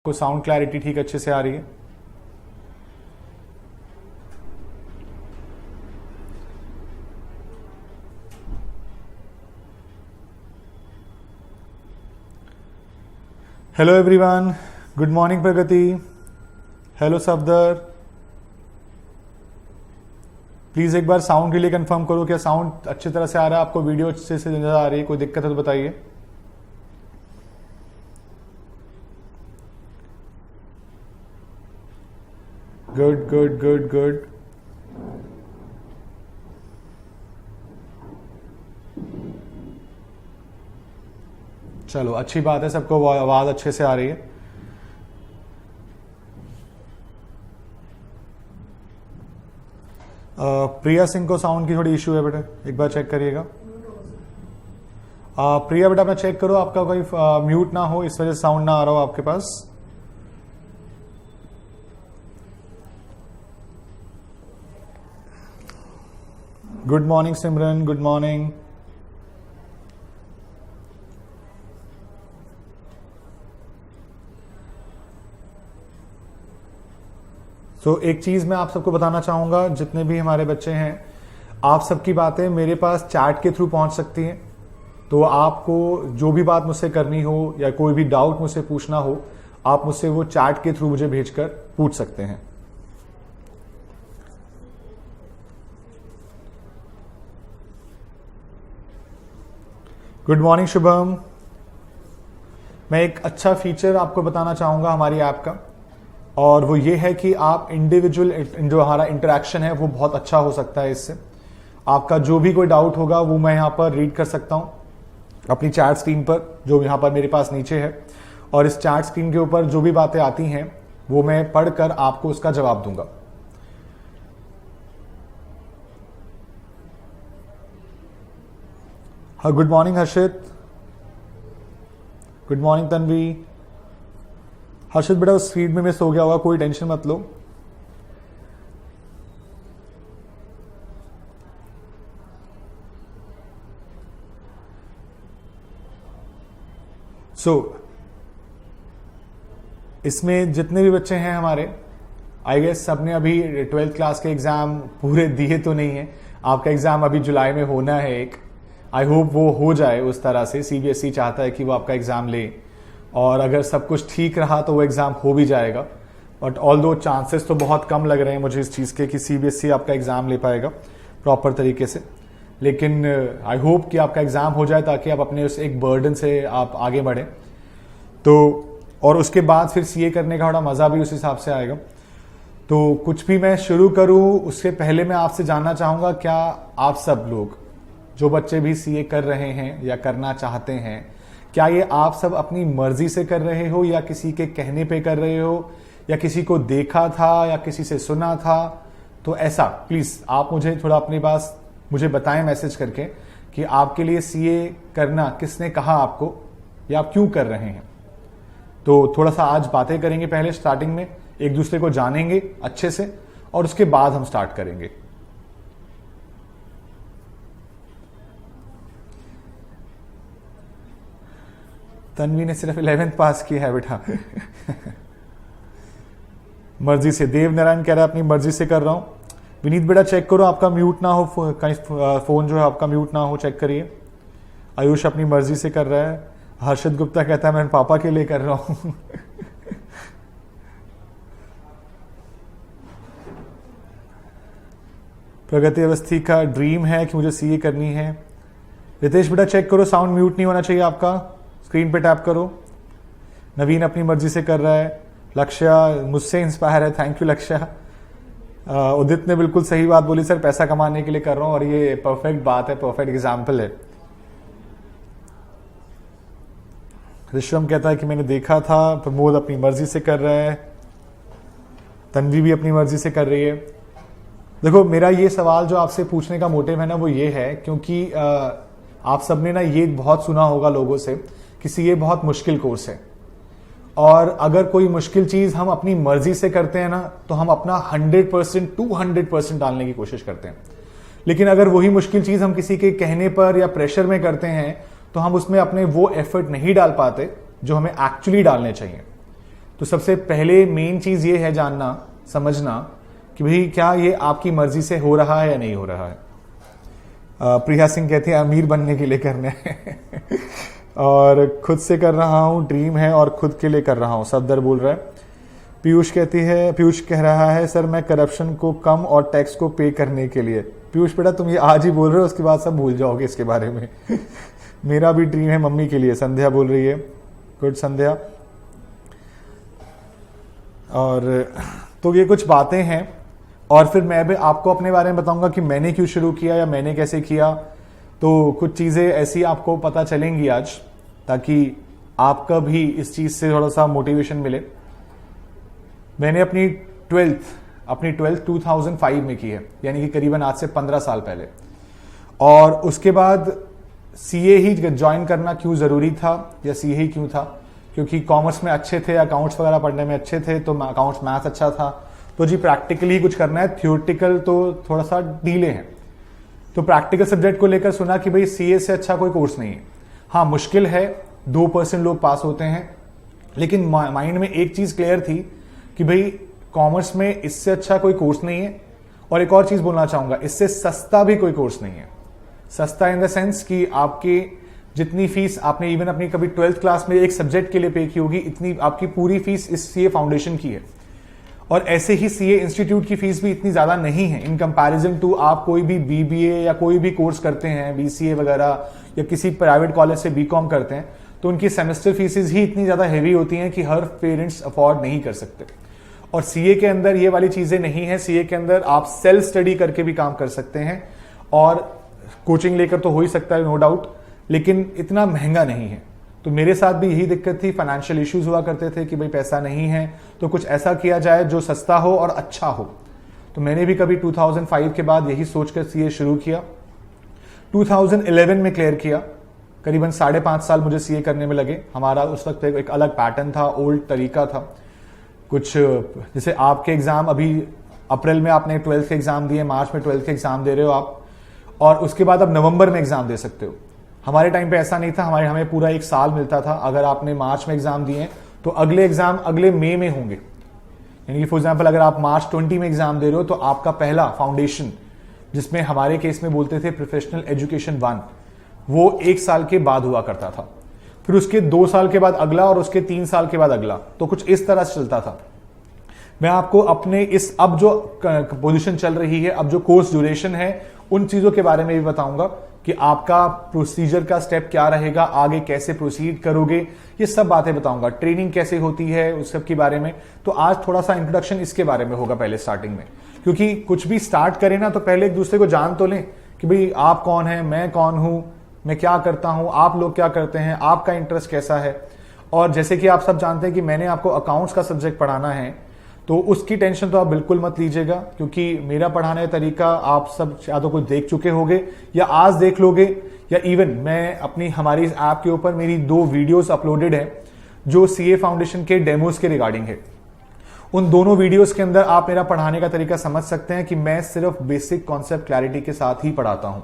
को sound clarity ठीक अच्छे से आ रही है। Hello everyone, good morning Pragati. Hello Safdar, please एक बार साउंड के लिए कंफर्म करो क्या साउंड अच्छी तरह से आ रहा है आपको, वीडियो अच्छे से नजर आ रही है, कोई दिक्कत है तो बताइए। Good good good good. चलो अच्छी बात है, सबको आवाज अच्छे से आ रही है। प्रिया सिंह को साउंड की थोड़ी इश्यू है बेटा, एक बार चेक करिएगा। प्रिया बेटा अपना चेक करो, आपका कोई म्यूट ना हो, इस वजह से साउंड ना आ रहा हो आपके पास। गुड मॉर्निंग सिमरन, गुड मॉर्निंग। सो एक चीज मैं आप सबको बताना चाहूंगा, जितने भी हमारे बच्चे हैं, आप सबकी बातें मेरे पास चैट के थ्रू पहुंच सकती हैं। तो आपको जो भी बात मुझसे करनी हो या कोई भी डाउट मुझसे पूछना हो, आप मुझसे वो चैट के थ्रू मुझे भेजकर पूछ सकते हैं। Good morning Shubham. मैं एक अच्छा फीचर आपको बताना चाहूंगा हमारी ऐप का, और वो ये है कि आप इंडिविजुअल जो हमारा इंटरेक्शन है वो बहुत अच्छा हो सकता है इससे। आपका जो भी कोई डाउट होगा वो मैं यहाँ पर रीड कर सकता हूँ अपनी चैट स्क्रीन पर, जो यहाँ पर मेरे पास नीचे है, और इस चैट स्क्रीन के ऊपर जो भी बातें आती हैं वो मैं पढ़कर आपको उसका जवाब दूंगा। हाँ, गुड मॉर्निंग हर्षित, गुड मॉर्निंग तन्वी। हर्षित बेटा उस फीड में मिस हो गया होगा, कोई टेंशन मत लो। इसमें जितने भी बच्चे हैं हमारे, आई गेस सबने अभी 12th क्लास के एग्जाम पूरे दिए तो नहीं है। आपका एग्जाम अभी जुलाई में होना है एक, आई होप वो हो जाए उस तरह से। सीबीएसई चाहता है कि वो आपका एग्जाम ले, और अगर सब कुछ ठीक रहा तो वो एग्जाम हो भी जाएगा। बट ऑल दो चांसेस तो बहुत कम लग रहे हैं मुझे इस चीज़ के कि सीबीएसई आपका एग्जाम ले पाएगा प्रॉपर तरीके से। लेकिन आई होप कि आपका एग्जाम हो जाए ताकि आप अपने उस एक बर्डन से आप आगे बढ़ें। तो और उसके बाद फिर सीए करने का थोड़ा मज़ा भी उस हिसाब से आएगा। तो कुछ भी मैं शुरू करूँ उससे पहले मैं आपसे जानना चाहूँगा, क्या आप सब लोग जो बच्चे भी सीए कर रहे हैं या करना चाहते हैं, क्या ये आप सब अपनी मर्जी से कर रहे हो या किसी के कहने पे कर रहे हो, या किसी को देखा था या किसी से सुना था? तो ऐसा प्लीज आप मुझे थोड़ा अपनी बात मुझे बताएं मैसेज करके कि आपके लिए सीए करना किसने कहा आपको, या आप क्यों कर रहे हैं। तो थोड़ा सा आज बातें करेंगे, पहले स्टार्टिंग में एक दूसरे को जानेंगे अच्छे से, और उसके बाद हम स्टार्ट करेंगे। तन्वी ने सिर्फ 11th पास किया है बेटा मर्जी से। देव नारायण कह रहा है अपनी मर्जी से कर रहा हूं। विनीत बेटा चेक करो आपका म्यूट ना हो, कहीं फोन जो है आपका म्यूट ना हो, चेक करिए। आयुष अपनी मर्जी से कर रहा है। हर्षित गुप्ता कहता है मैं पापा के लिए कर रहा हूं प्रगति अवस्थी का ड्रीम है कि मुझे सीए करनी है। रितेश बेटा चेक करो, साउंड म्यूट नहीं होना चाहिए आपका, स्क्रीन पे टैप करो। नवीन अपनी मर्जी से कर रहा है। लक्ष्य मुझसे इंस्पायर है, थैंक यू लक्ष्य। उदित ने बिल्कुल सही बात बोली, सर पैसा कमाने के लिए कर रहा हूं, और ये परफेक्ट बात है, परफेक्ट एग्जाम्पल है। ऋषम कहता है कि मैंने देखा था। प्रमोद अपनी मर्जी से कर रहा है। तन्वी भी अपनी मर्जी से कर रही है। देखो मेरा ये सवाल जो आपसे पूछने का मोटिव है ना, वो ये है क्योंकि आप सबने ना ये बहुत सुना होगा लोगों से कि सीए बहुत मुश्किल कोर्स है, और अगर कोई मुश्किल चीज हम अपनी मर्जी से करते हैं ना तो हम अपना 100% 200% डालने की कोशिश करते हैं। लेकिन अगर वही मुश्किल चीज हम किसी के कहने पर या प्रेशर में करते हैं तो हम उसमें अपने वो एफर्ट नहीं डाल पाते जो हमें एक्चुअली डालने चाहिए। तो सबसे पहले मेन चीज ये है जानना, समझना कि भाई क्या ये आपकी मर्जी से हो रहा है या नहीं हो रहा है। प्रिया सिंह कहती है अमीर बनने के लिए करने हैं और खुद से कर रहा हूँ, ड्रीम है और खुद के लिए कर रहा हूँ, सफदर बोल रहा है। पीयूष कह रहा है सर मैं करप्शन को कम और टैक्स को पे करने के लिए। पीयूष बेटा तुम ये आज ही बोल रहे हो, उसके बाद सब भूल जाओगे इसके बारे में मेरा भी ड्रीम है मम्मी के लिए, संध्या बोल रही है। गुड संध्या। और तो ये कुछ बातें हैं और फिर मैं भी आपको अपने बारे में बताऊंगा कि मैंने क्यों शुरू किया या मैंने कैसे किया। तो कुछ चीजें ऐसी आपको पता चलेंगी आज, ताकि आपका भी इस चीज से थोड़ा सा मोटिवेशन मिले। मैंने अपनी ट्वेल्थ 2005 में की है, यानी कि करीबन आज से 15 साल पहले। और उसके बाद सीए ही ज्वाइन करना क्यों जरूरी था या सीए ही क्यों था, क्योंकि कॉमर्स में अच्छे थे, अकाउंट्स वगैरह पढ़ने में अच्छे थे, तो अकाउंट्स मैथ्स अच्छा था, तो जी प्रैक्टिकली कुछ करना है, थियोरटिकल तो थोड़ा सा डीले है। तो प्रैक्टिकल सब्जेक्ट को लेकर सुना कि भाई सीए से अच्छा कोई कोर्स नहीं है। हाँ मुश्किल है, 2% लोग पास होते हैं, लेकिन माइंड में एक चीज क्लियर थी कि भाई कॉमर्स में इससे अच्छा कोई कोर्स नहीं है। और एक और चीज बोलना चाहूंगा, इससे सस्ता भी कोई कोर्स नहीं है। सस्ता इन द सेंस कि आपकी जितनी फीस आपने इवन अपनी कभी 12th क्लास में एक सब्जेक्ट के लिए पे की होगी, इतनी आपकी पूरी फीस इस सीए फाउंडेशन की है। और ऐसे ही सीए इंस्टीट्यूट की फीस भी इतनी ज्यादा नहीं है इन कंपैरिजन टू आप कोई भी बीबीए या कोई भी कोर्स करते हैं, बीसीए वगैरह, या किसी प्राइवेट कॉलेज से बीकॉम करते हैं, तो उनकी सेमेस्टर फीसेस ही इतनी ज्यादा हेवी होती हैं कि हर पेरेंट्स अफोर्ड नहीं कर सकते। और सीए के अंदर ये वाली चीजें नहीं है। सीए के अंदर आप सेल्फ स्टडी करके भी काम कर सकते हैं और कोचिंग लेकर तो हो ही सकता है, नो डाउट, लेकिन इतना महंगा नहीं है। तो मेरे साथ भी यही दिक्कत थी, फाइनेंशियल इश्यूज हुआ करते थे कि भाई पैसा नहीं है, तो कुछ ऐसा किया जाए जो सस्ता हो और अच्छा हो। तो मैंने भी कभी 2005 के बाद यही सोचकर सीए शुरू किया। 2011 में क्लियर किया। करीबन 5.5 साल मुझे सीए करने में लगे। हमारा उस वक्त एक अलग पैटर्न था, ओल्ड तरीका था। कुछ जैसे आपके एग्जाम अभी अप्रैल में आपने 12th के एग्जाम दिए, मार्च में 12th के एग्जाम दे रहे हो आप, और उसके बाद आप नवंबर में एग्जाम दे सकते हो। हमारे टाइम पे ऐसा नहीं था। हमें पूरा एक साल मिलता था। अगर आपने मार्च में एग्जाम दिए तो अगले एग्जाम अगले मई में होंगे। यानी कि फॉर एग्जांपल अगर आप मार्च 20 में एग्जाम दे रहे हो तो आपका पहला फाउंडेशन, जिसमें हमारे केस में बोलते थे प्रोफेशनल एजुकेशन 1, वो 1 साल के बाद हुआ करता था। फिर उसके 2 साल के बाद अगला और उसके 3 साल के बाद अगला। तो कुछ इस तरह से चलता था। मैं आपको अपने इस अब जो पोजीशन चल रही है, अब जो कोर्स ड्यूरेशन है, उन चीजों के बारे में भी बताऊंगा कि आपका प्रोसीजर का स्टेप क्या रहेगा, आगे कैसे प्रोसीड करोगे, ये सब बातें बताऊंगा। ट्रेनिंग कैसे होती है उस सब के बारे में। तो आज थोड़ा सा इंट्रोडक्शन इसके बारे में होगा पहले स्टार्टिंग में, क्योंकि कुछ भी स्टार्ट करें ना तो पहले एक दूसरे को जान तो लें कि भाई आप कौन है, मैं कौन हूं, मैं क्या करता हूं, आप लोग क्या करते हैं, आपका इंटरेस्ट कैसा है। और जैसे कि आप सब जानते हैं कि मैंने आपको अकाउंट्स का सब्जेक्ट पढ़ाना है, तो उसकी टेंशन तो आप बिल्कुल मत लीजिएगा, क्योंकि मेरा पढ़ाने का तरीका आप सब या तो कुछ देख चुके होंगे या आज देख लोगे, या इवन मैं अपनी हमारी इस ऐप के ऊपर मेरी 2 वीडियोस अपलोडेड है जो सीए फाउंडेशन के डेमोस के रिगार्डिंग है। उन दोनों वीडियोस के अंदर आप मेरा पढ़ाने का तरीका समझ सकते हैं कि मैं सिर्फ बेसिक कॉन्सेप्ट क्लैरिटी के साथ ही पढ़ाता हूं।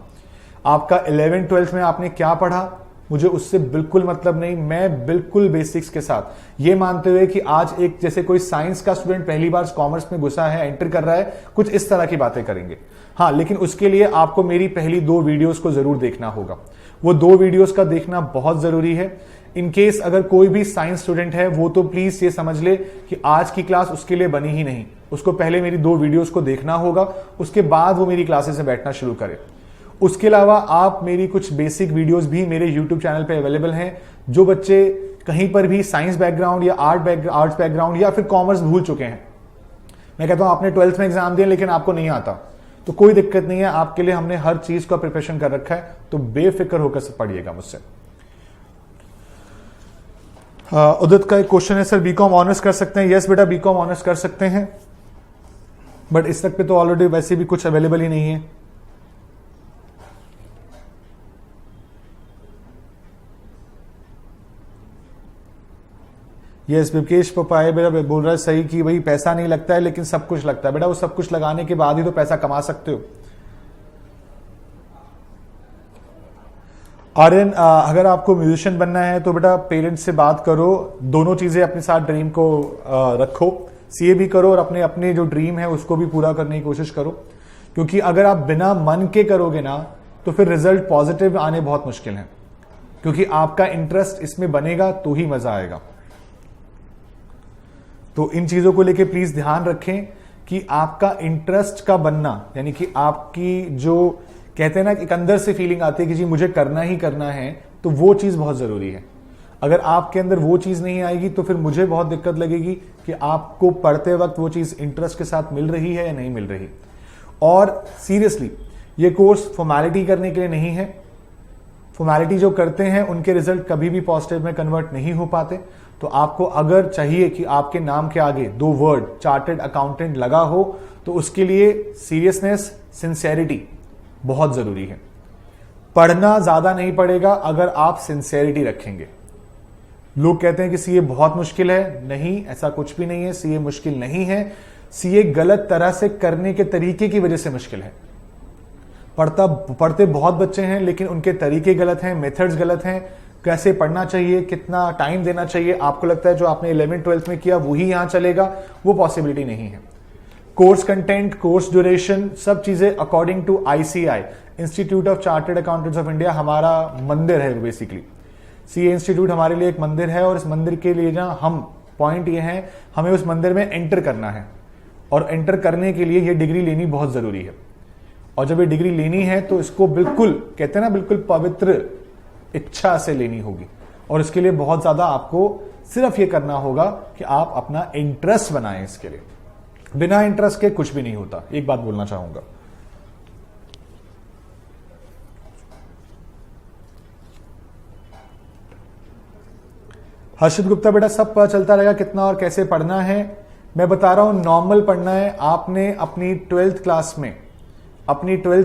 आपका 11th 12th में आपने क्या पढ़ा, मुझे उससे बिल्कुल मतलब नहीं। मैं बिल्कुल बेसिक्स के साथ, ये मानते हुए कि आज एक जैसे कोई साइंस का स्टूडेंट पहली बार कॉमर्स में घुसा है, एंटर कर रहा है, कुछ इस तरह की बातें करेंगे। हाँ, लेकिन उसके लिए आपको मेरी पहली 2 वीडियोस को जरूर देखना होगा। वो 2 वीडियोस का देखना बहुत जरूरी है। इन केस अगर कोई भी साइंस स्टूडेंट है, वो तो प्लीज ये समझ ले कि आज की क्लास उसके लिए बनी ही नहीं। उसको पहले मेरी 2 वीडियोस को देखना होगा, उसके बाद वो मेरी क्लासेस में बैठना शुरू करे। उसके अलावा आप मेरी कुछ बेसिक वीडियोस भी मेरे YouTube चैनल पे अवेलेबल हैं। जो बच्चे कहीं पर भी साइंस बैकग्राउंड या आर्ट्स बैकग्राउंड या फिर कॉमर्स भूल चुके हैं, मैं कहता हूं आपने 12th में एग्जाम दिया लेकिन आपको नहीं आता, तो कोई दिक्कत नहीं है, आपके लिए हमने हर चीज का प्रिपरेशन कर रखा है। तो बेफिक्र होकर पढ़िएगा मुझसे। उदित का एक क्वेश्चन है, सर बीकॉम ऑनर्स कर सकते हैं? यस बेटा, बीकॉम ऑनर्स कर सकते हैं, बट इस तक पे तो ऑलरेडी वैसे भी कुछ अवेलेबल ही नहीं है। यस, विकेश पपाए बेटा बोल रहा है सही कि भाई पैसा नहीं लगता है लेकिन सब कुछ लगता है। बेटा वो सब कुछ लगाने के बाद ही तो पैसा कमा सकते हो। आर्यन, अगर आपको म्यूजिशियन बनना है तो बेटा पेरेंट्स से बात करो, दोनों चीजें अपने साथ ड्रीम को रखो, सीए भी करो और अपने अपने जो ड्रीम है उसको भी पूरा करने की कोशिश करो, क्योंकि अगर आप बिना मन के करोगे ना तो फिर रिजल्ट पॉजिटिव आने बहुत मुश्किल है, क्योंकि आपका इंटरेस्ट इसमें बनेगा तो ही मजा आएगा। तो इन चीजों को लेके प्लीज ध्यान रखें कि आपका इंटरेस्ट का बनना, यानी कि आपकी जो कहते हैं ना एक अंदर से फीलिंग आती है कि जी मुझे करना ही करना है, तो वो चीज बहुत जरूरी है। अगर आपके अंदर वो चीज नहीं आएगी तो फिर मुझे बहुत दिक्कत लगेगी कि आपको पढ़ते वक्त वो चीज इंटरेस्ट के साथ मिल रही है या नहीं मिल रही। और सीरियसली ये कोर्स फॉर्मेलिटी करने के लिए नहीं है। फॉर्मेलिटी जो करते हैं उनके रिजल्ट कभी भी पॉजिटिव में कन्वर्ट नहीं हो पाते। तो आपको अगर चाहिए कि आपके नाम के आगे 2 वर्ड चार्टर्ड अकाउंटेंट लगा हो, तो उसके लिए सीरियसनेस, सिंसेरिटी बहुत जरूरी है। पढ़ना ज्यादा नहीं पड़ेगा अगर आप सिंसेरिटी रखेंगे। लोग कहते हैं कि सीए बहुत मुश्किल है, नहीं, ऐसा कुछ भी नहीं है। सीए मुश्किल नहीं है, सीए गलत तरह से करने के तरीके की वजह से मुश्किल है। पढ़ते बहुत बच्चे हैं लेकिन उनके तरीके गलत हैं, मेथड्स गलत हैं। कैसे पढ़ना चाहिए, कितना टाइम देना चाहिए, आपको लगता है जो आपने 11th-12th में किया वही यहां चलेगा, वो पॉसिबिलिटी नहीं है। कोर्स कंटेंट, कोर्स ड्यूरेशन, सब चीजें according to ICI, institute of chartered accountants of India, हमारा मंदिर है बेसिकली। सीए इंस्टीट्यूट हमारे लिए एक मंदिर है, और इस मंदिर के लिए ना हम पॉइंट ये है, हमें उस मंदिर में एंटर करना है, और एंटर करने के लिए ये डिग्री लेनी बहुत जरूरी है। और जब ये डिग्री लेनी है तो इसको बिल्कुल कहते हैं ना, बिल्कुल पवित्र इच्छा से लेनी होगी, और इसके लिए बहुत ज्यादा आपको सिर्फ ये करना होगा कि आप अपना इंटरेस्ट बनाएं। इसके लिए बिना इंटरेस्ट के कुछ भी नहीं होता। एक बात बोलना चाहूंगा, हर्षित गुप्ता, बेटा सब पता चलता रहेगा कितना और कैसे पढ़ना है। मैं बता रहा हूं, नॉर्मल पढ़ना है। आपने अपनी 12th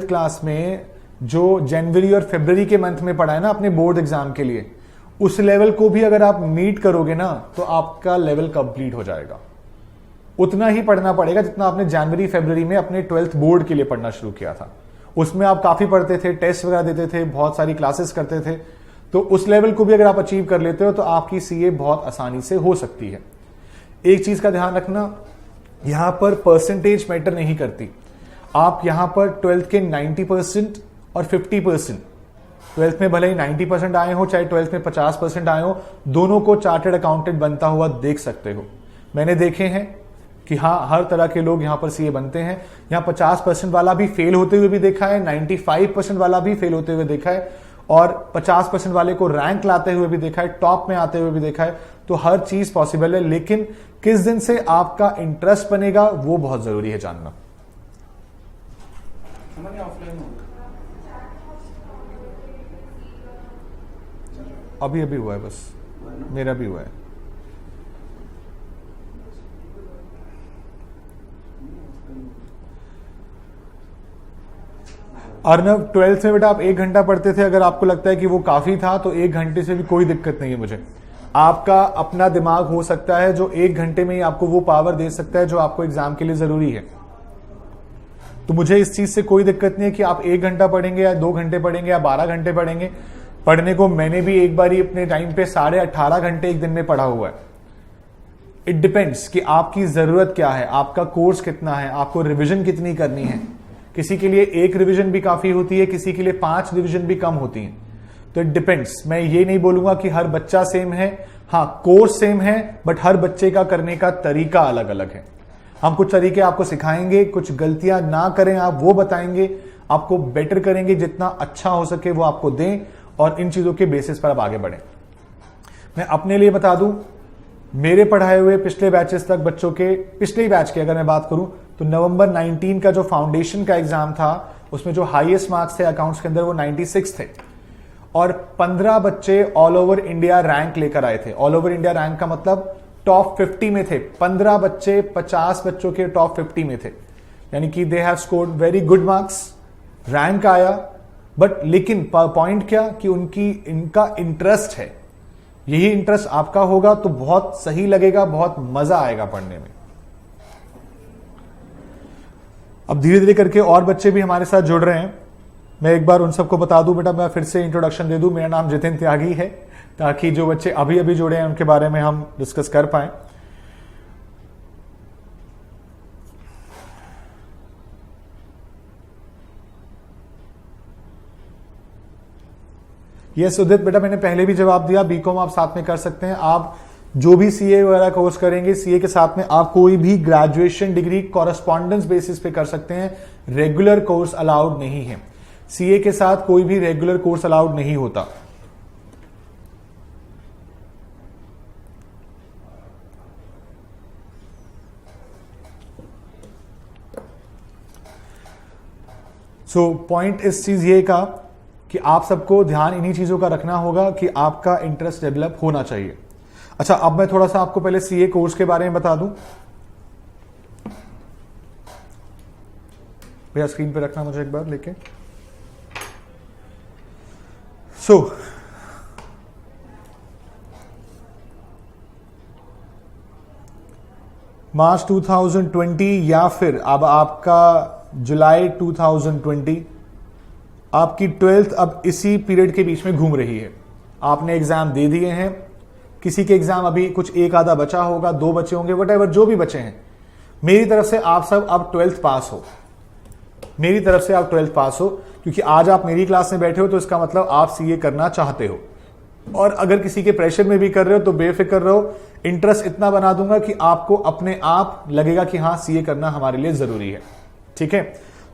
क्लास में जो जनवरी और फरवरी के मंथ में पढ़ा है ना अपने बोर्ड एग्जाम के लिए, उस लेवल को भी अगर आप मीट करोगे ना तो आपका लेवल कंप्लीट हो जाएगा। उतना ही पढ़ना पड़ेगा जितना आपने जनवरी फरवरी में अपने 12th बोर्ड के लिए पढ़ना शुरू किया था। उसमें आप काफी पढ़ते थे, टेस्ट वगैरह देते थे, बहुत सारी क्लासेस करते थे। तो उस लेवल को भी अगर आप अचीव कर लेते हो तो आपकी सीए बहुत आसानी से हो सकती है। एक चीज का ध्यान रखना, यहां पर परसेंटेज मैटर नहीं करती। आप यहां पर 12th के 90% और 50%, 12th में भले ही 90% आए हो, चाहे 12th में 50% आए हो, दोनों को चार्टर्ड अकाउंटेंट बनता हुआ देख सकते हो। मैंने देखे हैं कि हाँ, हर तरह के लोग यहां पर सीए बनते हैं। यहां 50% वाला भी फेल होते हुए भी देखा है, 95% वाला भी फेल होते हुए देखा है, और 50% वाले को रैंक लाते हुए भी देखा है, टॉप में आते हुए भी देखा है। तो हर चीज पॉसिबल है, लेकिन किस दिन से आपका इंटरेस्ट बनेगा वो बहुत जरूरी है जानना। अभी हुआ है, बस मेरा भी हुआ है। अर्नव, 12th में बेटा आप 1 घंटा पढ़ते थे। अगर आपको लगता है कि वो काफी था तो 1 घंटे से भी कोई दिक्कत नहीं है मुझे। आपका अपना दिमाग हो सकता है जो 1 घंटे में ही आपको वो पावर दे सकता है जो आपको एग्जाम के लिए जरूरी है। तो मुझे इस चीज से कोई दिक्कत नहीं है कि आप 1 घंटा पढ़ेंगे या 2 घंटे पढ़ेंगे या 12 घंटे पढ़ेंगे। पढ़ने को मैंने भी एक बारी अपने टाइम पे 18.5 घंटे एक दिन में पढ़ा हुआ है। इट डिपेंड्स कि आपकी जरूरत क्या है, आपका कोर्स कितना है, आपको रिविजन कितनी करनी है। किसी के लिए 1 रिविजन भी काफी होती है, किसी के लिए 5 रिविजन भी कम होती है। तो इट डिपेंड्स। मैं ये नहीं बोलूंगा कि हर बच्चा सेम है, हाँ कोर्स सेम है, बट हर बच्चे का करने का तरीका अलग अलग है। हम कुछ तरीके आपको सिखाएंगे, कुछ गलतियां ना करें आप वो बताएंगे, आपको बेटर करेंगे, जितना अच्छा हो सके वो आपको दें, और इन चीजों के बेसिस पर आप आगे बढ़ें। मैं अपने लिए बता दूं, मेरे पढ़ाए हुए पिछले बैचेस तक बच्चों के, पिछले बैच की अगर मैं बात करूं तो नवंबर 19 का जो फाउंडेशन का एग्जाम था उसमें जो हाईएस्ट मार्क्स थे अकाउंट्स के अंदर वो 96 थे, और 15 बच्चे ऑल ओवर इंडिया रैंक लेकर आए थे। ऑल ओवर इंडिया रैंक का मतलब टॉप 50 में थे। 15 बच्चे 50 बच्चों के टॉप 50 में थे, यानी कि they have scored very good marks, rank आया। बट लेकिन पॉइंट क्या कि इनका इंटरेस्ट है। यही इंटरेस्ट आपका होगा तो बहुत सही लगेगा, बहुत मजा आएगा पढ़ने में। अब धीरे धीरे करके और बच्चे भी हमारे साथ जुड़ रहे हैं। मैं एक बार उन सबको बता दूं बेटा, मैं फिर से इंट्रोडक्शन दे दूं, मेरा नाम जितिन त्यागी है, ताकि जो बच्चे अभी अभी जुड़े हैं उनके बारे में हम डिस्कस कर पाए। यस उदित बेटा, मैंने पहले भी जवाब दिया, बीकॉम आप साथ में कर सकते हैं। आप जो भी सीए वगैरह कोर्स करेंगे, सीए के साथ में आप कोई भी ग्रेजुएशन डिग्री कॉरेस्पॉन्डेंस बेसिस पे कर सकते हैं, रेगुलर कोर्स अलाउड नहीं है। सीए के साथ कोई भी रेगुलर कोर्स अलाउड नहीं होता। सो पॉइंट इस चीज ये का कि आप सबको ध्यान इन्हीं चीजों का रखना होगा कि आपका इंटरेस्ट डेवलप होना चाहिए। अच्छा, अब मैं थोड़ा सा आपको पहले सीए कोर्स के बारे में बता दूं। भैया स्क्रीन पे रखना मुझे एक बार लेके। मार्च 2020 या फिर अब आपका जुलाई 2020, आपकी 12th अब इसी पीरियड के बीच में घूम रही है। आपने एग्जाम दे दिए हैं, किसी के एग्जाम अभी कुछ एक आधा बचा होगा, 2 बचे होंगे, वटएवर जो भी बचे हैं, मेरी तरफ से आप सब अब 12th पास हो। मेरी तरफ से आप 12th पास हो, क्योंकि आज आप मेरी क्लास में बैठे हो तो इसका मतलब आप सीए करना चाहते हो। और अगर किसी के प्रेशर में भी कर रहे हो तो बेफिक्र रहो, इंटरेस्ट इतना बना दूंगा कि आपको अपने आप लगेगा कि हाँ सीए करना हमारे लिए जरूरी है। ठीक है।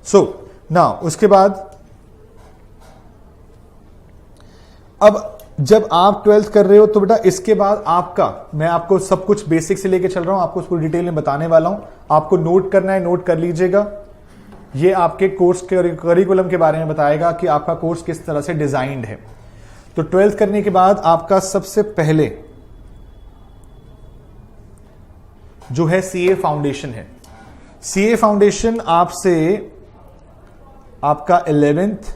सो नाउ उसके बाद अब जब आप 12th कर रहे हो तो बेटा इसके बाद आपका, मैं आपको सब कुछ बेसिक से लेके चल रहा हूं, आपको उसको डिटेल में बताने वाला हूं। आपको नोट करना है, नोट कर लीजिएगा। ये आपके कोर्स के करिकुलम के बारे में बताएगा कि आपका कोर्स किस तरह से डिजाइंड है। तो 12th करने के बाद आपका सबसे पहले जो है सीए फाउंडेशन है। सीए फाउंडेशन आपसे आपका 11th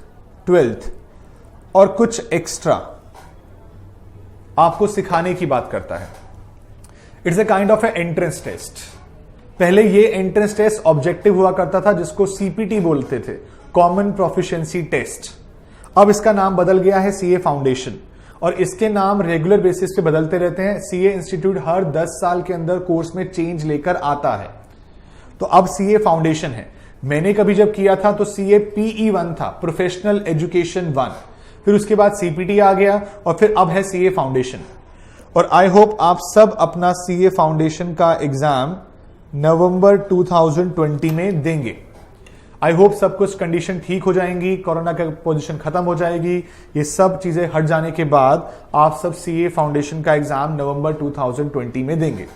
12th और कुछ एक्स्ट्रा आपको सिखाने की बात करता है। It's a kind of a entrance test. पहले ये एंट्रेंस टेस्ट ऑब्जेक्टिव हुआ करता था, जिसको सीपीटी बोलते थे, कॉमन प्रोफिशिएंसी टेस्ट। अब इसका नाम बदल गया है सीए फाउंडेशन, और इसके नाम रेगुलर बेसिस पे बदलते रहते हैं। सीए इंस्टीट्यूट हर 10 साल के अंदर कोर्स में चेंज लेकर आता है। तो अब सीए फाउंडेशन है। मैंने कभी जब किया था तो सीए PE1 था, प्रोफेशनल एजुकेशन 1, फिर उसके बाद सीपीटी आ गया और फिर अब है सीए फाउंडेशन। और आई होप आप सब अपना सीए फाउंडेशन का एग्जाम नवंबर 2020 में देंगे। आई होप सब कुछ कंडीशन ठीक हो जाएंगी, कोरोना का पोजीशन खत्म हो जाएगी, ये सब चीजें हट जाने के बाद आप सब सीए फाउंडेशन का एग्जाम नवंबर 2020 में देंगे।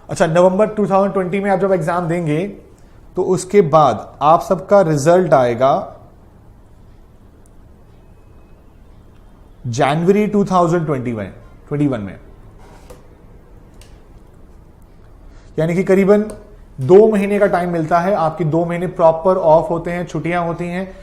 अच्छा, नवंबर 2020 में आप जब एग्जाम देंगे तो उसके बाद आप सबका रिजल्ट आएगा जनवरी 2021 में, यानी कि करीबन 2 महीने का टाइम मिलता है। आपकी 2 महीने प्रॉपर ऑफ होते हैं, छुट्टियां होती हैं।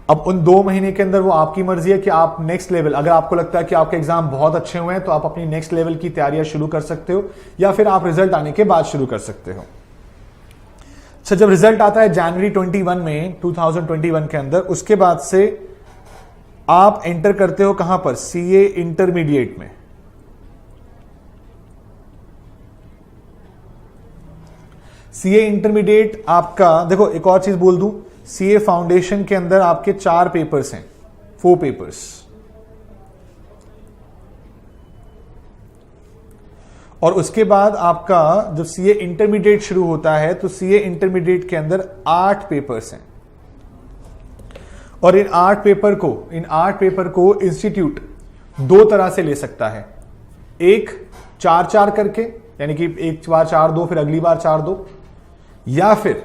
अब उन 2 महीने के अंदर वो आपकी मर्जी है कि आप नेक्स्ट लेवल, अगर आपको लगता है कि आपके एग्जाम बहुत अच्छे हुए हैं तो आप अपनी नेक्स्ट लेवल की तैयारियां शुरू कर सकते हो, या फिर आप रिजल्ट आने के बाद शुरू कर सकते हो। अच्छा, जब रिजल्ट आता है जनवरी 2021 के अंदर, उसके बाद से आप एंटर करते हो कहां पर, सीए इंटरमीडिएट में। सीए इंटरमीडिएट आपका, देखो एक और चीज बोल दूं, सीए फाउंडेशन के अंदर आपके 4 पेपर्स हैं, 4 पेपर्स। और उसके बाद आपका जब सीए इंटरमीडिएट शुरू होता है तो सीए इंटरमीडिएट के अंदर 8 पेपर्स हैं। और इन 8 पेपर को इंस्टीट्यूट 2 तरह से ले सकता है। एक 4-4 करके, यानी कि एक बार 4 दो, फिर अगली बार 4 दो, या फिर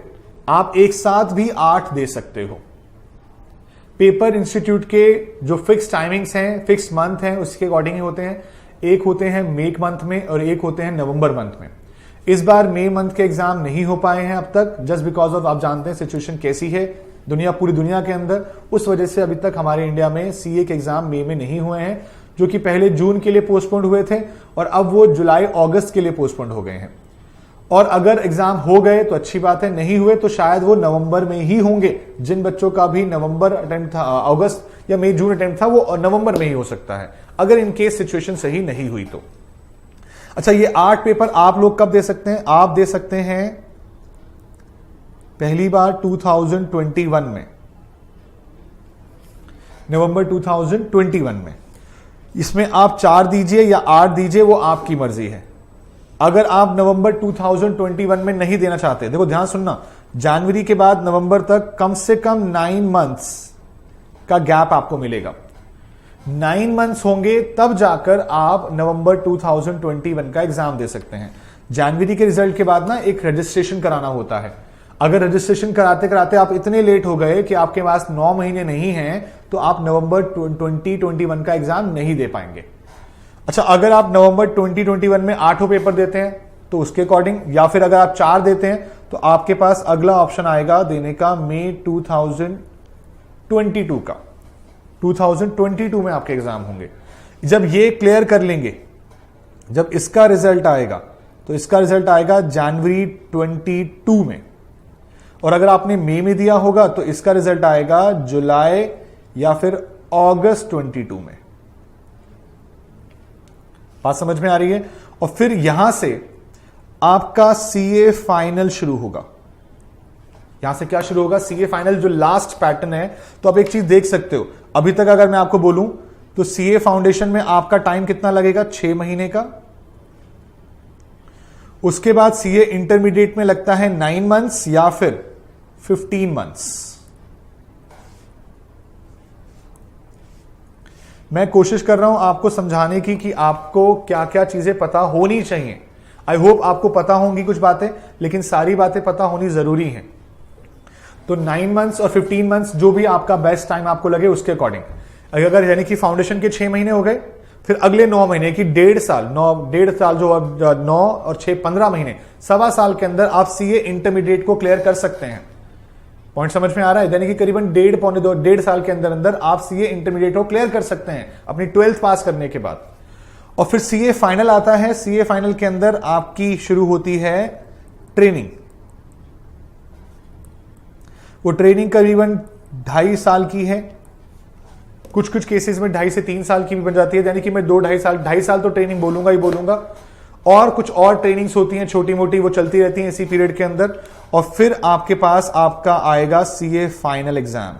आप एक साथ भी 8 दे सकते हो। पेपर इंस्टीट्यूट के जो फिक्स टाइमिंग्स हैं, फिक्स मंथ हैं, उसके अकॉर्डिंग ही होते हैं। एक होते हैं मई मंथ में और एक होते हैं नवंबर मंथ में। इस बार मई मंथ के एग्जाम नहीं हो पाए हैं अब तक, जस्ट बिकॉज ऑफ, आप जानते हैं सिचुएशन कैसी है पूरी दुनिया के अंदर। उस वजह से अभी तक हमारे इंडिया में सीए के एग्जाम मई में नहीं हुए हैं, जो कि पहले जून के लिए पोस्टपोन्ड हुए थे और अब वो जुलाई अगस्त के लिए पोस्टपोन्ड हो गए हैं। और अगर एग्जाम हो गए तो अच्छी बात है, नहीं हुए तो शायद वो नवंबर में ही होंगे। जिन बच्चों का भी नवंबर अटेम्प्ट था, अगस्त या मई जून अटेम्प्ट था, वो नवंबर में ही हो सकता है अगर इन केस सिचुएशन सही नहीं हुई तो। अच्छा, ये 8 पेपर आप लोग कब दे सकते हैं? आप दे सकते हैं पहली बार 2021 में, नवंबर 2021 में। इसमें आप 4 दीजिए या 8 दीजिए, वो आपकी मर्जी है। अगर आप नवंबर 2021 में नहीं देना चाहते, देखो ध्यान सुनना, जनवरी के बाद नवंबर तक कम से कम 9 मंथ्स का गैप आपको मिलेगा। 9 मंथ्स होंगे तब जाकर आप नवंबर 2021 का एग्जाम दे सकते हैं। जनवरी के रिजल्ट के बाद ना एक रजिस्ट्रेशन कराना होता है। अगर रजिस्ट्रेशन कराते कराते आप इतने लेट हो गए कि आपके पास 9 महीने नहीं हैं, तो आप नवंबर 2021 का एग्जाम नहीं दे पाएंगे। अच्छा, अगर आप नवंबर 2021 में 8 पेपर देते हैं तो उसके अकॉर्डिंग, या फिर अगर आप 4 देते हैं तो आपके पास अगला ऑप्शन आएगा देने का मई 2022 का। 2022 में आपके एग्जाम होंगे। जब ये क्लियर कर लेंगे, जब इसका रिजल्ट आएगा, तो इसका रिजल्ट आएगा जनवरी 22 में। और अगर आपने मई में दिया होगा तो इसका रिजल्ट आएगा जुलाई या फिर अगस्त 22 में। बात समझ में आ रही है? और फिर यहां से आपका सीए फाइनल शुरू होगा। यहां से क्या शुरू होगा? सीए फाइनल, जो लास्ट पैटर्न है। तो आप एक चीज देख सकते हो, अभी तक अगर मैं आपको बोलूं तो सीए फाउंडेशन में आपका टाइम कितना लगेगा? 6 महीने का। उसके बाद सीए इंटरमीडिएट में लगता है 9 मंथ्स या फिर 15 मंथ्स। मैं कोशिश कर रहा हूं आपको समझाने की कि आपको क्या क्या चीजें पता होनी चाहिए। आई होप आपको पता होंगी कुछ बातें, लेकिन सारी बातें पता होनी जरूरी हैं। तो 9 मंथ्स और 15 मंथ्स, जो भी आपका बेस्ट टाइम आपको लगे उसके अकॉर्डिंग। अगर यानी कि फाउंडेशन के 6 महीने हो गए, फिर अगले 9 महीने की 1.5 साल, 1.5 जो 9 और 6 15 महीने, 1.25 साल के अंदर आप सीए इंटरमीडिएट को क्लियर कर सकते हैं। पॉइंट समझ में आ रहा है? यानी कि करीबन 1.5 साल के अंदर अंदर आप सीए इंटरमीडिएट को क्लियर कर सकते हैं अपनी 12th पास करने के बाद। और फिर सीए फाइनल आता है। सीए फाइनल के अंदर आपकी शुरू होती है ट्रेनिंग। वो ट्रेनिंग करीबन 2.5 साल की है। कुछ कुछ केसेस में 2.5 से 3 साल की भी बन जाती है, यानी कि मैं 2.5 साल तो ट्रेनिंग बोलूंगा ही बोलूंगा। और कुछ और ट्रेनिंग्स होती हैं छोटी मोटी, वो चलती रहती हैं इसी पीरियड के अंदर। और फिर आपके पास आपका आएगा सीए फाइनल एग्जाम,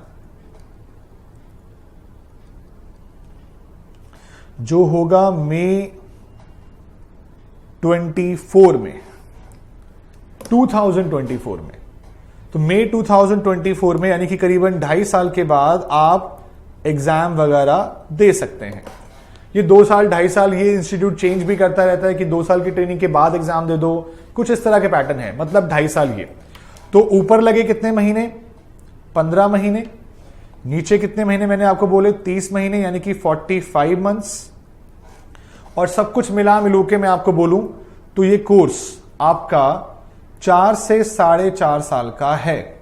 जो होगा मई 24 में, 2024 में। तो मई 2024 में, यानी कि करीबन 2.5 साल के बाद आप एग्जाम वगैरह दे सकते हैं। ये 2 साल 2.5 साल ये इंस्टीट्यूट चेंज भी करता रहता है कि 2 साल की ट्रेनिंग के बाद एग्जाम दे दो, कुछ इस तरह के पैटर्न है। मतलब 2.5 साल ये। तो ऊपर लगे कितने महीने? 15 महीने। नीचे कितने महीने मैंने आपको बोले? 30 महीने, यानी कि 45 मंथ्स। और सब कुछ मिला मिलू के मैं आपको बोलूं तो ये कोर्स आपका 4 से 4.5 साल का है।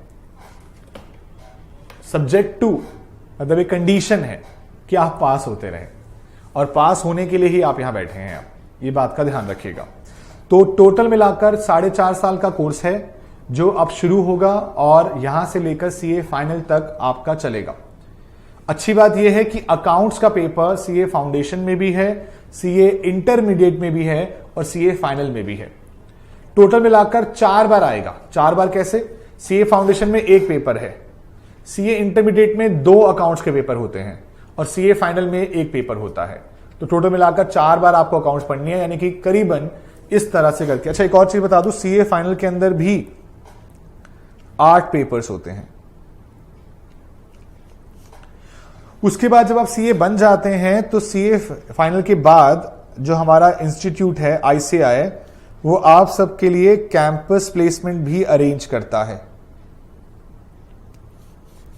सब्जेक्ट टू, मतलब एक कंडीशन है कि आप पास होते रहें, और पास होने के लिए ही आप यहां बैठे हैं। आप ये बात का ध्यान रखिएगा। तो टोटल मिलाकर 4.5 साल का कोर्स है जो अब शुरू होगा, और यहां से लेकर सीए फाइनल तक आपका चलेगा। अच्छी बात यह है कि अकाउंट्स का पेपर सीए फाउंडेशन में भी है, सीए इंटरमीडिएट में भी है और सीए फाइनल में भी है। टोटल मिलाकर 4 बार आएगा। 4 बार कैसे? सीए फाउंडेशन में 1 पेपर है, सीए इंटरमीडिएट में 2 अकाउंट्स के पेपर होते हैं, और सीए फाइनल में 1 पेपर होता है। तो टोटल मिलाकर 4 बार आपको अकाउंट्स पढ़नी है, यानी कि करीबन इस तरह से करके। अच्छा, एक और चीज बता दूं, सीए फाइनल के अंदर भी 8 पेपर्स होते हैं। उसके बाद जब आप सीए बन जाते हैं तो सीए फाइनल के बाद जो हमारा इंस्टीट्यूट है आईसीआई, वो आप सबके लिए कैंपस प्लेसमेंट भी अरेंज करता है।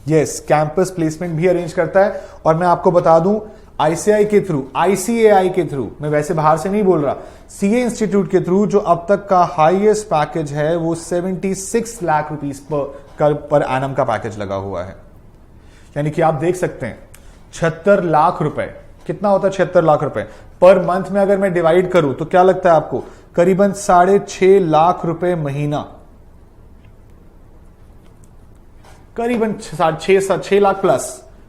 यस, कैंपस प्लेसमेंट भी अरेंज करता है। और मैं आपको बता दूं, आईसीआई के थ्रू, आईसीएआई के थ्रू, मैं वैसे बाहर से नहीं बोल रहा, सीए इंस्टीट्यूट के थ्रू जो अब तक का हाईएस्ट पैकेज है वो 76 लाख रुपीस पर एनम का पैकेज लगा हुआ है। यानी कि आप देख सकते हैं 76 लाख रुपए, कितना होता है 76 लाख रुपए पर मंथ में? अगर मैं डिवाइड करूं तो क्या लगता है आपको? करीबन 6.5 लाख रुपए महीना, करीबन 6 लाख प्लस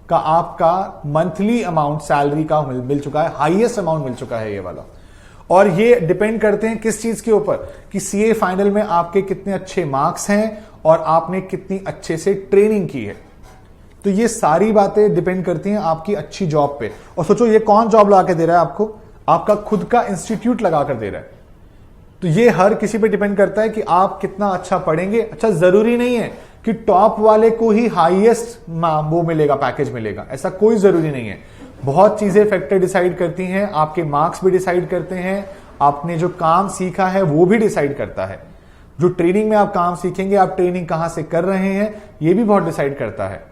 का आपका मंथली अमाउंट सैलरी का मिल चुका है, हाईएस्ट अमाउंट मिल चुका है ये वाला। और ये डिपेंड करते हैं किस चीज के ऊपर, कि सीए फाइनल में आपके कितने अच्छे मार्क्स हैं और आपने कितनी अच्छे से ट्रेनिंग की है। तो ये सारी बातें डिपेंड करती हैं आपकी अच्छी जॉब पे। और सोचो ये कौन जॉब लगा के दे रहा है आपको, आपका खुद का इंस्टीट्यूट लगा कर दे रहा है। तो ये हर किसी पे डिपेंड करता है कि आप कितना अच्छा पढ़ेंगे। अच्छा, जरूरी नहीं है कि टॉप वाले को ही हाईएस्ट वो मिलेगा, पैकेज मिलेगा, ऐसा कोई जरूरी नहीं है। बहुत चीजें फैक्टर डिसाइड करती हैं, आपके मार्क्स भी डिसाइड करते हैं, आपने जो काम सीखा है वो भी डिसाइड करता है, जो ट्रेनिंग में आप काम सीखेंगे, आप ट्रेनिंग कहां से कर रहे हैं, ये भी बहुत डिसाइड करता है।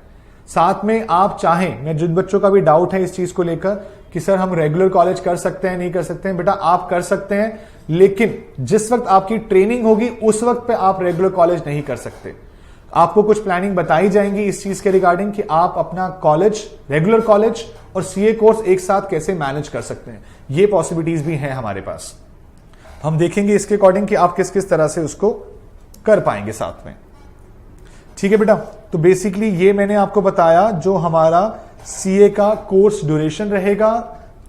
साथ में आप चाहें, मैं जिन बच्चों का भी डाउट है इस चीज को लेकर कि सर हम रेगुलर कॉलेज कर सकते हैं नहीं कर सकते हैं, बेटा आप कर सकते हैं, लेकिन जिस वक्त आपकी ट्रेनिंग होगी उस वक्त पे आप रेगुलर कॉलेज नहीं कर सकते। आपको कुछ प्लानिंग बताई जाएंगी इस चीज के रिगार्डिंग कि आप अपना कॉलेज, रेगुलर कॉलेज और सीए कोर्स एक साथ कैसे मैनेज कर सकते हैं। ये पॉसिबिलिटीज भी हैं हमारे पास, हम देखेंगे इसके अकॉर्डिंग कि आप किस किस तरह से उसको कर पाएंगे साथ में। ठीक है बेटा, तो बेसिकली ये मैंने आपको बताया जो हमारा सीए का कोर्स ड्यूरेशन रहेगा,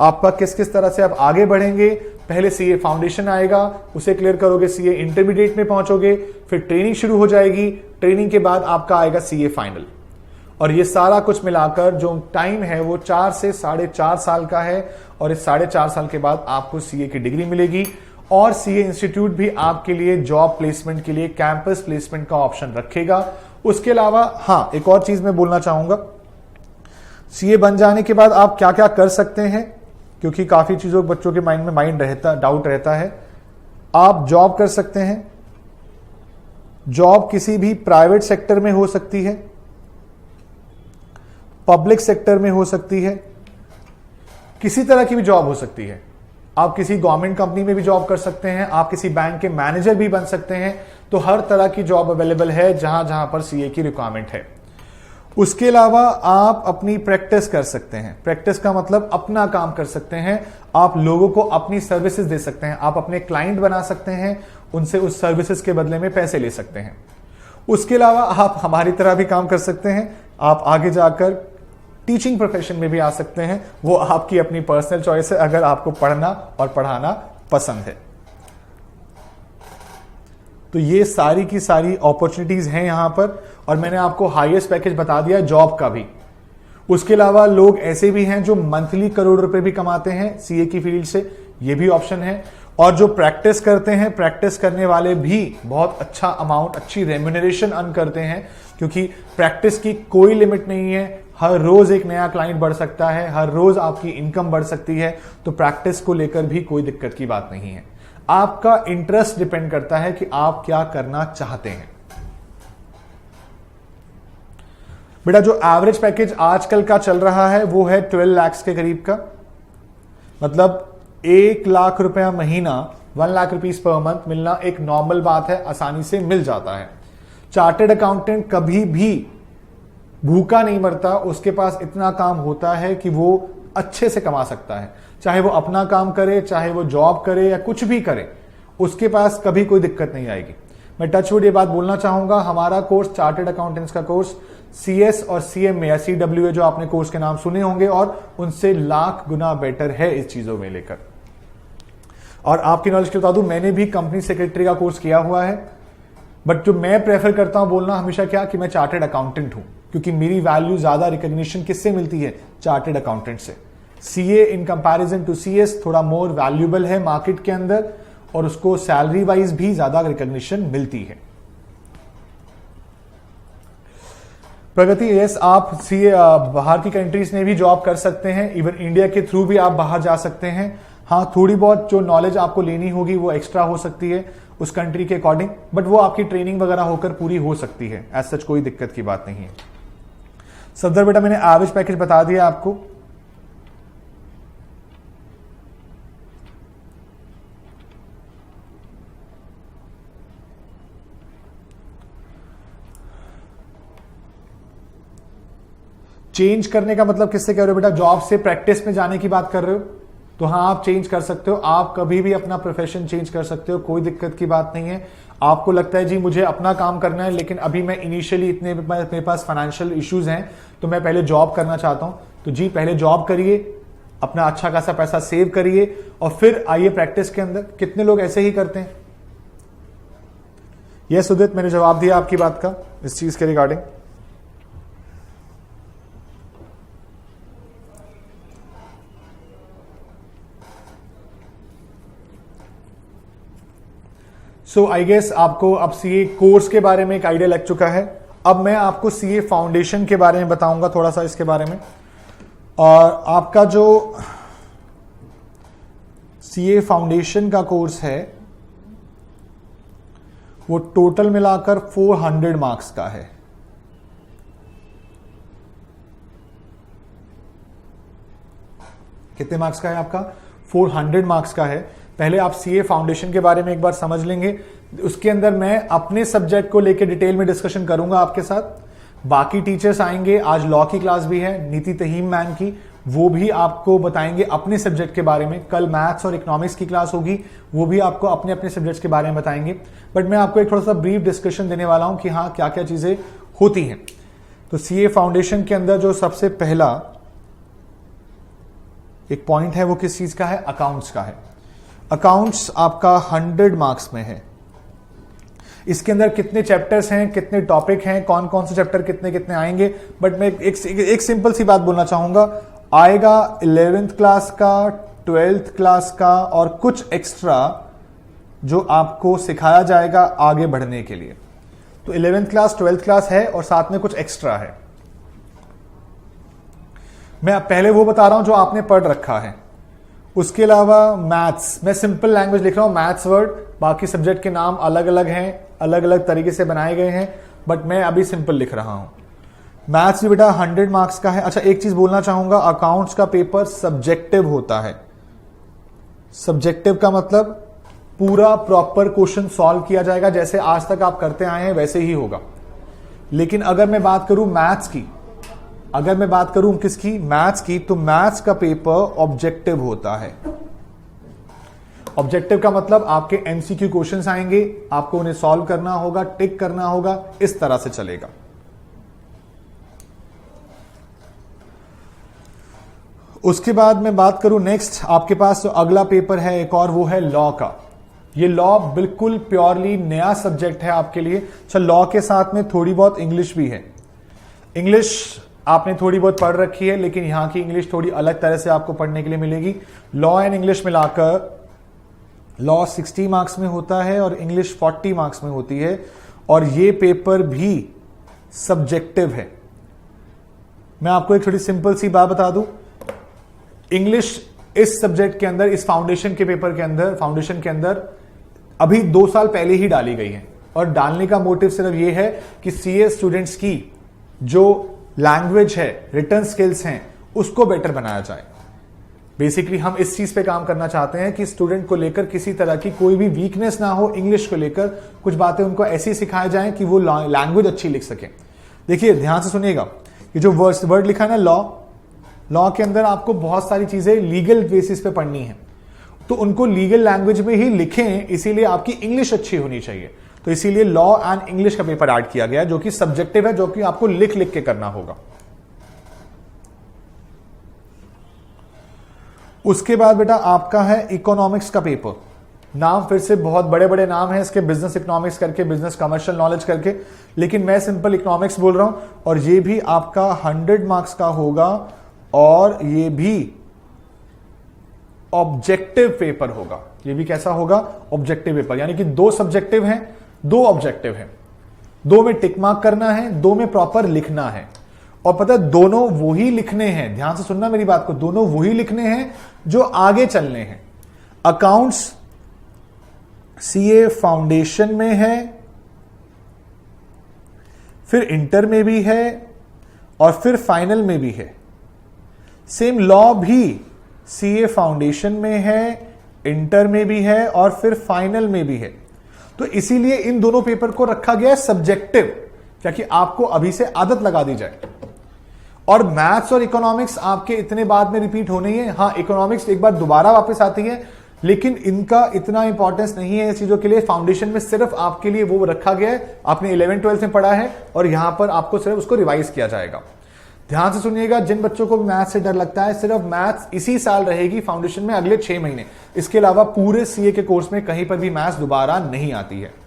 आपका किस किस तरह से आप आगे बढ़ेंगे। पहले सीए फाउंडेशन आएगा, उसे क्लियर करोगे, सीए इंटरमीडिएट में पहुंचोगे, फिर ट्रेनिंग शुरू हो जाएगी, ट्रेनिंग के बाद आपका आएगा सीए फाइनल। और ये सारा कुछ मिलाकर जो टाइम है वो 4 से 4.5 साल का है, और इस 4.5 साल के बाद आपको सीए की डिग्री मिलेगी। और सीए इंस्टीट्यूट भी आपके लिए जॉब प्लेसमेंट के लिए कैंपस प्लेसमेंट का ऑप्शन रखेगा। उसके अलावा हाँ, एक और चीज मैं बोलना चाहूंगा, सीए बन जाने के बाद आप क्या क्या कर सकते हैं, क्योंकि काफी चीजों बच्चों के माइंड में डाउट रहता है। आप जॉब कर सकते हैं, जॉब किसी भी प्राइवेट सेक्टर में हो सकती है, पब्लिक सेक्टर में हो सकती है, किसी तरह की भी जॉब हो सकती है। आप किसी गवर्नमेंट कंपनी में भी जॉब कर सकते हैं, आप किसी बैंक के मैनेजर भी बन सकते हैं। तो हर तरह की जॉब अवेलेबल है जहां जहां पर सीए की रिक्वायरमेंट है। उसके अलावा आप अपनी प्रैक्टिस कर सकते हैं। प्रैक्टिस का मतलब अपना काम कर सकते हैं, आप लोगों को अपनी सर्विसेज दे सकते हैं, आप अपने क्लाइंट बना सकते हैं, उनसे उस सर्विसेज के बदले में पैसे ले सकते हैं। उसके अलावा आप हमारी तरह भी काम कर सकते हैं, आप आगे जाकर टीचिंग प्रोफेशन में भी आ सकते हैं, वो आपकी अपनी पर्सनल चॉइस है, अगर आपको पढ़ना और पढ़ाना पसंद है। तो ये सारी की सारी अपॉर्चुनिटीज हैं यहां पर, और मैंने आपको हाईएस्ट पैकेज बता दिया जॉब का भी। उसके अलावा लोग ऐसे भी हैं जो मंथली करोड़ रुपए भी कमाते हैं सीए की फील्ड से, ये भी ऑप्शन है। और जो प्रैक्टिस करते हैं, प्रैक्टिस करने वाले भी बहुत अच्छा अमाउंट, अच्छी रेम्यूनरेशन अर्न करते हैं, क्योंकि प्रैक्टिस की कोई लिमिट नहीं है। हर रोज एक नया क्लाइंट बढ़ सकता है, हर रोज आपकी इनकम बढ़ सकती है। तो प्रैक्टिस को लेकर भी कोई दिक्कत की बात नहीं है। आपका इंटरेस्ट डिपेंड करता है कि आप क्या करना चाहते हैं। बेटा जो एवरेज पैकेज आजकल का चल रहा है वो है 12 लाख के करीब का, मतलब 1 लाख रुपया महीना, 1 लाख रुपीज पर मंथ मिलना एक नॉर्मल बात है, आसानी से मिल जाता है। चार्टेड अकाउंटेंट कभी भी भूखा नहीं मरता, उसके पास इतना काम होता है कि वो अच्छे से कमा सकता है। चाहे वो अपना काम करे, चाहे वो जॉब करे या कुछ भी करे, उसके पास कभी कोई दिक्कत नहीं आएगी। मैं टचवुड ये बात बोलना चाहूंगा, हमारा कोर्स चार्टेड अकाउंटेंट्स का कोर्स सीएस और सीएमए या सीडब्ल्यूए जो आपने कोर्स के नाम सुने होंगे, और उनसे लाख गुना बेटर है इस चीजों में लेकर। और आपकी नॉलेज के बता दूं, मैंने भी कंपनी सेक्रेटरी का कोर्स किया हुआ है, बट जो मैं प्रेफर करता हूं बोलना हमेशा क्या कि मैं चार्टेड अकाउंटेंट हूं, क्योंकि मेरी वैल्यू ज्यादा रिकॉग्निशन किससे मिलती है, चार्टेड अकाउंटेंट से। CA in comparison to CS थोड़ा मोर वैल्यूएबल है मार्केट के अंदर, और उसको सैलरी वाइज भी ज्यादा रिकॉग्निशन मिलती है। प्रगति, यस आप सीए बाहर की कंट्रीज में भी जॉब कर सकते हैं, इवन इंडिया के थ्रू भी आप बाहर जा सकते हैं। हाँ, थोड़ी बहुत जो नॉलेज आपको लेनी होगी वो एक्स्ट्रा हो सकती है उस कंट्री के अकॉर्डिंग, बट वो आपकी ट्रेनिंग वगैरह होकर पूरी हो सकती है, एज सच कोई दिक्कत की बात नहीं है। सफदर बेटा मैंने एवरेज पैकेज बता दिया आपको। चेंज करने का मतलब किससे कह रहे हो बेटा, जॉब से प्रैक्टिस में जाने की बात कर रहे हो, तो हाँ, आप चेंज कर सकते हो, आप कभी भी अपना प्रोफेशन चेंज कर सकते हो, कोई दिक्कत की बात नहीं है। आपको लगता है जी मुझे अपना काम करना है, लेकिन अभी मैं इनिशियली इतने मेरे पास फाइनेंशियल इश्यूज हैं, तो मैं पहले जॉब करना चाहता हूं, तो जी पहले जॉब करिए, अपना अच्छा खासा पैसा सेव करिए और फिर आइए प्रैक्टिस के अंदर। कितने लोग ऐसे ही करते हैं? यस उदित, मैंने जवाब दिया आपकी बात का इस चीज के रिगार्डिंग। सो आई गेस आपको अब सीए कोर्स के बारे में एक आइडिया लग चुका है। अब मैं आपको सीए फाउंडेशन के बारे में बताऊंगा थोड़ा सा इसके बारे में। और आपका जो सीए फाउंडेशन का कोर्स है वो टोटल मिलाकर 400 मार्क्स का है। कितने मार्क्स का है आपका? 400 मार्क्स का है। पहले आप सीए फाउंडेशन के बारे में एक बार समझ लेंगे, उसके अंदर मैं अपने सब्जेक्ट को लेकर डिटेल में डिस्कशन करूंगा आपके साथ। बाकी टीचर्स आएंगे, आज लॉ की क्लास भी है नीति तहीम मैन की, वो भी आपको बताएंगे अपने सब्जेक्ट के बारे में। कल मैथ्स और इकोनॉमिक्स की क्लास होगी, वो भी आपको अपने अपने सब्जेक्ट्स के बारे में बताएंगे। बट मैं आपको एक थोड़ा सा ब्रीफ डिस्कशन देने वाला हूं कि हाँ क्या क्या चीजें होती हैं। तो सीए फाउंडेशन के अंदर जो सबसे पहला एक पॉइंट है वो किस चीज का है? अकाउंट्स का है। अकाउंट्स आपका 100 मार्क्स में है। इसके अंदर कितने चैप्टर्स हैं, कितने टॉपिक हैं, कौन कौन से चैप्टर कितने कितने आएंगे, बट मैं एक सिंपल सी बात बोलना चाहूंगा। आएगा 11th क्लास का, 12th क्लास का और कुछ एक्स्ट्रा जो आपको सिखाया जाएगा आगे बढ़ने के लिए। तो 11th क्लास 12th क्लास है और साथ में कुछ एक्स्ट्रा है। मैं पहले वो बता रहा हूं जो आपने पढ़ रखा है। उसके अलावा मैथ्स, मैं सिंपल लैंग्वेज लिख रहा हूं, मैथ्स वर्ड, बाकी सब्जेक्ट के नाम अलग अलग हैं, अलग अलग तरीके से बनाए गए हैं, बट मैं अभी सिंपल लिख रहा हूं। मैथ्स भी बेटा 100 मार्क्स का है। अच्छा एक चीज बोलना चाहूंगा, अकाउंट्स का पेपर सब्जेक्टिव होता है। सब्जेक्टिव का मतलब पूरा प्रॉपर क्वेश्चन सॉल्व किया जाएगा, जैसे आज तक आप करते आए हैं वैसे ही होगा। लेकिन अगर मैं बात करूं मैथ्स की, अगर मैं बात करूं किसकी? मैथ्स की, तो मैथ्स का पेपर ऑब्जेक्टिव होता है। ऑब्जेक्टिव का मतलब आपके एमसीक्यू क्वेश्चंस आएंगे, आपको उन्हें सॉल्व करना होगा, टिक करना होगा, इस तरह से चलेगा। उसके बाद मैं बात करूं नेक्स्ट, आपके पास जो अगला पेपर है एक और, वो है लॉ का। ये लॉ बिल्कुल प्योरली नया सब्जेक्ट है आपके लिए। अच्छा लॉ के साथ में थोड़ी बहुत इंग्लिश भी है। इंग्लिश आपने थोड़ी बहुत पढ़ रखी है, लेकिन यहां की इंग्लिश थोड़ी अलग तरह से आपको पढ़ने के लिए मिलेगी। लॉ एंड इंग्लिश मिलाकर लॉ 60 मार्क्स में होता है और इंग्लिश 40 मार्क्स में होती है, और ये पेपर भी सब्जेक्टिव है। मैं आपको एक थोड़ी सिंपल सी बात बता दूं, इंग्लिश इस सब्जेक्ट के अंदर, इस फाउंडेशन के पेपर के अंदर, फाउंडेशन के अंदर अभी 2 साल पहले ही डाली गई है, और डालने का मोटिव सिर्फ ये है कि सीए स्टूडेंट्स की जो लैंग्वेज है, रिटन स्किल्स हैं, उसको बेटर बनाया जाए। बेसिकलैली हम इस चीज पे काम करना चाहते हैं कि स्टूडेंट को लेकर किसी तरह की कोई भी वीकनेस ना हो। इंग्लिश को लेकर कुछ बातें उनको ऐसी सिखाई जाएं कि वो लैंग्वेज अच्छी लिख सके। देखिए ध्यान से सुनिएगा, ये जो वर्ड लिखा है ना लॉ, लॉ के अंदर आपको बहुत सारी चीजें लीगल बेसिस पे पढ़नी है, तो उनको लीगल लैंग्वेज में ही लिखें, इसीलिए आपकी इंग्लिश अच्छी होनी चाहिए। तो इसीलिए लॉ एंड इंग्लिश का पेपर ऐड किया गया, जो कि सब्जेक्टिव है, जो कि आपको लिख लिख के करना होगा। उसके बाद बेटा आपका है इकोनॉमिक्स का पेपर। नाम फिर से बहुत बड़े बड़े नाम हैं इसके, बिजनेस इकोनॉमिक्स करके, बिजनेस कमर्शियल नॉलेज करके, लेकिन मैं सिंपल इकोनॉमिक्स बोल रहा हूं। और ये भी आपका 100 मार्क्स का होगा, और ये भी ऑब्जेक्टिव पेपर होगा। ये भी कैसा होगा? ऑब्जेक्टिव पेपर, यानी कि 2 सब्जेक्टिव हैं, 2 ऑब्जेक्टिव हैं, 2 में टिक मार्क करना है, 2 में प्रॉपर लिखना है। और पता है दोनों वही लिखने हैं, ध्यान से सुनना मेरी बात को, दोनों वही लिखने हैं जो आगे चलने हैं। अकाउंट्स सीए फाउंडेशन में है, फिर इंटर में भी है, और फिर फाइनल में भी है। सेम लॉ भी सीए फाउंडेशन में है, इंटर में भी है, और फिर फाइनल में भी है। तो इसीलिए इन दोनों पेपर को रखा गया है सब्जेक्टिव, ताकि आपको अभी से आदत लगा दी जाए। और मैथ्स और इकोनॉमिक्स आपके इतने बाद में रिपीट होने ही है। हाँ, इकोनॉमिक्स एक बार दोबारा वापस आती है, लेकिन इनका इतना इंपॉर्टेंस नहीं है चीजों के लिए। फाउंडेशन में सिर्फ आपके लिए वो रखा गया है, आपने 11-12 में पढ़ा है और यहां पर आपको सिर्फ उसको रिवाइज किया जाएगा। ध्यान से सुनिएगा, जिन बच्चों को मैथ्स से डर लगता है, सिर्फ मैथ्स इसी साल रहेगी फाउंडेशन में, अगले 6 महीने। इसके अलावा पूरे सीए के कोर्स में कहीं पर भी मैथ्स दोबारा नहीं आती है।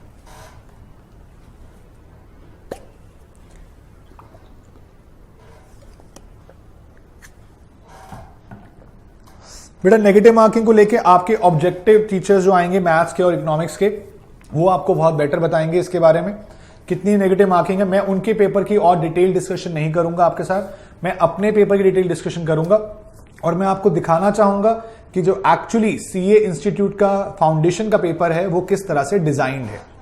बेटा नेगेटिव मार्किंग को लेके आपके ऑब्जेक्टिव टीचर्स जो आएंगे मैथ्स के और इकोनॉमिक्स के, वो आपको बहुत बेटर बताएंगे इसके बारे में कितनी नेगेटिव मार्किंग है। मैं उनके पेपर की और डिटेल डिस्कशन नहीं करूंगा आपके साथ, मैं अपने पेपर की डिटेल डिस्कशन करूंगा और मैं आपको दिखाना चाहूंगा कि जो एक्चुअली सीए इंस्टीट्यूट का फाउंडेशन का पेपर है वो किस तरह से डिजाइंड है।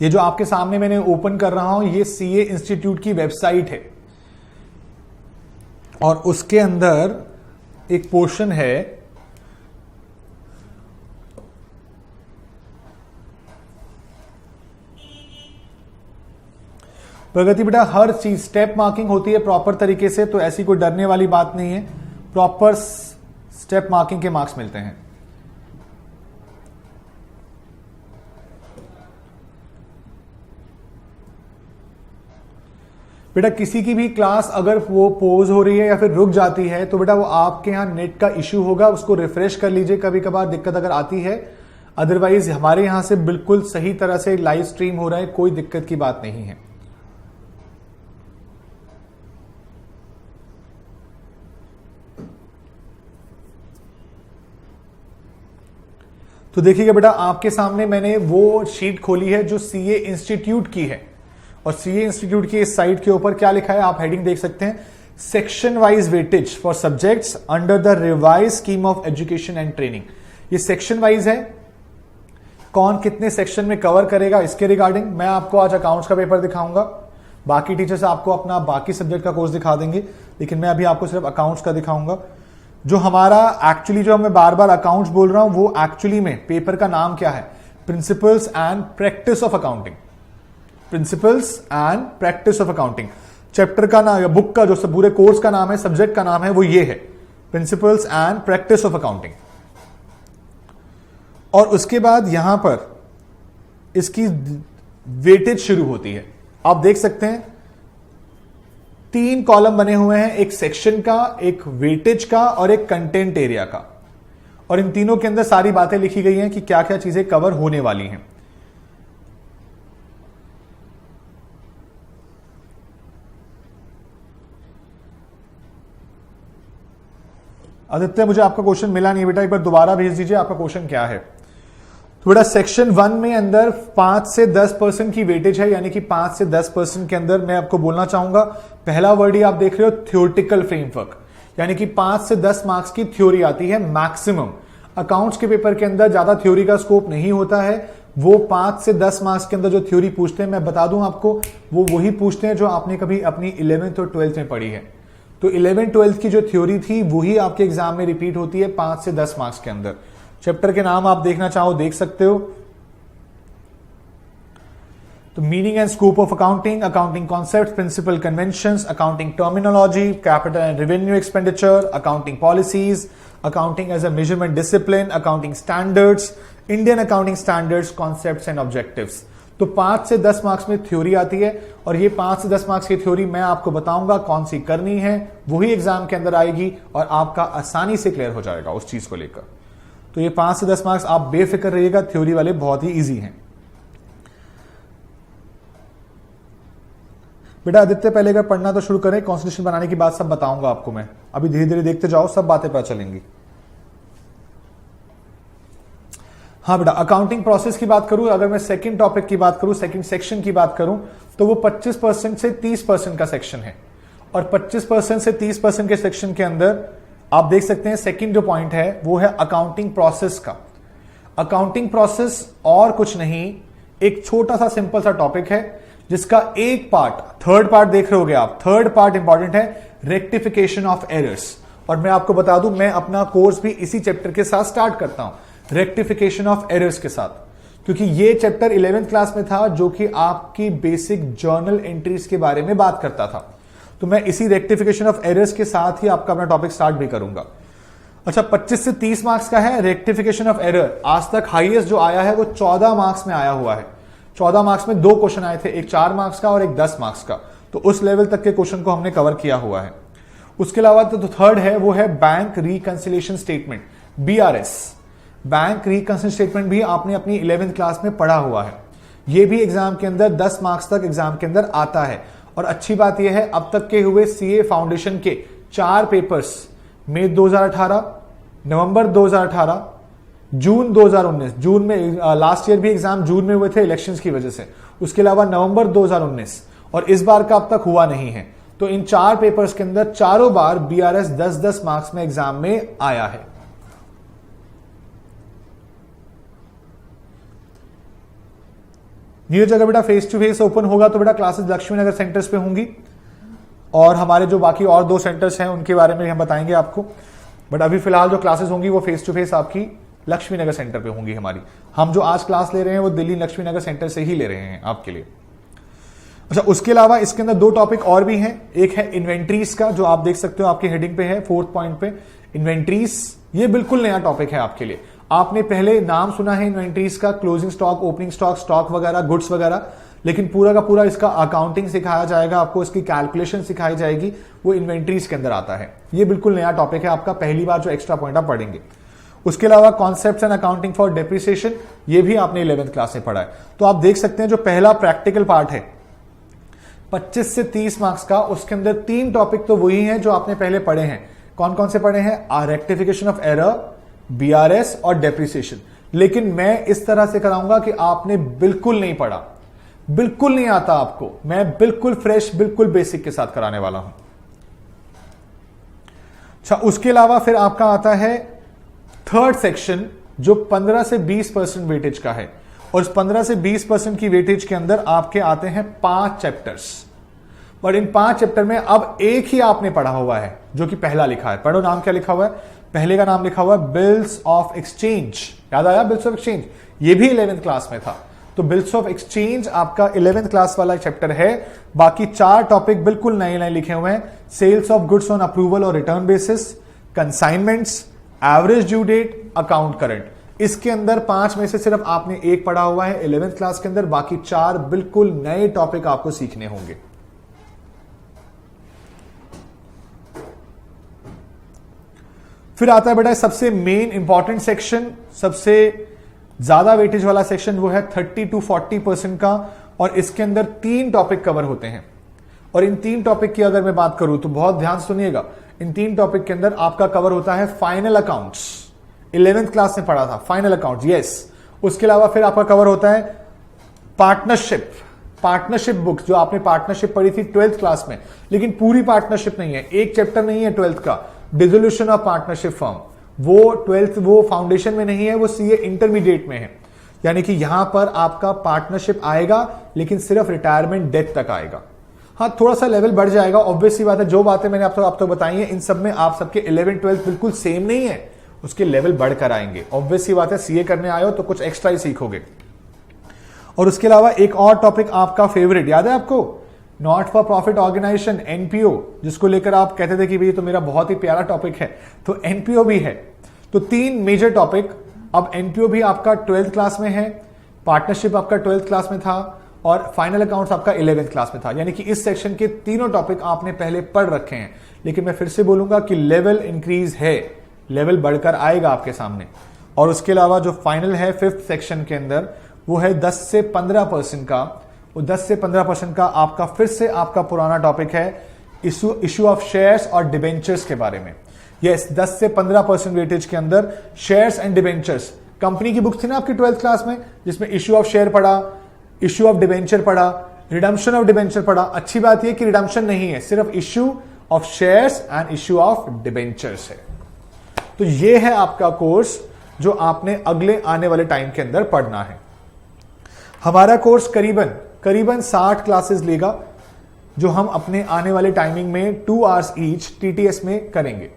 ये जो आपके सामने मैंने ओपन कर रहा हूं, ये सीए इंस्टीट्यूट की वेबसाइट है और उसके अंदर एक पोर्शन है प्रगति। बेटा हर चीज स्टेप मार्किंग होती है प्रॉपर तरीके से, तो ऐसी कोई डरने वाली बात नहीं है। प्रॉपर स्टेप मार्किंग के मार्क्स मिलते हैं। बेटा किसी की भी क्लास अगर वो पोज हो रही है या फिर रुक जाती है तो बेटा वो आपके यहां नेट का इश्यू होगा, उसको रिफ्रेश कर लीजिए कभी कभार दिक्कत अगर आती है। अदरवाइज हमारे यहां से बिल्कुल सही तरह से लाइव स्ट्रीम हो रहा है, कोई दिक्कत की बात नहीं है। तो देखिएगा बेटा, आपके सामने मैंने वो शीट खोली है जो सीए इंस्टीट्यूट की है और सीए इंस्टीट्यूट की इस साइट के ऊपर क्या लिखा है आप हेडिंग देख सकते हैं, section wise weightage for subjects under the revise scheme of education and training. ये सेक्शन वाइज है, कौन कितने सेक्शन में कवर करेगा इसके रिगार्डिंग मैं आपको आज अकाउंट्स का पेपर दिखाऊंगा। बाकी टीचर्स आपको अपना बाकी सब्जेक्ट का कोर्स दिखा देंगे, लेकिन मैं अभी आपको सिर्फ अकाउंट्स का दिखाऊंगा। जो हमारा एक्चुअली जो मैं बार बार अकाउंट्स बोल रहा हूं वो एक्चुअली में पेपर का नाम क्या है, principles and practice of accounting. Principles and practice of accounting chapter का नाम या बुक का जो पूरे कोर्स का नाम है, सब्जेक्ट का नाम है, वो ये है, principles and practice of accounting. और उसके बाद यहां पर इसकी वेटेज शुरू होती है। आप देख सकते हैं 3 कॉलम बने हुए हैं, एक सेक्शन का, एक वेटेज का और एक कंटेंट एरिया का, और इन तीनों के अंदर सारी बातें लिखी गई हैं कि क्या क्या चीजें कवर होने वाली हैं। आदित्य मुझे आपका क्वेश्चन मिला नहीं बेटा, एक बार दोबारा भेज दीजिए आपका क्वेश्चन क्या है। तो बेटा सेक्शन 1 में अंदर 5 से 10% की वेटेज है, यानी कि 5 से 10% के अंदर मैं आपको बोलना चाहूंगा, पहला वर्ड ही आप देख रहे हो थ्योरेटिकल फ्रेमवर्क, यानी कि 5 से 10 मार्क्स की थ्योरी आती है मैक्सिमम। अकाउंट्स के पेपर के अंदर ज्यादा थ्योरी का स्कोप नहीं होता है, वो 5 से 10 मार्क्स के अंदर जो थ्योरी पूछते हैं मैं बता दूं आपको, वो वही पूछते हैं जो आपने कभी अपनी 11th और 12th में पढ़ी है। तो 11-12 की जो थ्योरी थी वही आपके एग्जाम में रिपीट होती है 5 से 10 मार्क्स के अंदर। चैप्टर के नाम आप देखना चाहो देख सकते हो। तो meaning and scope of accounting, accounting concept, principle conventions, accounting terminology, capital and revenue expenditure, accounting policies, accounting as a measurement discipline, accounting standards, Indian accounting standards, concepts and objectives. तो 5 से 10 मार्क्स में theory आती है और ये 5 से 10 marks की theory मैं आपको बताऊंगा कौन सी करनी है, वही एग्जाम के अंदर आएगी और आपका आसानी से क्लियर हो जाएगा उस चीज को लेकर। तो ये 5 से 10 मार्क्स आप बेफिक्र रहिएगा, थ्योरी वाले बहुत ही इजी हैं। बेटा आदित्य पहले अगर पढ़ना तो शुरू करें, कॉन्स्टिट्यूशन बनाने की बात सब बताऊंगा आपको मैं, अभी धीरे धीरे देखते जाओ, सब बातें पता चलेंगी। हाँ बेटा, अकाउंटिंग प्रोसेस की बात करूं, अगर मैं सेकंड टॉपिक की बात करूं, सेकंड सेक्शन की बात करूं, तो वो 25% से 30% का सेक्शन है और 25% से 30% के सेक्शन के अंदर आप देख सकते हैं सेकंड जो पॉइंट है वो है अकाउंटिंग प्रोसेस का। अकाउंटिंग प्रोसेस और कुछ नहीं, एक छोटा सा सिंपल सा टॉपिक है जिसका एक पार्ट, थर्ड पार्ट देख रहे होगे आप, थर्ड पार्ट इंपॉर्टेंट है, रेक्टिफिकेशन ऑफ एरर्स। और मैं आपको बता दूं, मैं अपना कोर्स भी इसी चैप्टर के साथ स्टार्ट करता हूं, रेक्टिफिकेशन ऑफ एरर्स के साथ, क्योंकि ये चैप्टर 11th क्लास में था जो कि आपकी बेसिक जर्नल एंट्रीज के बारे में बात करता था। तो मैं इसी रेक्टिफिकेशन ऑफ एरर्स के साथ ही आपका अपना टॉपिक स्टार्ट भी करूंगा। अच्छा, 25 से 30 मार्क्स का है रेक्टिफिकेशन ऑफ एरर। आज तक हाईएस्ट जो आया है वो 14 मार्क्स में आया हुआ है। 14 मार्क्स में 2 क्वेश्चन आए थे, एक 4 मार्क्स का और एक 10 मार्क्स का। तो उस लेवल तक के क्वेश्चन को हमने कवर किया हुआ है। उसके अलावा तो थर्ड है वो है bank reconciliation statement, BRS। Bank reconciliation statement भी आपने अपनी 11th क्लास में पढ़ा हुआ है। ये भी एग्जाम के अंदर 10 मार्क्स तक एग्जाम के अंदर आता है। और अच्छी बात यह है, अब तक के हुए CA फाउंडेशन के 4 पेपर्स, मई 2018, नवंबर 2018, जून 2019, जून में लास्ट ईयर भी एग्जाम जून में हुए थे इलेक्शंस की वजह से, उसके अलावा नवंबर 2019 और इस बार का अब तक हुआ नहीं है। तो इन 4 पेपर्स के अंदर चारों बार BRS 10-10 मार्क्स में एग्जाम में आया है। नीरज, अगर बेटा फेस टू फेस ओपन होगा तो बेटा क्लासेस लक्ष्मी नगर सेंटर्स पे होंगी, और हमारे जो बाकी और 2 सेंटर्स हैं उनके बारे में हम बताएंगे आपको। बट अभी फिलहाल जो क्लासेस होंगी वो फेस टू फेस आपकी लक्ष्मी नगर सेंटर पे होंगी हमारी। हम जो आज क्लास ले रहे हैं वो दिल्ली लक्ष्मी नगर सेंटर से ही ले रहे हैं आपके लिए। अच्छा, उसके अलावा इसके अंदर 2 टॉपिक और भी हैं। एक है इन्वेंट्रीज का, जो आप देख सकते हो आपकी हेडिंग पे है 4th पॉइंट पे, इन्वेंट्रीज। ये बिल्कुल नया टॉपिक है आपके लिए। आपने पहले नाम सुना है इन्वेंट्रीज का, closing stock, opening stock, stock वगैरह, गुड्स वगैरह, लेकिन पूरा का पूरा इसका अकाउंटिंग सिखाया जाएगा आपको, इसकी कैलकुलेशन सिखाई जाएगी, वो इन्वेंट्रीज के अंदर आता है। ये बिल्कुल नया टॉपिक है आपका, पहली बार जो एक्स्ट्रा पॉइंट आप पढ़ेंगे। उसके अलावा concepts and accounting for depreciation, ये भी आपने 11th क्लास में पढ़ा है। तो आप देख सकते हैं जो पहला प्रैक्टिकल पार्ट है 25 से 30 मार्क्स का, उसके अंदर 3 टॉपिक तो वही हैं जो आपने पहले पढ़े हैं। कौन कौन से पढ़े हैं? रेक्टिफिकेशन ऑफ एरर, BRS और डेप्रिसिएशन। लेकिन मैं इस तरह से कराऊंगा कि आपने बिल्कुल नहीं पढ़ा, बिल्कुल नहीं आता आपको। मैं बिल्कुल फ्रेश, बिल्कुल बेसिक के साथ कराने वाला हूं। अच्छा, उसके अलावा फिर आपका आता है थर्ड सेक्शन, जो 15 से 20% वेटेज का है, और इस 15 से 20% की वेटेज के अंदर आपके आते हैं 5 चैप्टर्स। और इन 5 चैप्टर में अब एक ही आपने पढ़ा हुआ है जो कि पहला लिखा है। पढ़ो, नाम क्या लिखा हुआ है? पहले का नाम लिखा हुआ है बिल्स ऑफ एक्सचेंज। याद आया? बिल्स ऑफ एक्सचेंज, ये भी 11th क्लास में था। तो बिल्स ऑफ एक्सचेंज आपका 11th क्लास वाला चैप्टर है। बाकी 4 टॉपिक बिल्कुल नए नए लिखे हुए हैं। Sales of goods on approval और return basis, consignments, average due date, account current. इसके अंदर 5 में से सिर्फ आपने एक पढ़ा हुआ है 11th क्लास के अंदर, बाकी 4 बिल्कुल नए टॉपिक आपको सीखने होंगे। फिर आता है बेटा सबसे मेन इंपॉर्टेंट सेक्शन, सबसे ज्यादा वेटेज वाला सेक्शन, वो है 30 to 40% का, और इसके अंदर 3 टॉपिक कवर होते हैं। और इन 3 टॉपिक की अगर मैं बात करूं तो बहुत ध्यान सुनिएगा, इन 3 टॉपिक के अंदर आपका कवर होता है फाइनल अकाउंट्स। 11th क्लास में पढ़ा था फाइनल अकाउंट्स, यस। उसके अलावा फिर आपका कवर होता है पार्टनरशिप, पार्टनरशिप बुक्स, जो आपने पार्टनरशिप पढ़ी थी 12th क्लास में, लेकिन पूरी पार्टनरशिप नहीं है, एक चैप्टर नहीं है 12th का, डिसोल्यूशन ऑफ पार्टनरशिप फर्म। वो 12th वो फाउंडेशन में नहीं है, वो CA इंटरमीडिएट में है। यानी कि यहां पर आपका पार्टनरशिप आएगा, लेकिन सिर्फ रिटायरमेंट डेथ तक आएगा। हाँ, थोड़ा सा लेवल बढ़ जाएगा, ऑब्वियस सी बात है। जो बातें मैंने आपको बताई है, इन सब में आप सबके 11th 12th बिल्कुल सेम नहीं है, उसके लेवल बढ़कर आएंगे। ऑब्वियस सी बात है, CA करने आए हो तो कुछ एक्स्ट्रा ही सीखोगे। और उसके अलावा एक और टॉपिक आपका फेवरेट याद है आपको, not for profit organisation, NPO, जिसको लेकर आप कहते थे कि भाई तो मेरा बहुत ही प्यारा टॉपिक है, तो NPO भी है। तो 3 मेजर टॉपिक। अब NPO भी आपका 12th क्लास में है, पार्टनरशिप आपका 12th क्लास में था, और फाइनल अकाउंट्स आपका 11th क्लास में था। यानी कि इस सेक्शन के तीनों टॉपिक आपने पहले पढ़ रखे हैं। लेकिन मैं फिर से बोलूंगा कि लेवल इंक्रीज है, लेवल बढ़कर आएगा आपके सामने। और उसके अलावा जो फाइनल है 5th सेक्शन के अंदर, वो है 10 से 15% का। वो 10 से 15% का आपका फिर से आपका पुराना टॉपिक है, इशू ऑफ शेयर्स और डिबेंचर्स के बारे में। यस, 10 से 15% वेटेज के अंदर शेयर्स एंड डिबेंचर्स। कंपनी की बुक थी ना आपकी 12th क्लास में, जिसमें इशू ऑफ शेयर पढ़ा, इशू ऑफ डिबेंचर पढ़ा, रिडम्पशन ऑफ डिबेंचर पढ़ा। अच्छी बात यह कि रिडम्पशन नहीं है, सिर्फ issue of shares and issue of debentures है। तो ये है आपका कोर्स जो आपने अगले आने वाले टाइम के अंदर पढ़ना है। हमारा कोर्स करीबन 60 क्लासेस लेगा, जो हम अपने आने वाले टाइमिंग में 2 आवर्स ईच TTS में करेंगे।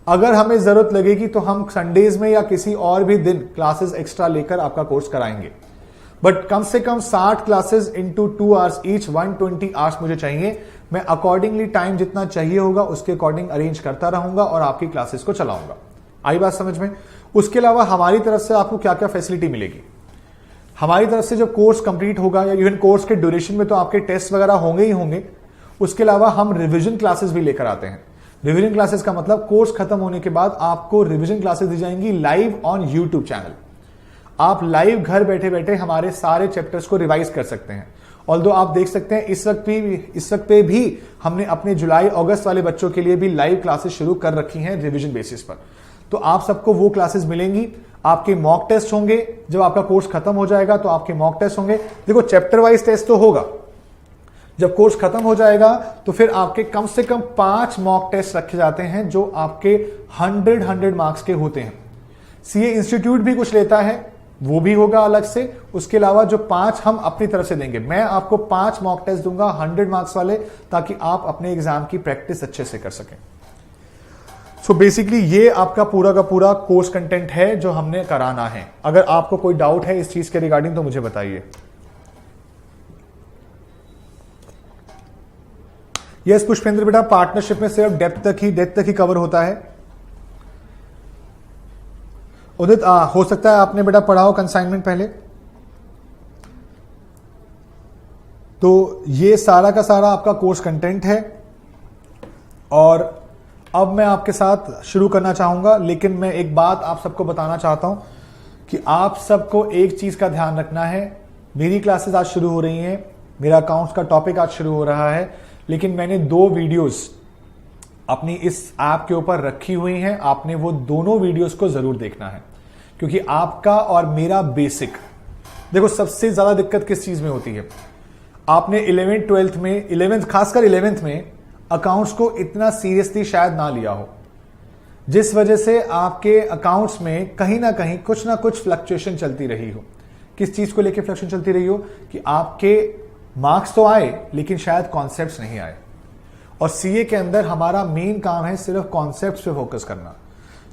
अगर हमें जरूरत लगेगी तो हम संडेज में या किसी और भी दिन क्लासेस एक्स्ट्रा लेकर आपका कोर्स कराएंगे, बट कम से कम 60 classes into 2 hours each, 120 hours मुझे चाहिए। मैं अकॉर्डिंगली टाइम जितना चाहिए होगा उसके अकॉर्डिंग अरेंज करता रहूंगा और आपकी क्लासेस को चलाऊंगा। आई बात समझ में? उसके अलावा हमारी तरफ से आपको क्या क्या फैसिलिटी मिलेगी? हमारी तरफ से जब कोर्स कंप्लीट होगा या इवन कोर्स के ड्यूरेशन में तो आपके टेस्ट वगैरह होंगे ही होंगे, उसके अलावा हम रिवीजन क्लासेस भी लेकर आते हैं। रिवीजन क्लासेस का मतलब कोर्स खत्म होने के बाद आपको रिवीजन क्लासेस दी जाएंगी लाइव ऑन यूट्यूब चैनल। आप लाइव घर बैठे बैठे हमारे सारे चैप्टर्स को रिवाइज कर सकते हैं। ऑल्दो आप देख सकते हैं इस वक्त पे भी हमने अपने जुलाई अगस्त वाले बच्चों के लिए भी लाइव क्लासेस शुरू कर रखी हैं रिवीजन बेसिस पर। तो आप सबको वो क्लासेस मिलेंगी। आपके मॉक टेस्ट होंगे, जब आपका कोर्स खत्म हो जाएगा तो आपके मॉक टेस्ट होंगे। देखो चैप्टर वाइज टेस्ट तो होगा, जब कोर्स खत्म हो जाएगा तो फिर आपके कम से कम 5 मॉक टेस्ट रखे जाते हैं जो आपके 100 मार्क्स के होते हैं। सीए इंस्टीट्यूट भी कुछ लेता है, वो भी होगा अलग से। उसके अलावा जो 5 हम अपनी तरफ से देंगे, मैं आपको 5 मॉक टेस्ट दूंगा 100 मार्क्स वाले, ताकि आप अपने एग्जाम की प्रैक्टिस अच्छे से कर सकें। सो बेसिकली ये आपका पूरा का पूरा कोर्स कंटेंट है जो हमने कराना है। अगर आपको कोई डाउट है इस चीज के रिगार्डिंग तो मुझे बताइए। यस पुष्पेंद्र बेटा, पार्टनरशिप में सिर्फ डेप्थ तक ही कवर होता है। उदित हो सकता है आपने बेटा पढ़ा हो कंसाइनमेंट पहले, तो ये सारा का सारा आपका कोर्स कंटेंट है। और अब मैं आपके साथ शुरू करना चाहूंगा, लेकिन मैं एक बात आप सबको बताना चाहता हूं कि आप सबको एक चीज का ध्यान रखना है। मेरी क्लासेस आज शुरू हो रही हैं, मेरा अकाउंट्स का टॉपिक आज शुरू हो रहा है, लेकिन मैंने 2 वीडियोस अपनी इस ऐप के ऊपर रखी हुई हैं। आपने वो दोनों वीडियोस को जरूर देखना है, क्योंकि आपका और मेरा बेसिक, देखो सबसे ज्यादा दिक्कत किस चीज में होती है, आपने 11th 12th में 11th खासकर 11th में अकाउंट्स को इतना सीरियसली शायद ना लिया हो, जिस वजह से आपके अकाउंट्स में कहीं ना कहीं कुछ ना कुछ फ्लक्चुएशन चलती रही हो। किस चीज को लेकर फ्लक्चुएशन चलती रही हो कि आपके मार्क्स तो आए लेकिन शायद कॉन्सेप्ट्स नहीं आए। और सीए के अंदर हमारा मेन काम है सिर्फ कॉन्सेप्ट्स पे फोकस करना।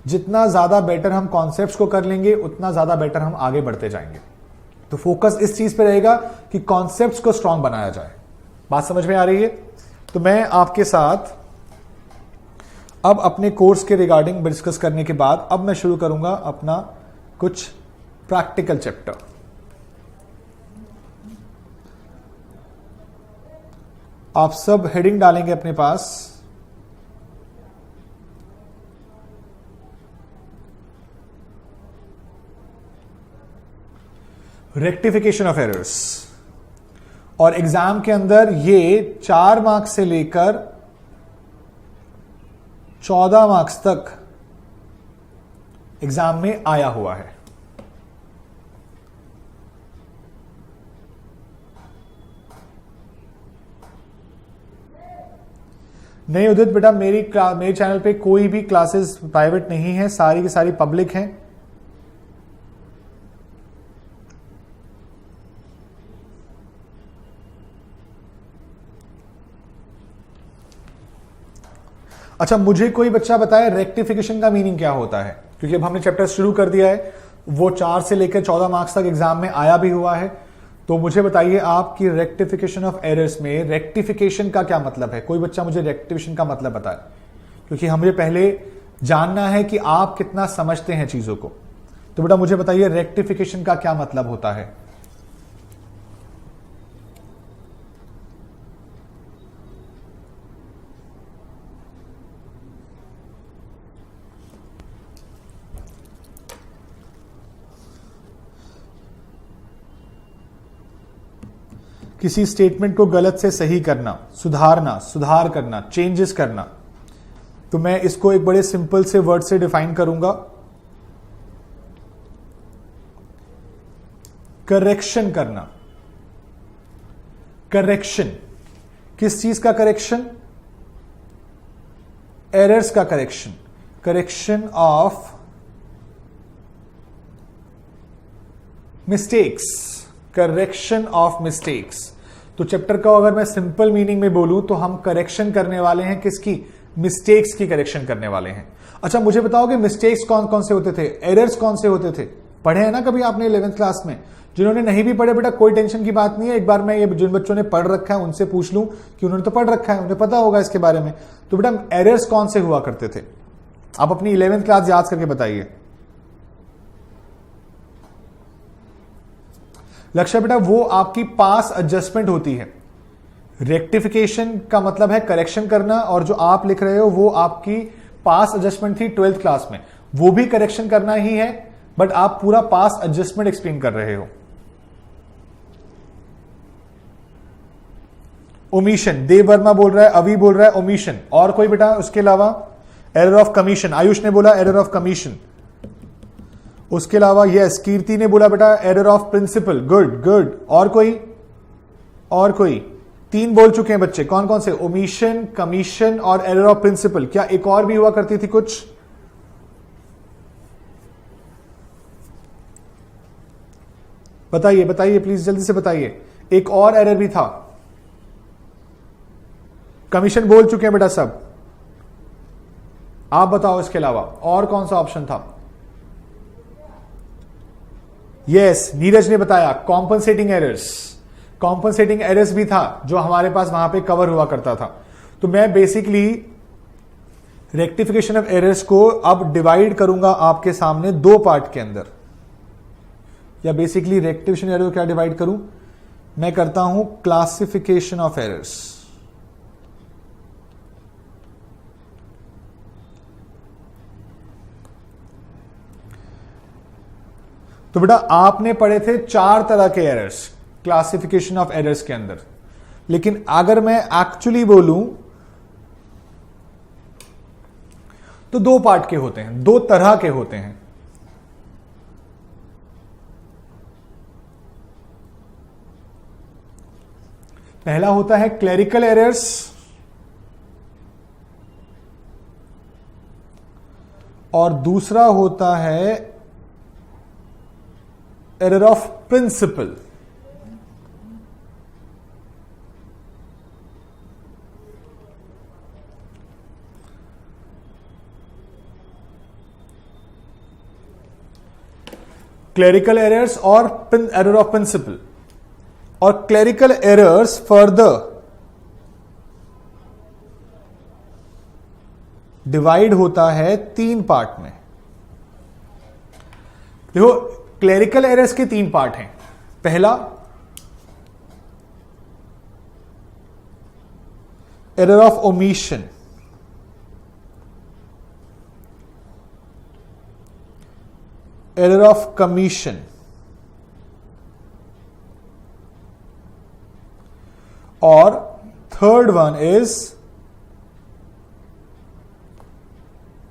जितना ज्यादा बेटर हम कॉन्सेप्ट्स को कर लेंगे उतना ज्यादा बेटर हम आगे बढ़ते जाएंगे। तो फोकस इस चीज पे रहेगा कि कॉन्सेप्ट्स को स्ट्रांग बनाया जाए। बात समझ में आ रही है? तो मैं आपके साथ अब अपने कोर्स के रिगार्डिंग डिस्कस करने के बाद अब मैं शुरू करूंगा अपना कुछ प्रैक्टिकल चैप्टर। आप सब हेडिंग डालेंगे अपने पास। Rectification of errors. और एग्जाम के अंदर ये 4 मार्क्स से लेकर 14 मार्क्स तक एग्जाम में आया हुआ है। नहीं उदित बेटा, मेरे चैनल पे कोई भी क्लासेस प्राइवेट नहीं है, सारी की सारी पब्लिक हैं। अच्छा, मुझे कोई बच्चा बताए रेक्टिफिकेशन का मीनिंग क्या होता है, क्योंकि अब हमने चैप्टर शुरू कर दिया है, वो 4 से लेकर 14 मार्क्स तक एग्जाम में आया भी हुआ है। तो मुझे बताइए आप कि रेक्टिफिकेशन ऑफ एरर्स में रेक्टिफिकेशन का क्या मतलब है। कोई बच्चा मुझे रेक्टिफिकेशन का मतलब बताए, क्योंकि हमें पहले जानना है कि आप कितना समझते हैं चीजों को। तो बेटा मुझे बताइए रेक्टिफिकेशन का क्या मतलब होता है। किसी स्टेटमेंट को गलत से सही करना, सुधारना, सुधार करना, चेंजेस करना। तो मैं इसको एक बड़े सिंपल से वर्ड से डिफाइन करूंगा, करेक्शन करना। करेक्शन किस चीज का करेक्शन? एरर्स का correction. Correction of mistakes. Correction of mistakes. तो चैप्टर का अगर मैं सिंपल मीनिंग में बोलूं तो हम करेक्शन करने वाले हैं किसकी? मिस्टेक्स की करेक्शन करने वाले हैं। अच्छा मुझे बताओ कि मिस्टेक्स कौन कौन से होते थे, एरर्स कौन से होते थे? पढ़े हैं ना कभी आपने 11th क्लास में? जिन्होंने नहीं भी पढ़े बेटा कोई टेंशन की बात नहीं है, एक बार मैं ये जिन बच्चों ने पढ़ रखा है उनसे पूछ लूं कि उन्होंने तो पढ़ रखा है, उन्हें पता होगा इसके बारे में। तो बेटा एरर्स कौन से हुआ करते थे? आप अपनी 11th क्लास याद करके बताइए। लक्ष्य बेटा वो आपकी पास एडजस्टमेंट होती है। रेक्टिफिकेशन का मतलब है करेक्शन करना, और जो आप लिख रहे हो वो आपकी पास एडजस्टमेंट थी 12th क्लास में, वो भी करेक्शन करना ही है, बट आप पूरा पास एडजस्टमेंट एक्सप्लेन कर रहे हो। ओमिशन, देव वर्मा बोल रहा है, अभी बोल रहा है ओमिशन। और कोई बेटा उसके अलावा? एरर ऑफ कमीशन, आयुष ने बोला एरर ऑफ कमीशन। उसके अलावा यस, कीर्ति ने बोला बेटा error of principle. Good good. और कोई? और कोई? 3 बोल चुके हैं बच्चे। कौन कौन से? ओमिशन, कमीशन और एरर ऑफ प्रिंसिपल। क्या एक और भी हुआ करती थी कुछ? बताइए बताइए प्लीज, जल्दी से बताइए। एक और एरर भी था। कमीशन बोल चुके हैं बेटा सब। आप बताओ इसके अलावा और कौन सा ऑप्शन था? यस, नीरज ने बताया कॉम्पनसेटिंग एरर्स। कॉम्पनसेटिंग एरर्स भी था जो हमारे पास वहां पे कवर हुआ करता था। तो मैं बेसिकली रेक्टिफिकेशन ऑफ एरर्स को अब डिवाइड करूंगा आपके सामने 2 पार्ट के अंदर। या बेसिकली रेक्टिफिकेशन एरर को क्या डिवाइड करूं? मैं करता हूं क्लासिफिकेशन ऑफ एरर्स। तो बेटा आपने पढ़े थे 4 तरह के एरर्स क्लासिफिकेशन ऑफ एरर्स के अंदर, लेकिन अगर मैं एक्चुअली बोलूं तो 2 पार्ट के होते हैं, 2 तरह के होते हैं। पहला होता है क्लेरिकल एरर्स और दूसरा होता है error of principle. Clerical errors और एरर ऑफ प्रिंसिपल। और क्लेरिकल एरर्स फर्दर डिवाइड होता है 3 पार्ट में। देखो क्लेरिकल एरर्स के 3 पार्ट हैं। पहला error of omission, error of commission और third one is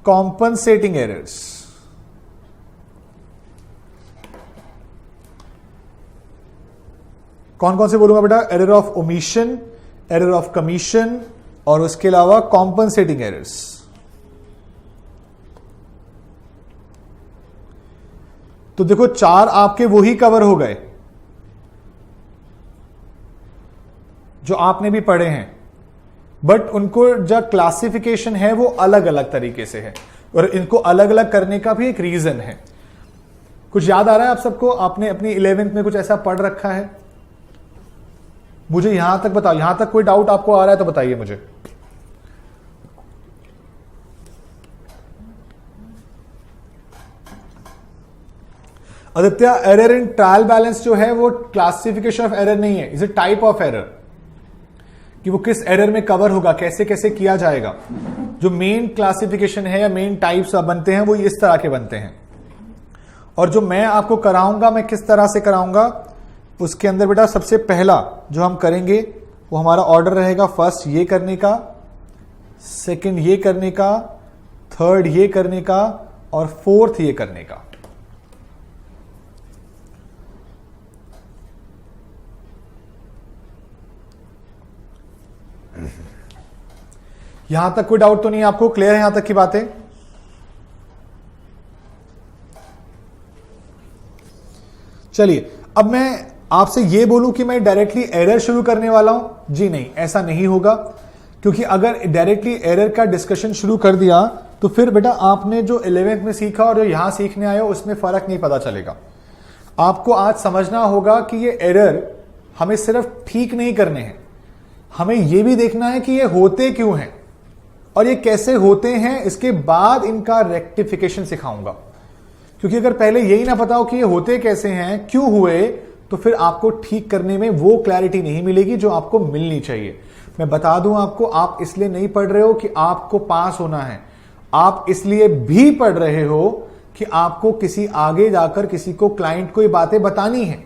compensating errors. कौन कौन से बोलूंगा बेटा? Error of omission, error of commission और उसके अलावा कॉम्पनसेटिंग एरर्स। तो देखो 4 आपके वही कवर हो गए जो आपने भी पढ़े हैं, बट उनको जो क्लासिफिकेशन है वो अलग अलग तरीके से है, और इनको अलग अलग करने का भी एक रीजन है। कुछ याद आ रहा है आप सबको? आपने अपनी 11th में कुछ ऐसा पढ़ रखा है? मुझे यहां तक बताओ, यहां तक कोई डाउट आपको आ रहा है तो बताइए मुझे। Aditya, error in trial balance जो है वो क्लासिफिकेशन ऑफ एरर नहीं है, is a type of error, कि वो किस एरर में कवर होगा, कैसे कैसे किया जाएगा। जो मेन क्लासिफिकेशन है या मेन टाइप्स बनते हैं वो इस तरह के बनते हैं। और जो मैं आपको कराऊंगा, मैं किस तरह से कराऊंगा, उसके अंदर बेटा सबसे पहला जो हम करेंगे वो हमारा ऑर्डर रहेगा, फर्स्ट ये करने का, सेकंड ये करने का, थर्ड ये करने का और फोर्थ ये करने का। यहां तक कोई डाउट तो नहीं आपको? क्लियर है यहां तक की बातें? चलिए अब मैं आपसे ये बोलूं कि मैं डायरेक्टली एरर शुरू करने वाला हूं, जी नहीं, ऐसा नहीं होगा। क्योंकि अगर डायरेक्टली एरर का डिस्कशन शुरू कर दिया तो फिर बेटा आपने जो 11th में सीखा और जो यहां सीखने आए हो उसमें फर्क नहीं पता चलेगा। आपको आज समझना होगा कि ये एरर हमें सिर्फ ठीक नहीं करने हैं, हमें यह भी देखना है कि ये होते क्यों हैं और ये कैसे होते हैं, इसके बाद इनका रेक्टिफिकेशन सिखाऊंगा। क्योंकि अगर पहले यही ना पता हो कि ये होते कैसे हैं, क्यों हुए, तो फिर आपको ठीक करने में वो क्लैरिटी नहीं मिलेगी जो आपको मिलनी चाहिए। मैं बता दूं आपको, आप इसलिए नहीं पढ़ रहे हो कि आपको पास होना है, आप इसलिए भी पढ़ रहे हो कि आपको किसी आगे जाकर किसी को, क्लाइंट को ये बातें बतानी है।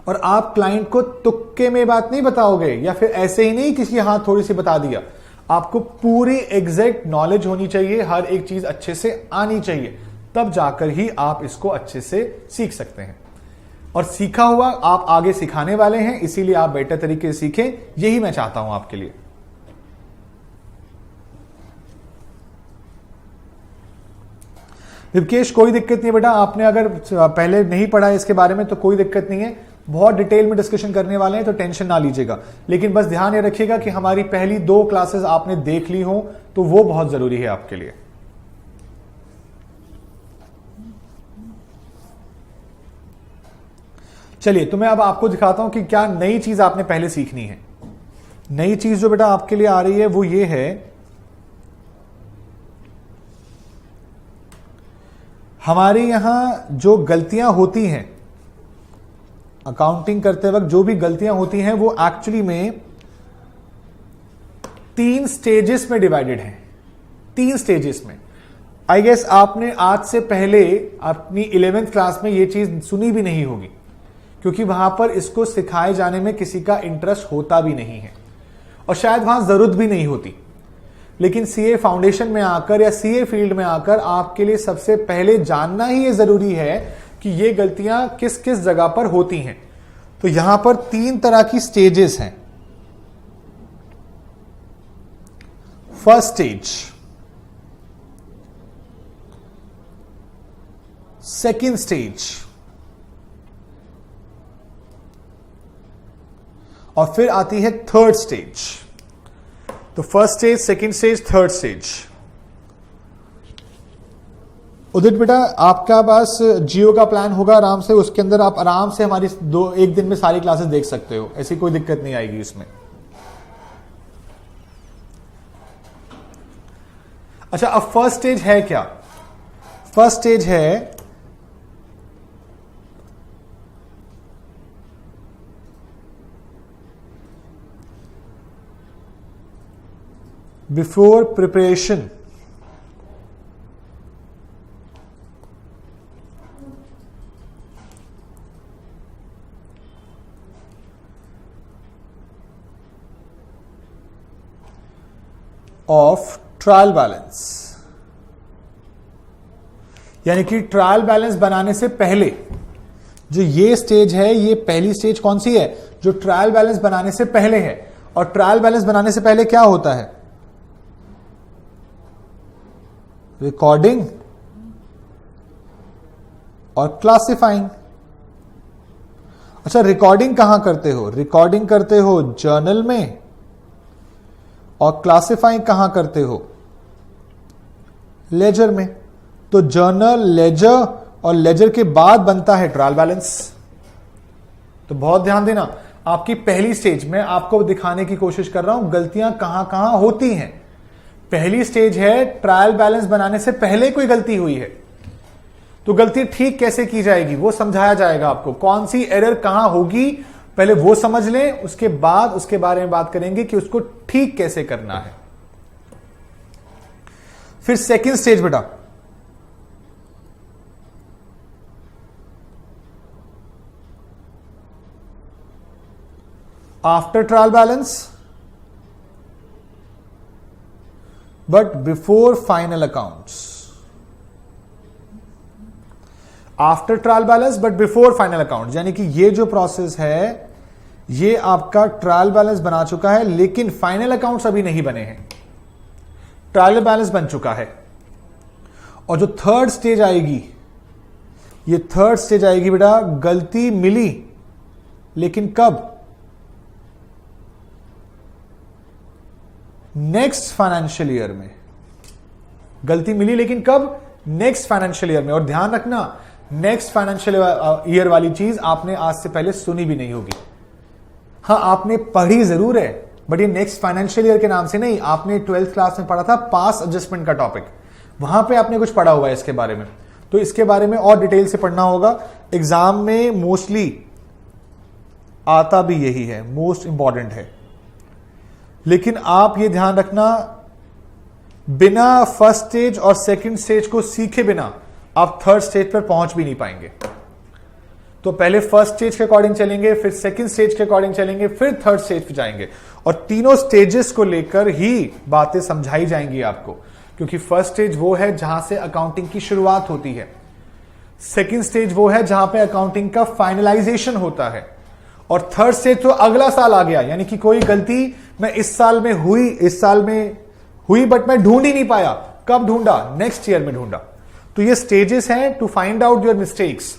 और आप क्लाइंट को तुक्के में बात नहीं बताओगे या फिर ऐसे ही नहीं किसी हाथ थोड़ी सी बता दिया। आपको पूरी एग्जैक्ट नॉलेज होनी चाहिए, हर एक चीज अच्छे से आनी चाहिए, तब जाकर ही आप इसको अच्छे से सीख सकते हैं। और सीखा हुआ आप आगे सिखाने वाले हैं, इसीलिए आप बेटर तरीके से सीखें, यही मैं चाहता हूं आपके लिए। विकेश कोई दिक्कत नहीं बेटा, आपने अगर पहले नहीं पढ़ा इसके बारे में तो कोई दिक्कत नहीं है, बहुत डिटेल में डिस्कशन करने वाले हैं तो टेंशन ना लीजिएगा। लेकिन बस ध्यान ये रखिएगा कि हमारी पहली 2 क्लासेस आपने देख ली हो, तो वो बहुत जरूरी है आपके लिए। चलिए, तो मैं अब आपको दिखाता हूं कि क्या नई चीज आपने पहले सीखनी है। नई चीज जो बेटा आपके लिए आ रही है वो ये है, हमारे यहां जो गलतियां होती हैं अकाउंटिंग करते वक्त, जो भी गलतियां होती हैं वो एक्चुअली में 3 स्टेजेस में डिवाइडेड हैं। 3 स्टेजेस में। आई गेस आपने आज से पहले अपनी 11th क्लास में ये चीज सुनी भी नहीं होगी, क्योंकि वहां पर इसको सिखाए जाने में किसी का इंटरेस्ट होता भी नहीं है और शायद वहां जरूरत भी नहीं होती। लेकिन सीए फाउंडेशन में आकर या सीए फील्ड में आकर आपके लिए सबसे पहले जानना ही ये जरूरी है कि ये गलतियां किस किस जगह पर होती हैं। तो यहां पर 3 तरह की स्टेजेस हैं। फर्स्ट स्टेज, सेकंड स्टेज और फिर आती है थर्ड स्टेज। तो first stage, second stage, third stage. Udit बेटा आपका पास जियो का प्लान होगा आराम से, उसके अंदर आप आराम से हमारी 1 दिन में सारी क्लासेस देख सकते हो, ऐसी कोई दिक्कत नहीं आएगी इसमें। अच्छा, अब फर्स्ट स्टेज है क्या? फर्स्ट स्टेज है before preparation of trial balance. यानी कि ट्रायल बैलेंस बनाने से पहले जो ये स्टेज है, ये पहली स्टेज कौन सी है? जो ट्रायल बैलेंस बनाने से पहले है। और ट्रायल बैलेंस बनाने से पहले क्या होता है? रिकॉर्डिंग और क्लासिफाइंग। अच्छा, रिकॉर्डिंग कहां करते हो? रिकॉर्डिंग करते हो जर्नल में, और क्लासिफाइंग कहां करते हो? लेजर में। तो जर्नल, लेजर और लेजर के बाद बनता है ट्रायल बैलेंस। तो बहुत ध्यान देना, आपकी पहली स्टेज में आपको दिखाने की कोशिश कर रहा हूं गलतियां कहां कहां होती हैं। पहली स्टेज है ट्रायल बैलेंस बनाने से पहले कोई गलती हुई है तो गलती ठीक कैसे की जाएगी वो समझाया जाएगा आपको। कौन सी एरर कहां होगी पहले वो समझ लें, उसके बाद उसके बारे में बात करेंगे कि उसको ठीक कैसे करना है। फिर सेकंड स्टेज बेटा, after trial balance but before final accounts. After trial balance but before final account, यानी कि ये जो प्रोसेस है ये आपका ट्रायल बैलेंस बना चुका है लेकिन फाइनल अकाउंट्स अभी नहीं बने हैं। ट्रायल बैलेंस बन चुका है। और जो थर्ड स्टेज आएगी, ये थर्ड स्टेज आएगी बेटा, गलती मिली लेकिन कब? नेक्स्ट फाइनेंशियल ईयर में। गलती मिली लेकिन कब? नेक्स्ट फाइनेंशियल ईयर में। और ध्यान रखना, नेक्स्ट फाइनेंशियल ईयर वाली चीज आपने आज से पहले सुनी भी नहीं होगी। हाँ, आपने पढ़ी जरूर है, बट ये नेक्स्ट फाइनेंशियल ईयर के नाम से नहीं। आपने 12th क्लास में पढ़ा था पास एडजस्टमेंट का टॉपिक, वहां पे आपने कुछ पढ़ा हुआ है इसके बारे में। तो इसके बारे में और डिटेल से पढ़ना होगा। एग्जाम में मोस्टली आता भी यही है, मोस्ट इंपॉर्टेंट है। लेकिन आप ये ध्यान रखना, बिना फर्स्ट स्टेज और सेकंड स्टेज को सीखे बिना आप थर्ड स्टेज पर पहुंच भी नहीं पाएंगे। तो पहले फर्स्ट स्टेज के अकॉर्डिंग चलेंगे, फिर सेकंड स्टेज के अकॉर्डिंग चलेंगे, फिर थर्ड स्टेज पे जाएंगे। और तीनों स्टेजेस को लेकर ही बातें समझाई जाएंगी आपको, क्योंकि फर्स्ट स्टेज वो है जहां से अकाउंटिंग की शुरुआत होती है, सेकंड स्टेज वो है जहां पे अकाउंटिंग का फाइनलाइजेशन होता है, और थर्ड स्टेज तो अगला साल आ गया। यानी कि कोई गलती मैं इस साल में हुई बट मैं ढूंढ ही नहीं पाया। कब ढूंढा? नेक्स्ट ईयर में ढूंढा। तो ये स्टेजेस हैं to find out your mistakes.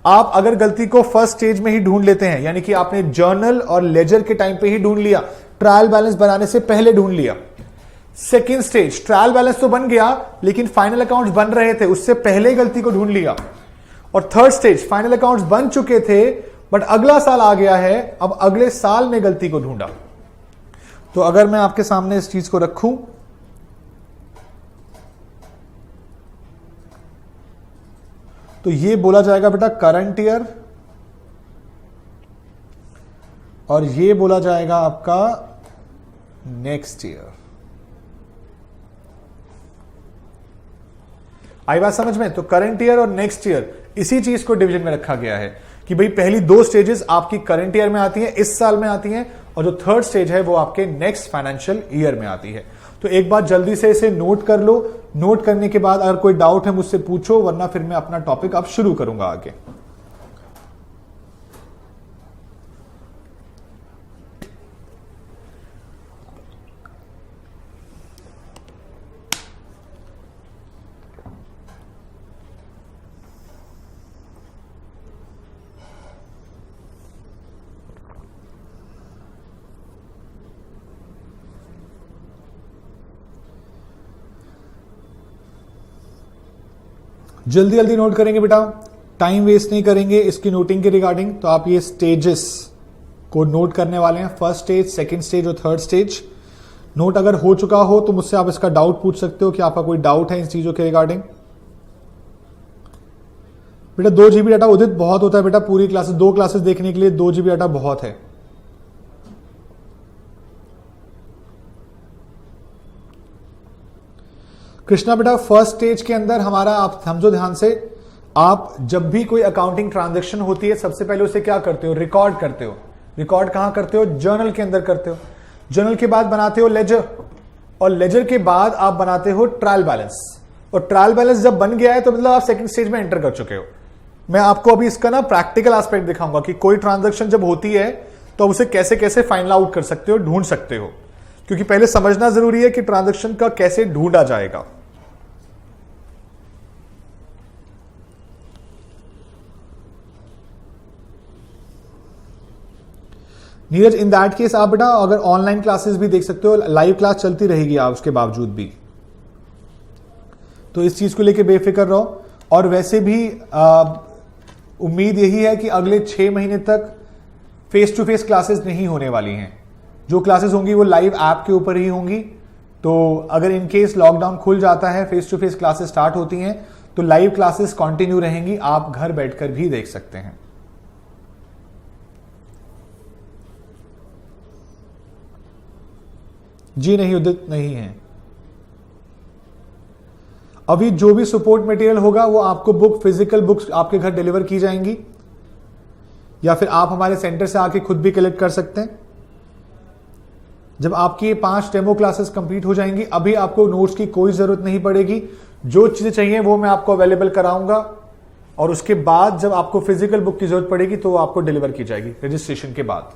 आप अगर गलती को फर्स्ट स्टेज में ही ढूंढ लेते हैं, यानी कि आपने जर्नल और लेजर के टाइम पे ही ढूंढ लिया, ट्रायल बैलेंस बनाने से पहले ढूंढ लिया। सेकंड स्टेज, ट्रायल बैलेंस तो बन गया लेकिन फाइनल अकाउंट्स बन रहे थे, उससे पहले गलती को ढूंढ लिया। और थर्ड स्टेज, फाइनल अकाउंट्स बन चुके थे बट अगला साल आ गया है, अब अगले साल में गलती को ढूंढा। तो अगर मैं आपके सामने इस चीज को रखूं, तो ये बोला जाएगा बेटा करंट ईयर, और ये बोला जाएगा आपका नेक्स्ट ईयर। आई बात समझ में? तो करंट ईयर और नेक्स्ट ईयर इसी चीज को डिवीजन में रखा गया है कि भाई पहली दो स्टेजेस आपकी करंट ईयर में आती हैं, इस साल में आती हैं, और जो थर्ड स्टेज है वो आपके नेक्स्ट फाइनेंशियल ईयर में आती है। तो एक बात जल्दी से इसे नोट कर लो। नोट करने के बाद अगर कोई डाउट है मुझसे पूछो, वरना फिर मैं अपना टॉपिक अब शुरू करूंगा आगे। जल्दी जल्दी नोट करेंगे बेटा, टाइम वेस्ट नहीं करेंगे इसकी नोटिंग के रिगार्डिंग। तो आप ये स्टेजेस को नोट करने वाले हैं, फर्स्ट स्टेज, सेकंड स्टेज और थर्ड स्टेज। नोट अगर हो चुका हो तो मुझसे आप इसका डाउट पूछ सकते हो कि आपका कोई डाउट है इन चीजों के रिगार्डिंग। बेटा 2 GB डाटा उदित बहुत होता है बेटा, पूरी क्लासेस 2 क्लासेस देखने के लिए 2 GB डाटा बहुत है। कृष्णा बेटा फर्स्ट स्टेज के अंदर हमारा, आप समझो ध्यान से, आप जब भी कोई अकाउंटिंग ट्रांजैक्शन होती है सबसे पहले उसे क्या करते हो? रिकॉर्ड करते हो। रिकॉर्ड कहां करते हो? जर्नल के अंदर करते हो। जर्नल के बाद बनाते हो लेजर, और लेजर के बाद आप बनाते हो ट्रायल बैलेंस। और ट्रायल बैलेंस जब बन गया है तो मतलब आप सेकंड स्टेज में एंटर कर चुके हो। मैं आपको अभी इसका ना प्रैक्टिकल एस्पेक्ट दिखाऊंगा कि कोई ट्रांजैक्शन जब होती है तो उसे कैसे कैसे फाइनल आउट कर सकते हो, ढूंढ सकते हो, क्योंकि पहले समझना जरूरी है कि ट्रांजैक्शन का कैसे ढूंढा जाएगा। नीरज इन दैट केस आप बेटा अगर ऑनलाइन क्लासेस भी देख सकते हो, लाइव क्लास चलती रहेगी आप उसके बावजूद भी, तो इस चीज को लेके बेफिक्र रहो। और वैसे भी उम्मीद यही है कि अगले 6 महीने तक फेस टू फेस क्लासेस नहीं होने वाली हैं। जो क्लासेस होंगी वो लाइव ऐप के ऊपर ही होंगी। तो अगर इन केस लॉकडाउन खुल जाता है, face to face classes start होती हैं, तो लाइव क्लासेस कंटिन्यू रहेंगी, आप घर बैठकर भी देख सकते हैं। जी नहीं उदित नहीं है। अभी जो भी सपोर्ट मटेरियल होगा वो आपको बुक, फिजिकल बुक्स आपके घर डिलीवर की जाएंगी, या फिर आप हमारे सेंटर से आके खुद भी कलेक्ट कर सकते हैं। जब आपकी ये 5 डेमो क्लासेस कंप्लीट हो जाएंगी, अभी आपको नोट्स की कोई जरूरत नहीं पड़ेगी। जो चीजें चाहिए वो मैं आपको अवेलेबल कराऊंगा, और उसके बाद जब आपको फिजिकल बुक की जरूरत पड़ेगी तो वो आपको डिलीवर की जाएगी रजिस्ट्रेशन के बाद।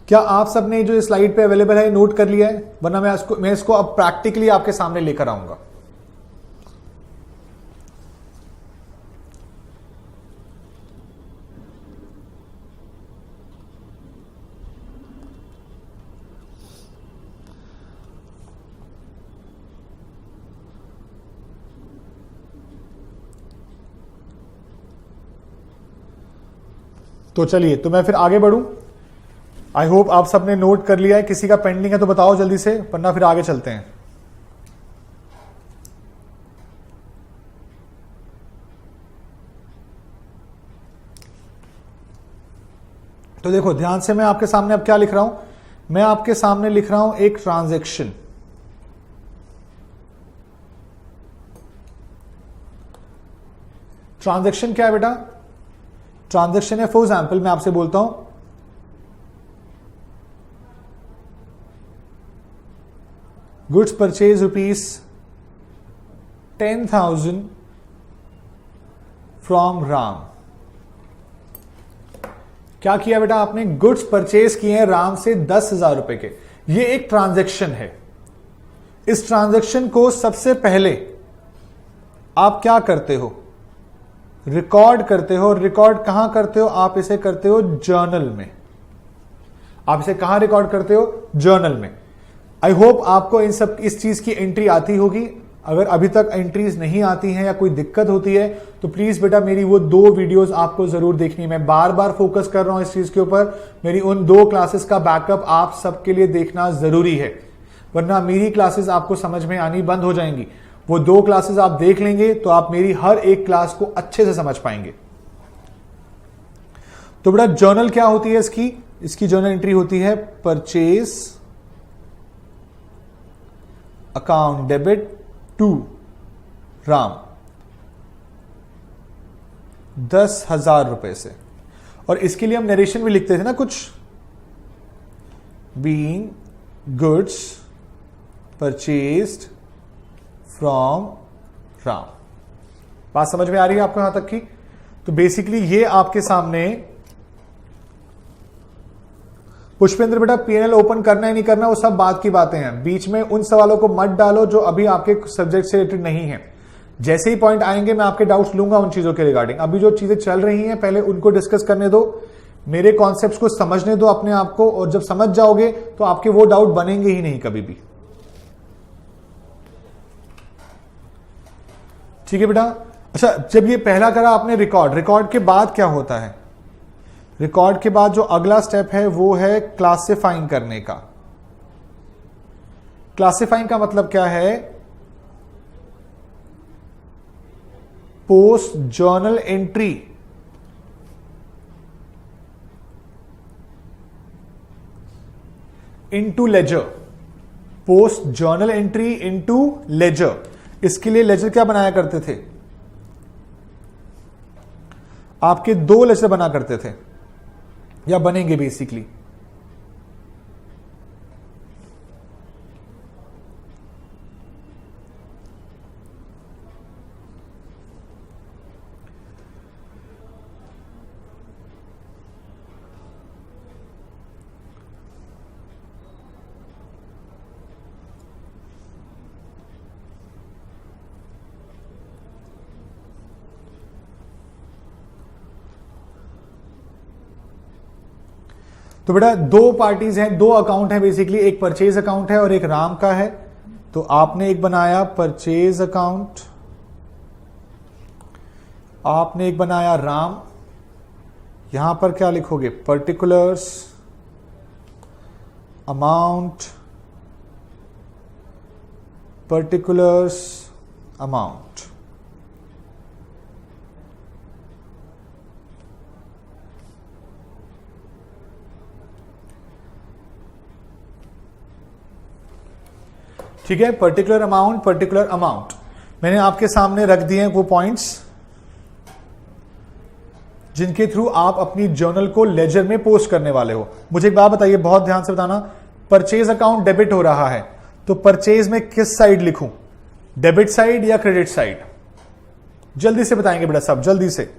क्या आप सबने जो स्लाइड पे अवेलेबल है नोट कर लिया है? वरना मैं इसको अब प्रैक्टिकली आपके सामने लेकर आऊंगा। तो चलिए, तो मैं फिर आगे बढ़ूं। आई होप आप सबने नोट कर लिया है। किसी का पेंडिंग है तो बताओ जल्दी से, वरना फिर आगे चलते हैं। तो देखो ध्यान से, मैं आपके सामने अब क्या लिख रहा हूं, मैं आपके सामने लिख रहा हूं एक ट्रांजैक्शन। ट्रांजैक्शन क्या है बेटा? ट्रांजैक्शन है, फॉर एग्जाम्पल मैं आपसे बोलता हूं गुड्स परचेज ₹10,000 फ्रॉम राम। क्या किया बेटा आपने? गुड्स परचेज किए हैं राम से 10,000 रुपए के। ये एक ट्रांजैक्शन है। इस ट्रांजैक्शन को सबसे पहले आप क्या करते हो? रिकॉर्ड करते हो। रिकॉर्ड कहां करते हो? आप इसे करते हो जर्नल में। आप इसे कहां रिकॉर्ड करते हो? जर्नल में। आई होप आपको इस चीज की एंट्री आती होगी। अगर अभी तक एंट्रीज नहीं आती हैं या कोई दिक्कत होती है तो प्लीज बेटा मेरी वो 2 वीडियोस आपको जरूर देखनी है। मैं बार बार फोकस कर रहा हूं इस चीज के ऊपर। मेरी उन 2 क्लासेस का बैकअप आप सबके लिए देखना जरूरी है, वरना मेरी क्लासेस आपको समझ में आनी बंद हो जाएंगी। वो 2 क्लासेस आप देख लेंगे तो आप मेरी हर एक क्लास को अच्छे से समझ पाएंगे। तो बेटा जर्नल क्या होती है इसकी जर्नल एंट्री होती है purchase account debit to Ram 10,000 रुपए से। और इसके लिए हम नरेशन भी लिखते थे ना कुछ, being goods purchased from Ram. बात समझ में आ रही है आपको यहां तक की? तो बेसिकली ये आपके सामने, पुष्पेंद्र बेटा पीएनएल ओपन करना ही नहीं करना वो सब बात की बातें हैं। बीच में उन सवालों को मत डालो जो अभी आपके सब्जेक्ट से रिलेटेड नहीं है। जैसे ही पॉइंट आएंगे मैं आपके डाउट्स लूंगा उन चीजों के रिगार्डिंग। अभी जो चीजें चल रही हैं पहले उनको डिस्कस करने दो, मेरे कॉन्सेप्ट्स को समझने दो अपने आप को, और जब समझ जाओगे तो आपके वो डाउट बनेंगे ही नहीं कभी भी। ठीक है बेटा? अच्छा, जब ये पहला करा आपने रिकॉर्ड के बाद क्या होता है? रिकॉर्ड के बाद जो अगला स्टेप है वो है क्लासिफाइंग करने का। क्लासिफाइंग का मतलब क्या है? Post journal entry into ledger. Post journal entry into ledger. इसके लिए लेजर क्या बनाया करते थे? आपके 2 लेजर बना करते थे या बनेंगे बेसिकली। तो बेटा 2 पार्टीज हैं, 2 अकाउंट हैं बेसिकली। एक परचेज अकाउंट है और एक राम का है। तो आपने एक बनाया परचेज अकाउंट, आपने एक बनाया राम। यहां पर क्या लिखोगे? Particulars amount, particulars amount. ठीक है, पर्टिकुलर अमाउंट मैंने आपके सामने रख दिए हैं वो पॉइंट्स जिनके थ्रू आप अपनी जर्नल को लेजर में पोस्ट करने वाले हो। मुझे एक बात बताइए, बहुत ध्यान से बताना। परचेज अकाउंट डेबिट हो रहा है तो परचेज में किस साइड लिखूं? डेबिट साइड या क्रेडिट साइड? जल्दी से बताएंगे बेटा सब, जल्दी से।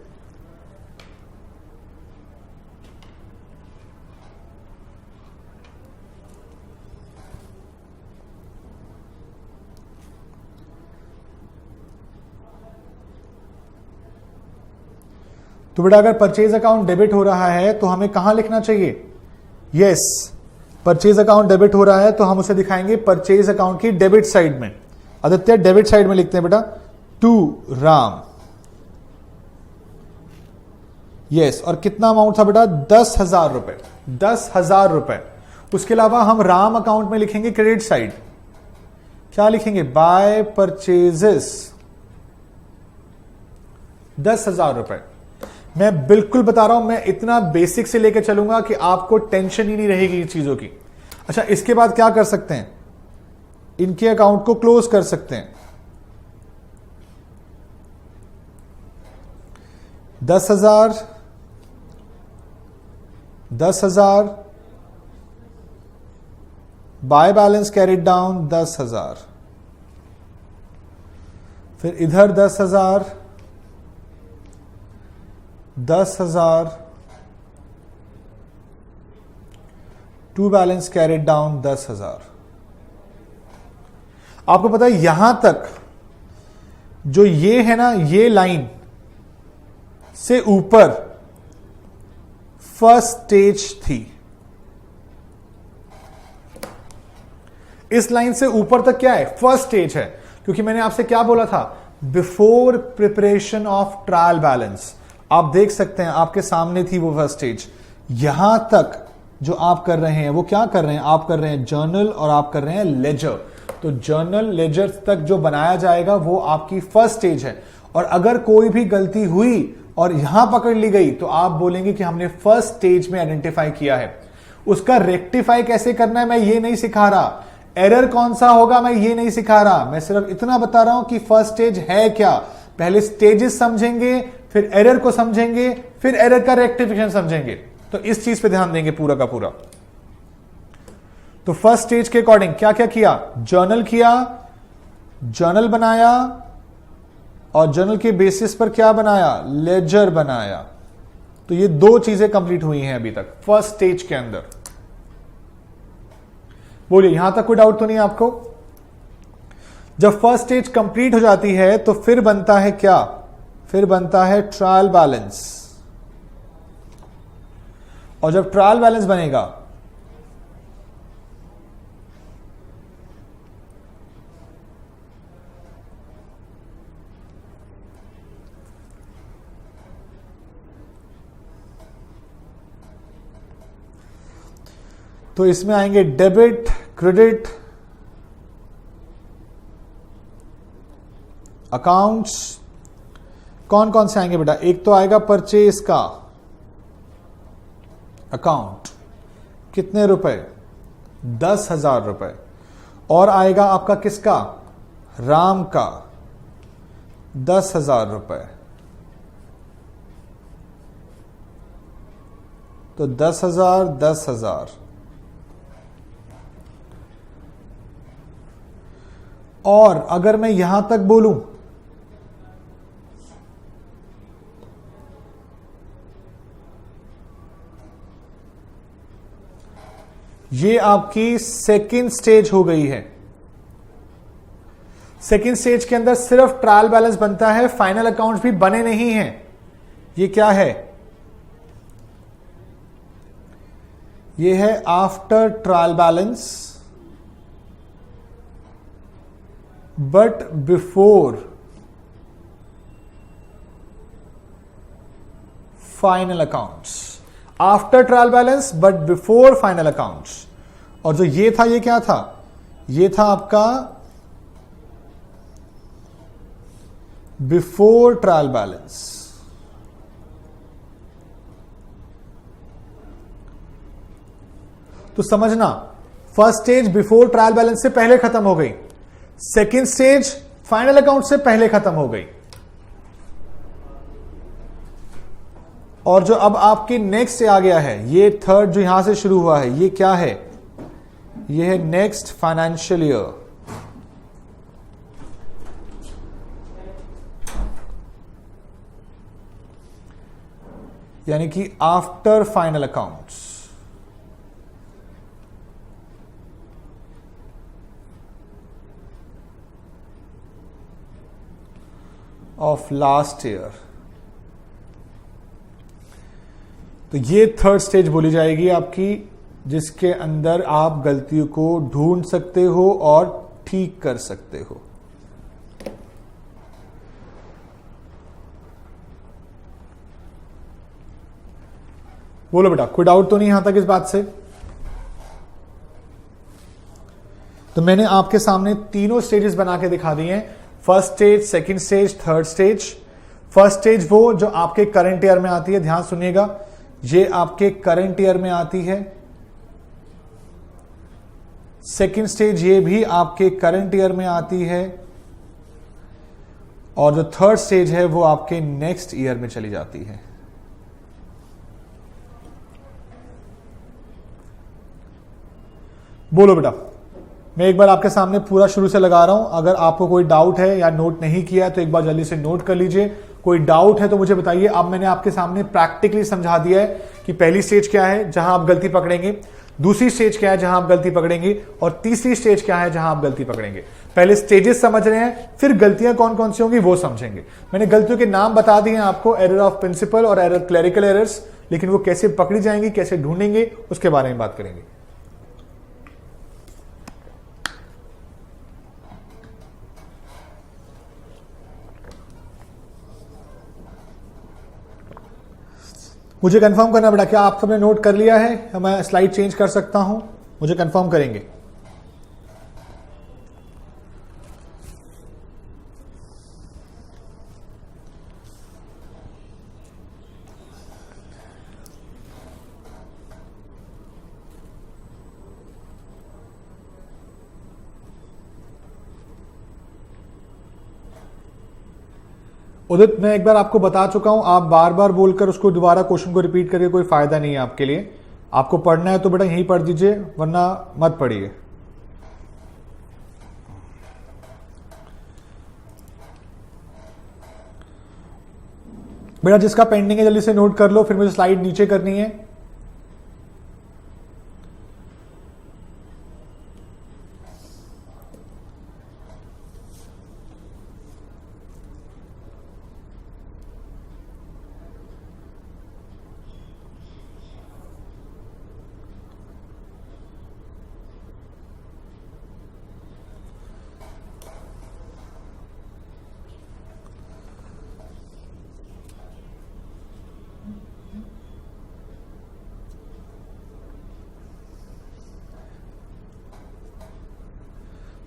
तो बेटा अगर परचेज अकाउंट डेबिट हो रहा है तो हमें कहां लिखना चाहिए? यस, परचेज अकाउंट डेबिट हो रहा है तो हम उसे दिखाएंगे परचेज अकाउंट की डेबिट साइड में। आदित्य डेबिट साइड में लिखते हैं बेटा टू राम। यस, और कितना अमाउंट था बेटा? 10,000 रुपए, 10,000 रुपए। उसके अलावा हम राम अकाउंट में लिखेंगे क्रेडिट साइड, क्या लिखेंगे? बाय परचेजेस 10,000 रुपए। मैं बिल्कुल बता रहा हूं, मैं इतना बेसिक से लेकर चलूंगा कि आपको टेंशन ही नहीं रहेगी चीजों की। अच्छा, इसके बाद क्या कर सकते हैं? इनके अकाउंट को क्लोज कर सकते हैं। 10,000, 10,000, बाय बैलेंस कैरिड डाउन 10,000, फिर इधर 10,000, 10,000, टू बैलेंस कैरिड डाउन 10,000। आपको पता है यहां तक जो ये है ना, ये लाइन से ऊपर फर्स्ट स्टेज थी। इस लाइन से ऊपर तक क्या है? फर्स्ट स्टेज है, क्योंकि मैंने आपसे क्या बोला था? Before preparation of trial balance. आप देख सकते हैं आपके सामने थी वो फर्स्ट स्टेज। यहां तक जो आप कर रहे हैं वो क्या कर रहे हैं? आप कर रहे हैं जर्नल और आप कर रहे हैं लेजर। तो जर्नल लेजर तक जो बनाया जाएगा वो आपकी फर्स्ट स्टेज है। और अगर कोई भी गलती हुई और यहां पकड़ ली गई तो आप बोलेंगे कि हमने फर्स्ट स्टेज में आइडेंटिफाई किया है। उसका रेक्टिफाई कैसे करना है मैं ये नहीं सिखा रहा, एरर कौन सा होगा मैं ये नहीं सिखा रहा, मैं सिर्फ इतना बता रहा हूं कि फर्स्ट स्टेज है क्या। पहले स्टेजेस समझेंगे, फिर एरर को समझेंगे, फिर एरर का रेक्टिफिकेशन समझेंगे। तो इस चीज पे ध्यान देंगे पूरा का पूरा। तो फर्स्ट स्टेज के अकॉर्डिंग क्या क्या किया? जर्नल किया, जर्नल बनाया, और जर्नल के बेसिस पर क्या बनाया? लेजर बनाया। तो ये दो चीजें कंप्लीट हुई हैं अभी तक फर्स्ट स्टेज के अंदर। बोलिए, यहां तक कोई डाउट तो नहीं आपको? जब फर्स्ट स्टेज कंप्लीट हो जाती है तो फिर बनता है क्या? फिर बनता है ट्रायल बैलेंस। और जब ट्रायल बैलेंस बनेगा तो इसमें आएंगे डेबिट, क्रेडिट, अकाउंट्स। कौन कौन से आएंगे बेटा? एक तो आएगा परचेज का अकाउंट, कितने रुपए? 10,000 रुपए। और आएगा आपका किसका? राम का 10,000 रुपए। तो 10,000, 10,000। और अगर मैं यहां तक बोलूं ये आपकी सेकेंड स्टेज हो गई है। सेकेंड स्टेज के अंदर सिर्फ ट्रायल बैलेंस बनता है, फाइनल अकाउंट्स भी बने नहीं हैं। ये क्या है? ये है after trial balance but before final accounts. After trial balance but before final accounts. और जो ये था, ये क्या था? ये था आपका बिफोर ट्रायल बैलेंस। तो समझना, first stage before trial balance से पहले खत्म हो गई, सेकेंड स्टेज फाइनल अकाउंट से पहले खत्म हो गई। और जो अब आपकी नेक्स्ट आ गया है, ये थर्ड जो यहां से शुरू हुआ है, ये क्या है? ये है नेक्स्ट फाइनेंशियल ईयर। यानी कि after final accounts of last year. तो ये थर्ड स्टेज बोली जाएगी आपकी, जिसके अंदर आप गलतियों को ढूंढ सकते हो और ठीक कर सकते हो। बोलो बेटा, कोई डाउट तो नहीं यहां तक इस बात से? तो मैंने आपके सामने तीनों स्टेजेस बना के दिखा दिए हैं, first stage, second stage, third stage. First stage वो जो आपके करंट ईयर में आती है, ध्यान सुनिएगा, ये आपके करंट ईयर में आती है। सेकंड स्टेज ये भी आपके करंट ईयर में आती है, और जो थर्ड स्टेज है वो आपके नेक्स्ट ईयर में चली जाती है। बोलो बेटा, मैं एक बार आपके सामने पूरा शुरू से लगा रहा हूं, अगर आपको कोई डाउट है या नोट नहीं किया है तो एक बार जल्दी से नोट कर लीजिए। कोई डाउट है तो मुझे बताइए। अब मैंने आपके सामने प्रैक्टिकली समझा दिया है कि पहली स्टेज क्या है जहां आप गलती पकड़ेंगे, दूसरी स्टेज क्या है जहां आप गलती पकड़ेंगे, और तीसरी स्टेज क्या है जहां आप गलती पकड़ेंगे। पहले स्टेजेस समझ रहे हैं, फिर गलतियां कौन कौन सी होंगी वो समझेंगे। मैंने गलतियों के नाम बता दिए हैं आपको, एरर ऑफ प्रिंसिपल और एरर क्लरिकल एरर्स, लेकिन वो कैसे पकड़ी जाएंगी, कैसे ढूंढेंगे, उसके बारे में बात करेंगे। मुझे कंफर्म करना बेटा, क्या आप सबने नोट कर लिया है? मैं स्लाइड चेंज कर सकता हूं, मुझे कंफर्म करेंगे। उदित, मैं एक बार आपको बता चुका हूं, आप बार बार बोलकर उसको दोबारा क्वेश्चन को रिपीट करके कोई फायदा नहीं है आपके लिए। आपको पढ़ना है तो बेटा यहीं पढ़ दीजिए, वरना मत पढ़िए। बेटा जिसका पेंडिंग है जल्दी से नोट कर लो, फिर मुझे स्लाइड नीचे करनी है।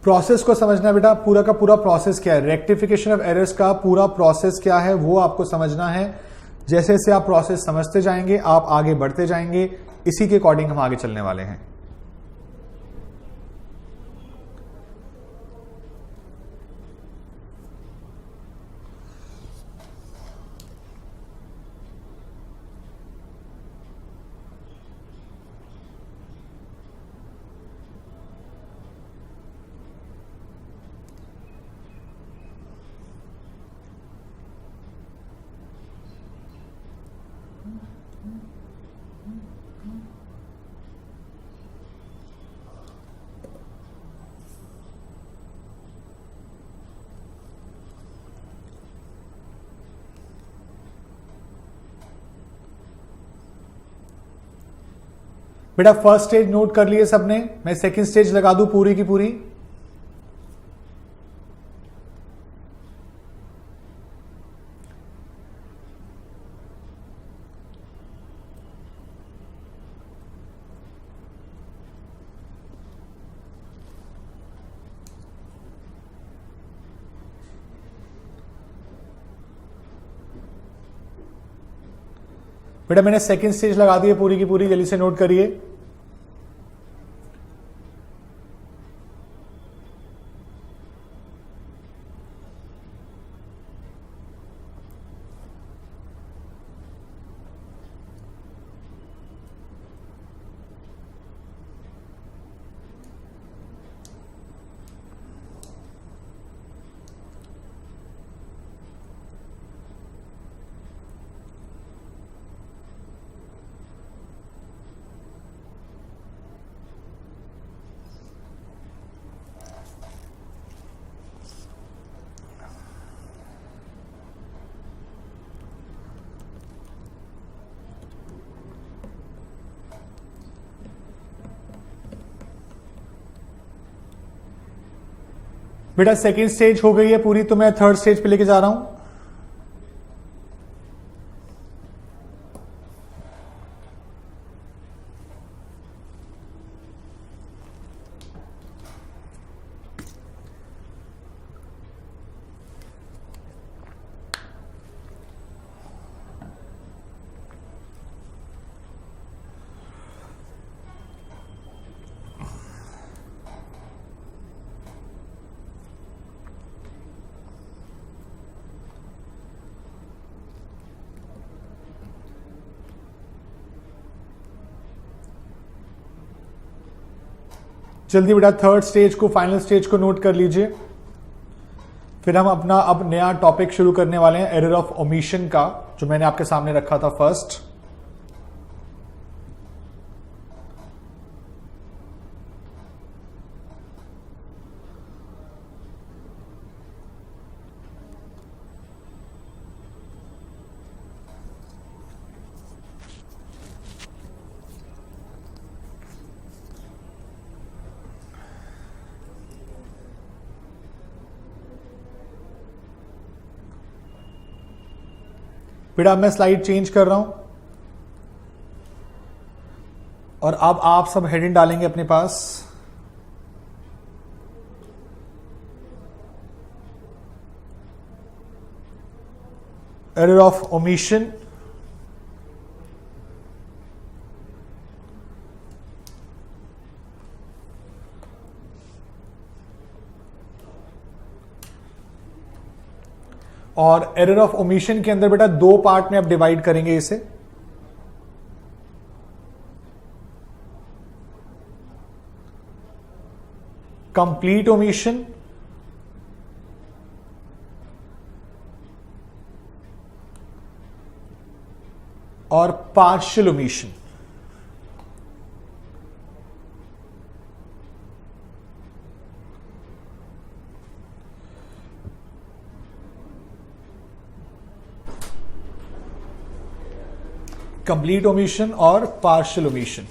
प्रोसेस को समझना बेटा, पूरा का पूरा प्रोसेस क्या है, रेक्टिफिकेशन ऑफ एरर्स का पूरा प्रोसेस क्या है वो आपको समझना है। जैसे जैसे आप प्रोसेस समझते जाएंगे आप आगे बढ़ते जाएंगे, इसी के अकॉर्डिंग हम आगे चलने वाले हैं। बेटा फर्स्ट स्टेज नोट कर लिए सबने, मैं सेकंड स्टेज लगा दूं पूरी की पूरी। बेटा मैंने सेकंड स्टेज लगा दी है पूरी की पूरी, जल्दी से नोट करिए। बेटा सेकंड स्टेज हो गई है पूरी, तो मैं थर्ड स्टेज पे लेके जा रहा हूं। जल्दी बेटा थर्ड स्टेज को, फाइनल स्टेज को नोट कर लीजिए। फिर हम अपना अब नया टॉपिक शुरू करने वाले हैं, एरर ऑफ ओमिशन का, जो मैंने आपके सामने रखा था फर्स्ट। फिर अब मैं स्लाइड चेंज कर रहा हूं और अब आप सब हेडिंग डालेंगे अपने पास। एरर ऑफ ओमिशन, और एरर ऑफ ओमिशन के अंदर बेटा दो पार्ट में आप डिवाइड करेंगे इसे। कंप्लीट ओमिशन और पार्शियल ओमिशन। कंप्लीट ओमिशन और पार्शियल ओमिशन।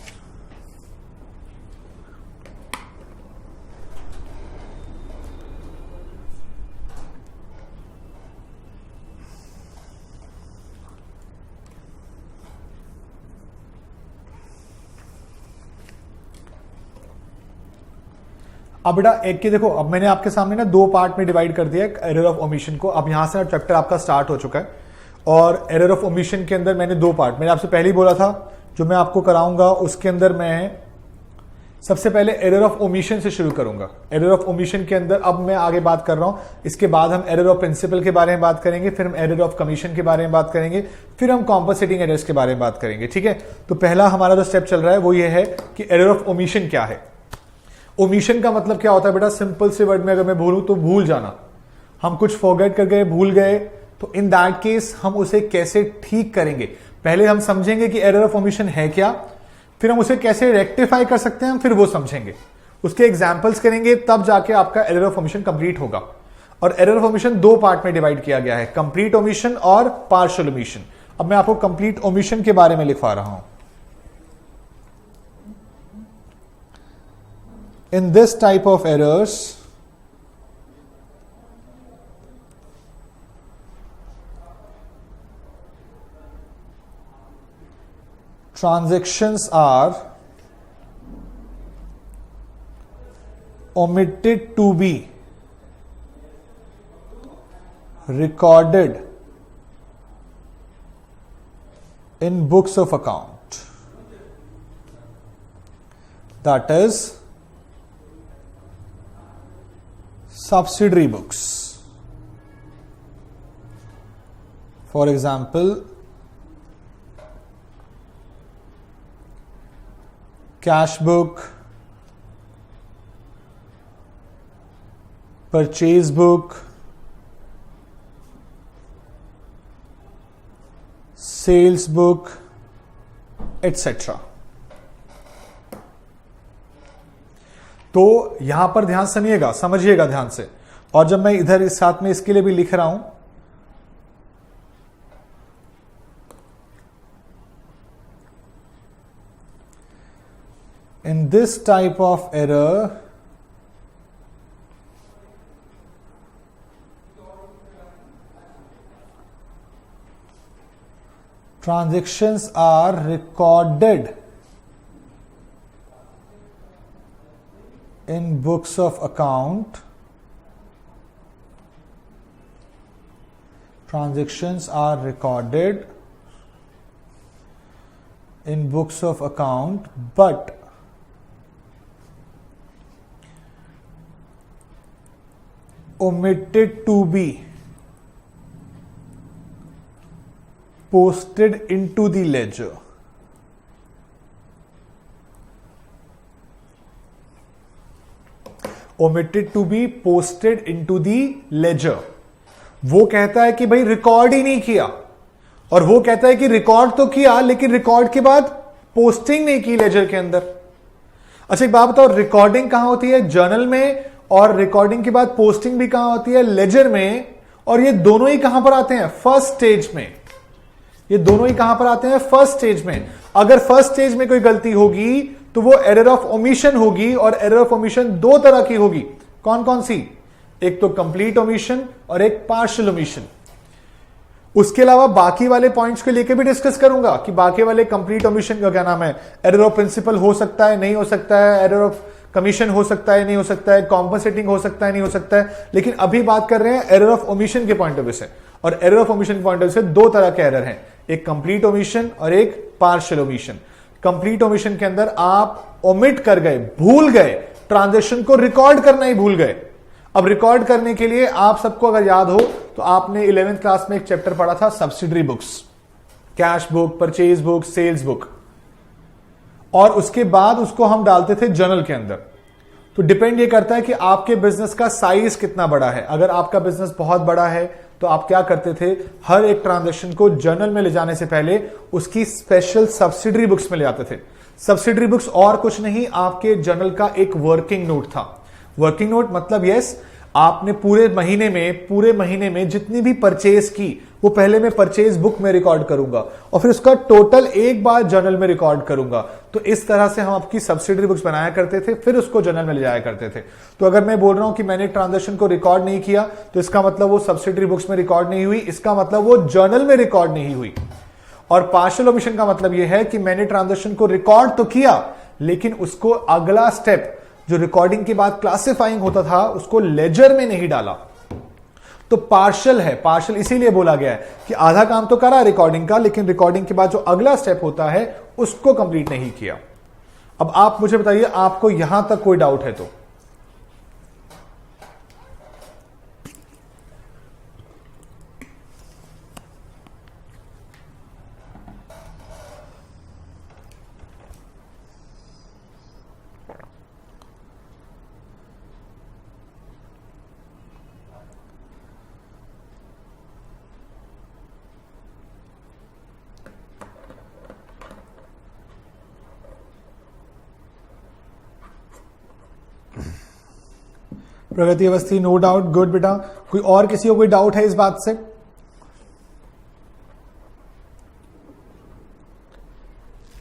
अब बेटा एक के देखो, अब मैंने आपके सामने ना दो पार्ट में डिवाइड कर दिया एरर ऑफ ओमिशन को। अब यहां से चैप्टर आपका स्टार्ट हो चुका है और एरर ऑफ ओमिशन के अंदर मैंने दो पार्ट, मैंने आपसे पहले ही बोला था जो मैं आपको कराऊंगा उसके अंदर मैं सबसे पहले एरर ऑफ ओमिशन से शुरू करूंगा। एरर ऑफ ओमिशन के अंदर अब मैं आगे बात कर रहा हूं, इसके बाद हम एरर ऑफ प्रिंसिपल के बारे में बात करेंगे, फिर हम एरर ऑफ कमीशन के बारे में बात करेंगे, फिर हम कॉम्पनसेटिंग एरर्स के बारे में बात करेंगे। ठीक है, तो पहला हमारा जो स्टेप चल रहा है वो ये है कि एरर ऑफ ओमिशन क्या है। ओमिशन का मतलब क्या होता है बेटा, सिंपल से वर्ड में अगर मैं बोलूं तो भूल जाना। हम कुछ फॉरगेट कर गए, भूल गए, तो इन दैट केस हम उसे कैसे ठीक करेंगे। पहले हम समझेंगे कि एरर ऑफ ओमिशन है क्या, फिर हम उसे कैसे रेक्टिफाई कर सकते हैं, हम फिर वो समझेंगे, उसके एग्जांपल्स करेंगे, तब जाके आपका एरर ऑफ ओमिशन कंप्लीट होगा। और एरर ऑफ ओमिशन दो पार्ट में डिवाइड किया गया है, कंप्लीट ओमिशन और पार्शियल ओमिशन। अब मैं आपको कंप्लीट ओमिशन के बारे में लिखवा रहा हूं। In this type of errors, transactions are omitted to be recorded in books of account. That is subsidiary books. For example, cash book, purchase book, sales book, etc. तो यहां पर ध्यान सुनिएगा, समझिएगा ध्यान से। और जब मैं इधर इस साथ में इसके लिए भी लिख रहा हूं, in this type of error, transactions are recorded in books of account. Transactions are recorded in books of account, but omitted to be posted into the ledger. omitted to be posted into the ledger। वो कहता है कि भाई record ही नहीं किया, और वो कहता है कि रिकॉर्ड तो किया लेकिन रिकॉर्ड के बाद पोस्टिंग नहीं की लेजर के अंदर। अच्छा एक बात बताओ, रिकॉर्डिंग कहां होती है? जर्नल में, और रिकॉर्डिंग के बाद पोस्टिंग भी कहां होती है? लेजर में। और ये दोनों ही कहां पर आते हैं? फर्स्ट स्टेज में। ये दोनों ही कहां पर आते हैं? फर्स्ट स्टेज में। अगर फर्स्ट स्टेज में कोई गलती होगी तो वो एरर ऑफ ओमिशन होगी, और एरर ऑफ ओमिशन दो तरह की होगी। कौन कौन सी? एक तो कंप्लीट ओमिशन और एक पार्शियल ओमिशन। उसके अलावा बाकी वाले पॉइंट्स को लेकर भी डिस्कस करूंगा कि बाकी वाले कंप्लीट ओमिशन का क्या नाम है, एरर ऑफ प्रिंसिपल हो सकता है, नहीं हो सकता है, एरर ऑफ कमीशन हो सकता है, नहीं हो सकता है, कॉम्पनसेटिंग हो सकता है, नहीं हो सकता है। लेकिन अभी बात कर रहे हैं एरर ऑफ ओमिशन के पॉइंट ऑफ व्यू से, और एरर ऑफ ओमिशन के पॉइंट ऑफ व्यू से दो तरह के एरर हैं, एक कंप्लीट ओमिशन और एक पार्शियल ओमिशन। कंप्लीट ओमिशन के अंदर आप ओमिट कर गए, भूल गए, ट्रांजेक्शन को रिकॉर्ड करना ही भूल गए। अब रिकॉर्ड करने के लिए आप सबको अगर याद हो तो आपने 11th क्लास में एक चैप्टर पढ़ा था subsidiary books, cash book, purchase book, sales book, और उसके बाद उसको हम डालते थे जर्नल के अंदर। तो डिपेंड ये करता है कि आपके बिजनेस का साइज कितना बड़ा है। अगर आपका बिजनेस बहुत बड़ा है तो आप क्या करते थे, हर एक ट्रांजैक्शन को जर्नल में ले जाने से पहले उसकी स्पेशल सब्सिडरी बुक्स में ले जाते थे। सब्सिडरी बुक्स और कुछ नहीं, आपके जर्नल का एक वर्किंग नोट था। वर्किंग नोट मतलब यस, आपने पूरे महीने में जितनी भी परचेज की वो पहले मैं परचेज बुक में रिकॉर्ड करूंगा और फिर उसका टोटल एक बार जर्नल में रिकॉर्ड करूंगा। तो इस तरह से हम आपकी सब्सिडरी बुक्स बनाया करते थे, फिर उसको जर्नल में ले जाया करते थे। तो अगर मैं बोल रहा हूं कि मैंने ट्रांजैक्शन को रिकॉर्ड नहीं किया तो इसका मतलब वो सब्सिडरी बुक्स में रिकॉर्ड नहीं हुई, इसका मतलब वो जर्नल में रिकॉर्ड नहीं हुई। और पार्शियल ओमिशन का मतलब यह है कि मैंने ट्रांजैक्शन को रिकॉर्ड तो किया लेकिन उसको अगला स्टेप जो रिकॉर्डिंग के बाद क्लासिफाइंग होता था उसको लेजर में नहीं डाला। तो पार्शियल है। पार्शियल इसीलिए बोला गया है कि आधा काम तो करा रिकॉर्डिंग का, लेकिन रिकॉर्डिंग के बाद जो अगला स्टेप होता है उसको कंप्लीट नहीं किया। अब आप मुझे बताइए, आपको यहां तक कोई डाउट है तो? प्रगति अवस्थी, नो डाउट, गुड बेटा। कोई और किसी को कोई डाउट है इस बात से?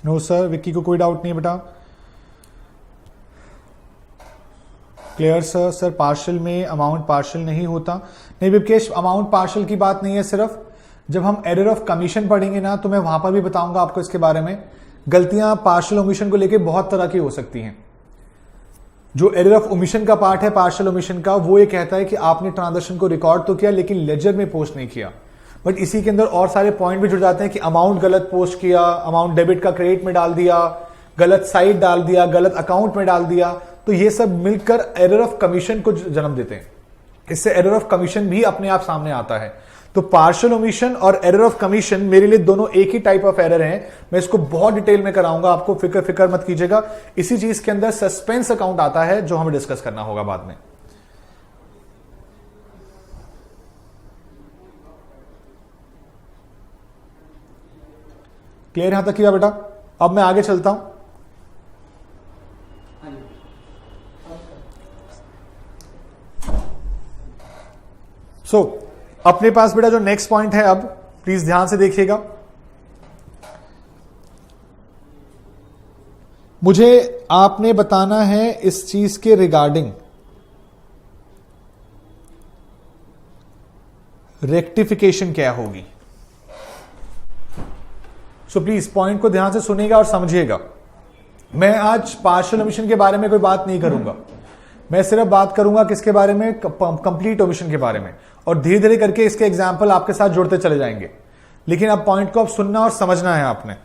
नो सर, विक्की को कोई डाउट नहीं बेटा। Clear sir. सर पार्शियल में अमाउंट पार्शियल नहीं होता। नहीं विकेश, अमाउंट पार्शियल की बात नहीं है, सिर्फ जब हम एरर ऑफ कमीशन पढ़ेंगे ना तो मैं वहां पर भी बताऊंगा आपको इसके बारे में। गलतियां पार्शियल ओमिशन को लेकर बहुत तरह की हो सकती हैं। जो एरर ऑफ ओमिशन का पार्ट है पार्शियल ओमिशन का, वो ये कहता है कि आपने ट्रांजैक्शन को रिकॉर्ड तो किया लेकिन लेजर में पोस्ट नहीं किया। बट इसी के अंदर और सारे पॉइंट भी जुड़ जाते हैं कि अमाउंट गलत पोस्ट किया, अमाउंट डेबिट का क्रेडिट में डाल दिया, गलत साइड डाल दिया, गलत अकाउंट में डाल दिया। तो ये सब मिलकर एरर ऑफ कमीशन को जन्म देते हैं। इससे एरर ऑफ कमीशन भी अपने आप सामने आता है। तो पार्शियल ओमिशन और एरर ऑफ कमीशन मेरे लिए दोनों एक ही टाइप ऑफ एरर हैं। मैं इसको बहुत डिटेल में कराऊंगा आपको, फिक्र मत कीजिएगा। इसी चीज के अंदर सस्पेंस अकाउंट आता है जो हमें डिस्कस करना होगा बाद में। क्लियर यहां तक किया बेटा? अब मैं आगे चलता हूं। अपने पास बेटा जो नेक्स्ट पॉइंट है, अब प्लीज ध्यान से देखिएगा। मुझे आपने बताना है इस चीज के रिगार्डिंग रेक्टिफिकेशन क्या होगी। सो प्लीज पॉइंट को ध्यान से सुनिएगा और समझिएगा। मैं आज पार्शियल ओमिशन के बारे में कोई बात नहीं करूंगा, मैं सिर्फ बात करूंगा किसके बारे में, कंप्लीट ओमिशन के बारे में। और धीरे धीरे करके इसके एग्जाम्पल आपके साथ जुड़ते चले जाएंगे। लेकिन अब पॉइंट को अब सुनना और समझना है आपने।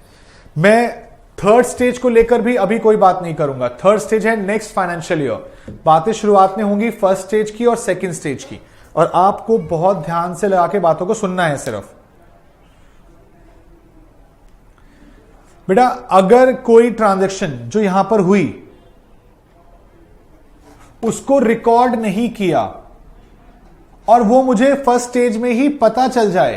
मैं थर्ड स्टेज को लेकर भी अभी कोई बात नहीं करूंगा। थर्ड स्टेज है नेक्स्ट फाइनेंशियल ईयर। बातें शुरुआत में होंगी फर्स्ट स्टेज की और सेकंड स्टेज की, और आपको बहुत ध्यान से लगा के बातों को सुनना है सिर्फ। बेटा अगर कोई ट्रांजैक्शन जो यहां पर हुई उसको रिकॉर्ड नहीं किया और वो मुझे फर्स्ट स्टेज में ही पता चल जाए,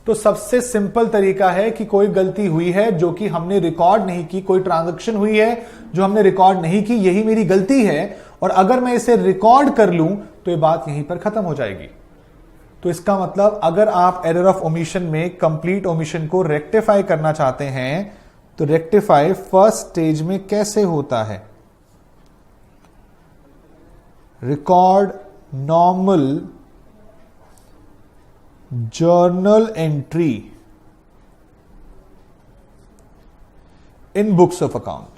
तो सबसे सिंपल तरीका है कि कोई गलती हुई है जो कि हमने रिकॉर्ड नहीं की, कोई ट्रांजैक्शन हुई है जो हमने रिकॉर्ड नहीं की, यही मेरी गलती है, और अगर मैं इसे रिकॉर्ड कर लूं तो ये बात यहीं पर खत्म हो जाएगी। तो इसका मतलब अगर आप एरर ऑफ ओमिशन में कंप्लीट ओमिशन को रेक्टिफाई करना चाहते हैं तो रेक्टिफाई फर्स्ट स्टेज में कैसे होता है? Record normal journal entry in books of account.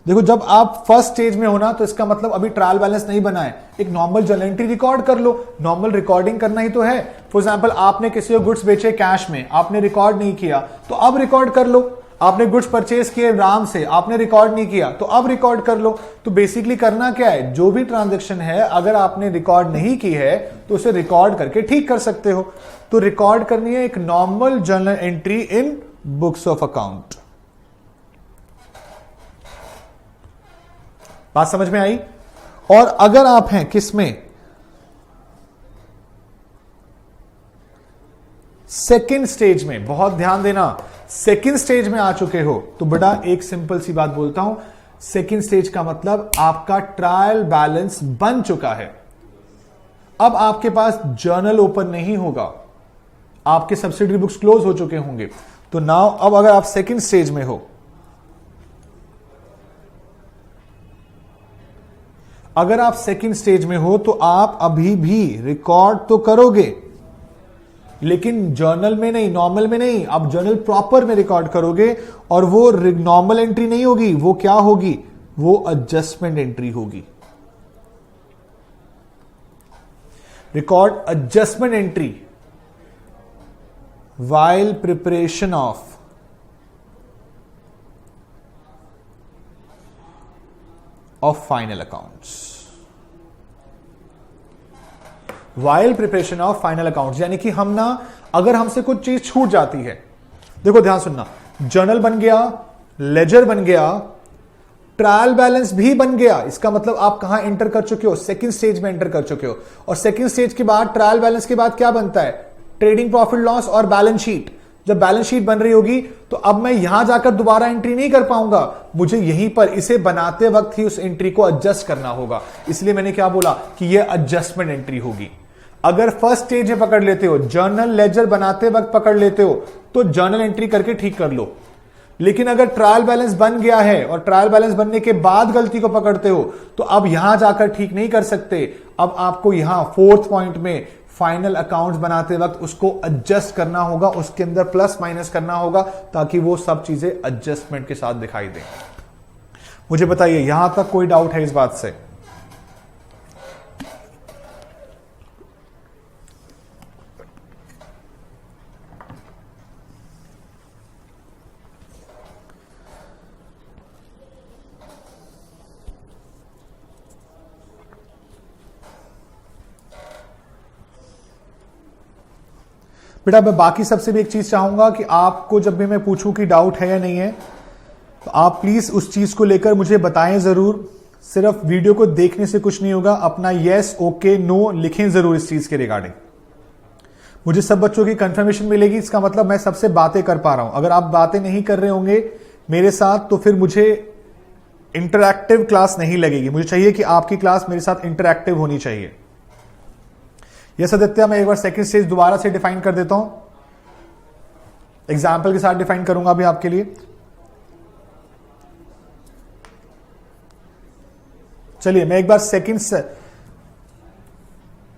देखो, जब आप फर्स्ट स्टेज में हो ना, तो इसका मतलब अभी ट्रायल बैलेंस नहीं बना है, एक नॉर्मल जर्नल एंट्री रिकॉर्ड कर लो। नॉर्मल रिकॉर्डिंग करना ही तो है। फॉर एग्जांपल, आपने किसी को गुड्स बेचे कैश में, आपने रिकॉर्ड नहीं किया, तो अब रिकॉर्ड कर लो। आपने गुड्स परचेज किए राम से, आपने रिकॉर्ड नहीं किया, तो अब रिकॉर्ड कर लो। तो बेसिकली करना क्या है, जो भी ट्रांजैक्शन है अगर आपने रिकॉर्ड नहीं की है तो उसे रिकॉर्ड करके ठीक कर सकते हो। तो रिकॉर्ड करनी है एक normal journal entry in books of account. बात समझ में आई? और अगर आप हैं किसमें, सेकंड स्टेज में, बहुत ध्यान देना, सेकंड स्टेज में आ चुके हो तो बेटा एक सिंपल सी बात बोलता हूं, सेकंड स्टेज का मतलब आपका ट्रायल बैलेंस बन चुका है। अब आपके पास जर्नल ओपन नहीं होगा, आपके सब्सिडरी बुक्स क्लोज हो चुके होंगे। तो नाउ अब अगर आप सेकंड स्टेज में हो, अगर आप सेकंड स्टेज में हो तो आप अभी भी रिकॉर्ड तो करोगे, लेकिन जर्नल में नहीं, नॉर्मल में नहीं, आप जर्नल प्रॉपर में रिकॉर्ड करोगे। और वो नॉर्मल एंट्री नहीं होगी, वो क्या होगी, वो एडजस्टमेंट एंट्री होगी। Record adjustment entry while preparation of final accounts, while preparation of final accounts, यानी कि हम ना, अगर हमसे कुछ चीज छूट जाती है, देखो ध्यान सुनना, जर्नल बन गया, लेजर बन गया, ट्रायल बैलेंस भी बन गया, इसका मतलब आप कहां एंटर कर चुके हो, सेकंड स्टेज में एंटर कर चुके हो। और सेकंड स्टेज के बाद, ट्रायल बैलेंस के बाद क्या बनता है, ट्रेडिंग प्रॉफिट लॉस और बैलेंस शीट। जब बैलेंस शीट बन रही होगी तो अब मैं यहां जाकर दोबारा एंट्री नहीं कर पाऊंगा, मुझे यहीं पर इसे बनाते वक्त ही उस एंट्री को एडजस्ट करना होगा। इसलिए मैंने क्या बोला कि यह एडजस्टमेंट एंट्री होगी। अगर फर्स्ट स्टेज में पकड़ लेते हो, जर्नल लेजर बनाते वक्त पकड़ लेते हो, तो जर्नल एंट्री करके ठीक कर लो। लेकिन अगर ट्रायल बैलेंस बन गया है और ट्रायल बैलेंस बनने के बाद गलती को पकड़ते हो तो अब यहां जाकर ठीक नहीं कर सकते। अब आपको यहां फोर्थ पॉइंट में फाइनल अकाउंट्स बनाते वक्त उसको एडजस्ट करना होगा, उसके अंदर प्लस माइनस करना होगा, ताकि वो सब चीजें एडजस्टमेंट के साथ दिखाई दें। मुझे बताइए, यहां तक कोई डाउट है इस बात से? बेटा मैं बाकी सबसे भी एक चीज चाहूंगा कि आपको जब भी मैं पूछूं कि डाउट है या नहीं है, तो आप प्लीज उस चीज को लेकर मुझे बताएं जरूर। सिर्फ वीडियो को देखने से कुछ नहीं होगा, अपना यस, ओके, नो लिखें जरूर इस चीज के रिगार्डिंग। मुझे सब बच्चों की कंफर्मेशन मिलेगी, इसका मतलब मैं सबसे बातें कर पा रहा हूं। अगर आप बातें नहीं कर रहे होंगे मेरे साथ तो फिर मुझे इंटरैक्टिव क्लास नहीं लगेगी। मुझे चाहिए कि आपकी क्लास मेरे साथ इंटरैक्टिव होनी चाहिए। यस आदित्य, मैं एक बार सेकंड स्टेज दोबारा से डिफाइन कर देता हूं, एग्जाम्पल के साथ डिफाइन करूंगा अभी आपके लिए। चलिए मैं एक बार सेकंड से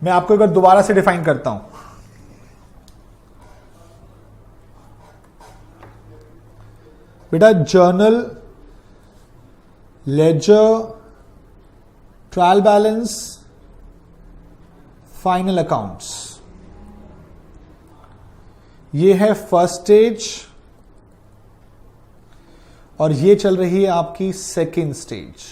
मैं आपको एक बार दोबारा से डिफाइन करता हूं। बेटा journal, ledger, trial balance, final accounts, ये है फर्स्ट स्टेज और ये चल रही है आपकी सेकेंड स्टेज।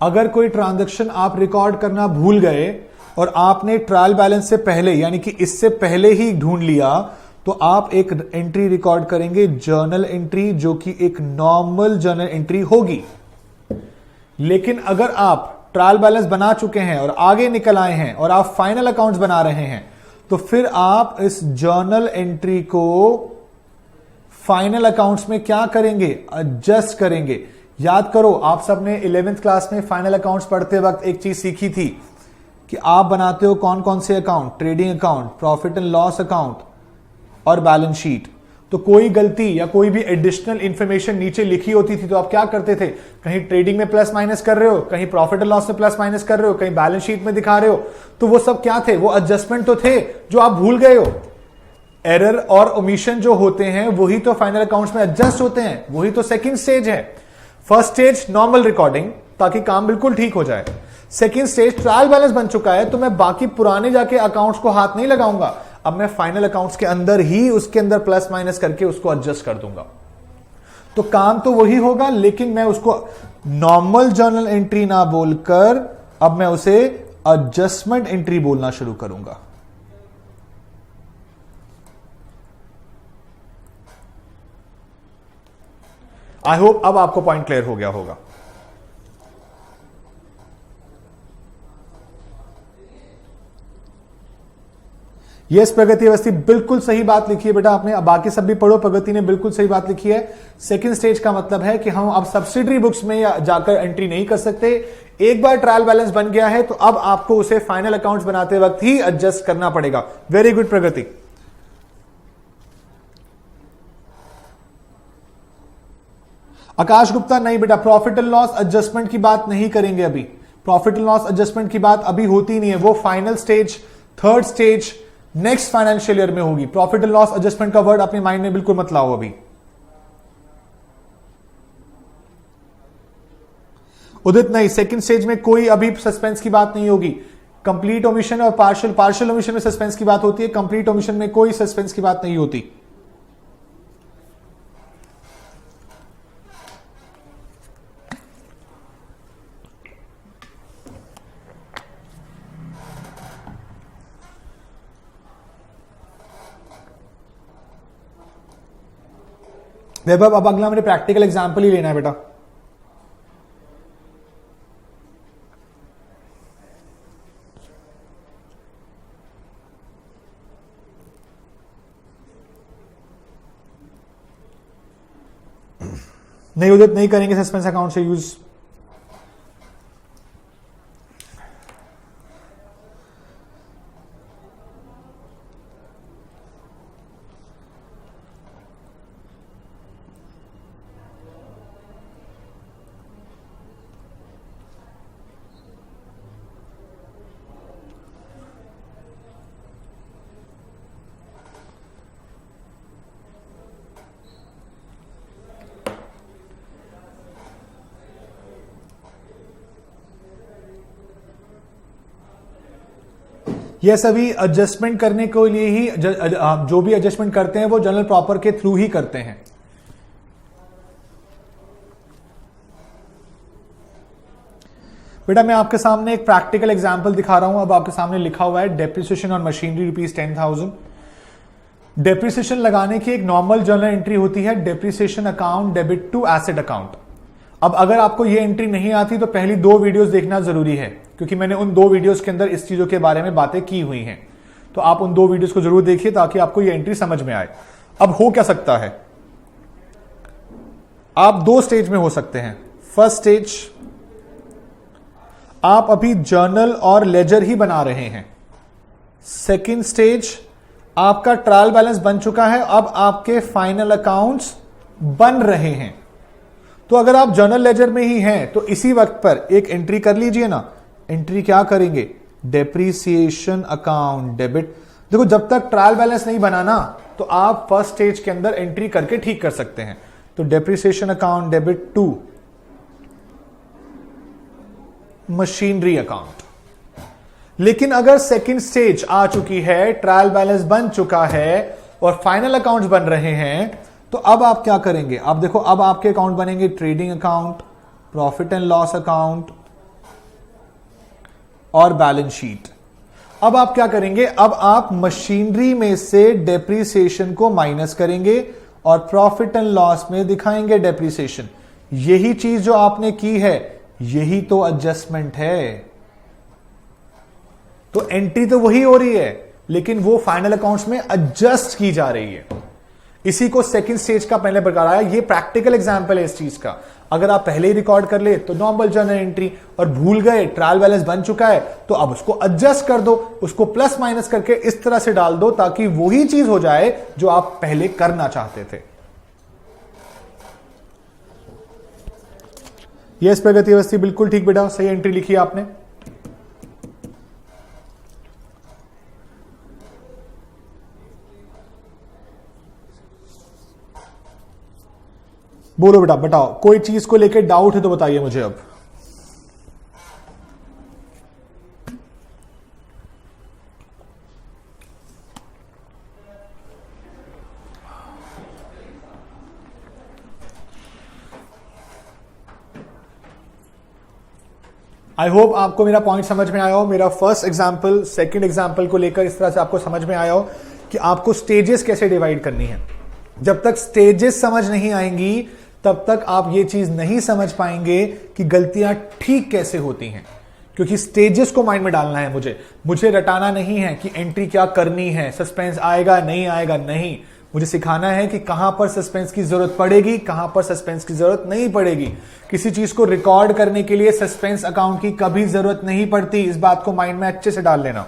अगर कोई ट्रांजैक्शन आप रिकॉर्ड करना भूल गए और आपने ट्रायल बैलेंस से पहले यानी कि इससे पहले ही ढूंढ लिया, तो आप एक एंट्री रिकॉर्ड करेंगे, जर्नल एंट्री, जो कि एक नॉर्मल जर्नल एंट्री होगी। लेकिन अगर आप ट्रायल बैलेंस बना चुके हैं और आगे निकल आए हैं और आप फाइनल अकाउंट्स बना रहे हैं, तो फिर आप इस जर्नल एंट्री को फाइनल अकाउंट्स में क्या करेंगे? एडजस्ट करेंगे। याद करो, आप सबने 11th क्लास में फाइनल अकाउंट्स पढ़ते वक्त एक चीज सीखी थी कि आप बनाते हो कौन कौन से account? Trading account, profit and loss account और बैलेंस शीट। तो कोई गलती या कोई भी एडिशनल इंफॉर्मेशन नीचे लिखी होती थी तो आप क्या करते थे? कहीं ट्रेडिंग में प्लस माइनस कर रहे हो, कहीं प्रॉफिट एंड लॉस में प्लस माइनस कर रहे हो, कहीं बैलेंस शीट में दिखा रहे हो। तो वो सब क्या थे? वो एडजस्टमेंट तो थे जो आप भूल गए हो। एरर और ओमिशन जो होते हैं वही तो फाइनल अकाउंट्स में एडजस्ट होते हैं, वही तो सेकंड स्टेज है। फर्स्ट स्टेज नॉर्मल रिकॉर्डिंग, ताकि काम बिल्कुल ठीक हो जाए। सेकंड स्टेज ट्रायल बैलेंस बन चुका है तो मैं बाकी पुराने जाके अकाउंट्स को हाथ नहीं लगाऊंगा, अब मैं फाइनल अकाउंट्स के अंदर ही उसके अंदर प्लस माइनस करके उसको एडजस्ट कर दूंगा। तो काम तो वही होगा, लेकिन मैं उसको नॉर्मल जर्नल एंट्री ना बोलकर अब मैं उसे एडजस्टमेंट एंट्री बोलना शुरू करूंगा। आई होप अब आपको पॉइंट क्लियर हो गया होगा। यस प्रगति अवस्थी, बिल्कुल सही बात लिखी है बेटा आपने। अब बाकी सब भी पढ़ो, प्रगति ने बिल्कुल सही बात लिखी है। सेकंड स्टेज का मतलब है कि हम अब सब्सिडरी बुक्स में जाकर एंट्री नहीं कर सकते। एक बार ट्रायल बैलेंस बन गया है तो अब आपको उसे फाइनल अकाउंट्स बनाते वक्त ही एडजस्ट करना पड़ेगा। वेरी गुड प्रगति। आकाश गुप्ता, नहीं बेटा, प्रॉफिट एंड लॉस एडजस्टमेंट की बात नहीं करेंगे अभी। प्रॉफिट एंड लॉस एडजस्टमेंट की बात अभी होती नहीं है, वो final stage, third stage next financial year में होगी। प्रॉफिट एंड लॉस एडजस्टमेंट का वर्ड अपने माइंड में बिल्कुल मत लाओ अभी। उदित, नहीं, सेकंड स्टेज में कोई अभी सस्पेंस की बात नहीं होगी। कंप्लीट ओमिशन और पार्शियल ओमिशन में सस्पेंस की बात होती है, कंप्लीट ओमिशन में कोई सस्पेंस की बात नहीं होती। वैभव, अब अगला मेरे प्रैक्टिकल एग्जांपल ही लेना है बेटा। नहीं उदित, नहीं करेंगे सस्पेंस अकाउंट से यूज। ये सभी एडजस्टमेंट करने के लिए ही जो भी एडजस्टमेंट करते हैं वो जनरल प्रॉपर के थ्रू ही करते हैं। बेटा मैं आपके सामने एक प्रैक्टिकल एग्जांपल दिखा रहा हूं। अब आपके सामने लिखा हुआ है डेप्रिसिएशन ऑन मशीनरी ₹10,000। डेप्रिसिएशन लगाने की एक नॉर्मल जर्नल एंट्री होती है, depreciation account debit to asset account. अब अगर आपको ये एंट्री नहीं आती तो पहली 2 वीडियोस देखना जरूरी है, क्योंकि मैंने उन 2 वीडियोस के अंदर इस चीजों के बारे में बातें की हुई हैं। तो आप उन 2 वीडियोस को जरूर देखिए ताकि आपको ये एंट्री समझ में आए। अब हो क्या सकता है, आप 2 स्टेज में हो सकते हैं। फर्स्ट स्टेज, आप अभी जर्नल और लेजर ही बना रहे हैं। सेकंड स्टेज, आपका ट्रायल बैलेंस बन चुका है, अब आपके फाइनल अकाउंट्स बन रहे हैं। तो अगर आप जर्नल लेजर में ही हैं तो इसी वक्त पर एक एंट्री कर लीजिए ना। एंट्री क्या करेंगे? Depreciation account debit. देखो जब तक ट्रायल बैलेंस नहीं बनाना तो आप फर्स्ट स्टेज के अंदर एंट्री करके ठीक कर सकते हैं। तो depreciation account debit to machinery account. लेकिन अगर सेकंड स्टेज आ चुकी है, ट्रायल बैलेंस बन चुका है और फाइनल अकाउंट्स बन रहे हैं, तो अब आप क्या करेंगे? आप देखो, अब आपके अकाउंट बनेंगे trading account, profit and loss account और बैलेंस शीट। अब आप क्या करेंगे? अब आप मशीनरी में से डेप्रीसिएशन को माइनस करेंगे और प्रॉफिट एंड लॉस में दिखाएंगे डेप्रीसिएशन। यही चीज जो आपने की है यही तो एडजस्टमेंट है। तो एंट्री तो वही हो रही है, लेकिन वो फाइनल अकाउंट्स में एडजस्ट की जा रही है। इसी को सेकंड स्टेज का पहले प्रकार आया। ये प्रैक्टिकल एग्जांपल है इस चीज का। अगर आप पहले ही रिकॉर्ड कर ले तो नॉर्मल जर्नल एंट्री, और भूल गए ट्रायल बैलेंस बन चुका है तो अब उसको एडजस्ट कर दो, उसको प्लस माइनस करके इस तरह से डाल दो ताकि वही चीज हो जाए जो आप पहले करना चाहते थे। यस प्रगति अवस्थी, बिल्कुल ठीक बेटा, सही एंट्री लिखी आपने। बोलो बेटा, बताओ, कोई चीज को लेकर डाउट है तो बताइए मुझे अब। आई होप आपको मेरा पॉइंट समझ में आया हो। मेरा फर्स्ट एग्जाम्पल सेकंड एग्जाम्पल को लेकर इस तरह से आपको समझ में आया हो कि आपको स्टेजेस कैसे डिवाइड करनी है। जब तक स्टेजेस समझ नहीं आएंगी तब तक आप ये चीज नहीं समझ पाएंगे कि गलतियां ठीक कैसे होती हैं, क्योंकि स्टेजेस को माइंड में डालना है। मुझे रटाना नहीं है कि एंट्री क्या करनी है, सस्पेंस आएगा नहीं आएगा, नहीं। मुझे सिखाना है कि कहां पर सस्पेंस की जरूरत पड़ेगी, कहां पर सस्पेंस की जरूरत नहीं पड़ेगी। किसी चीज को रिकॉर्ड करने के लिए सस्पेंस अकाउंट की कभी जरूरत नहीं पड़ती। इस बात को माइंड में अच्छे से डाल लेना।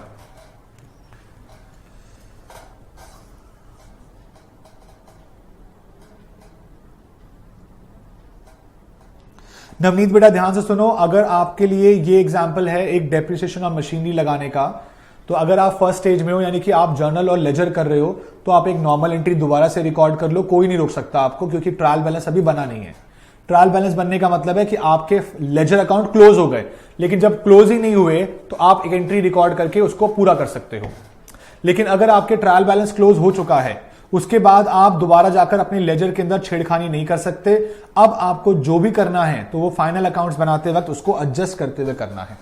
नवनीत बेटा ध्यान से सुनो, अगर आपके लिए ये एग्जाम्पल है एक डेप्रिसिएशन और मशीनरी लगाने का, तो अगर आप फर्स्ट स्टेज में हो यानी कि आप जर्नल और लेजर कर रहे हो तो आप एक नॉर्मल एंट्री दोबारा से रिकॉर्ड कर लो, कोई नहीं रोक सकता आपको, क्योंकि ट्रायल बैलेंस अभी बना नहीं है। ट्रायल बैलेंस बनने का मतलब है कि आपके लेजर अकाउंट क्लोज हो गए, लेकिन जब क्लोज ही नहीं हुए तो आप एक एंट्री रिकॉर्ड करके उसको पूरा कर सकते हो। लेकिन अगर आपके ट्रायल बैलेंस क्लोज हो चुका है, उसके बाद आप दोबारा जाकर अपने लेजर के अंदर छेड़खानी नहीं कर सकते। अब आपको जो भी करना है तो वो फाइनल अकाउंट्स बनाते वक्त उसको एडजस्ट करते हुए करना है।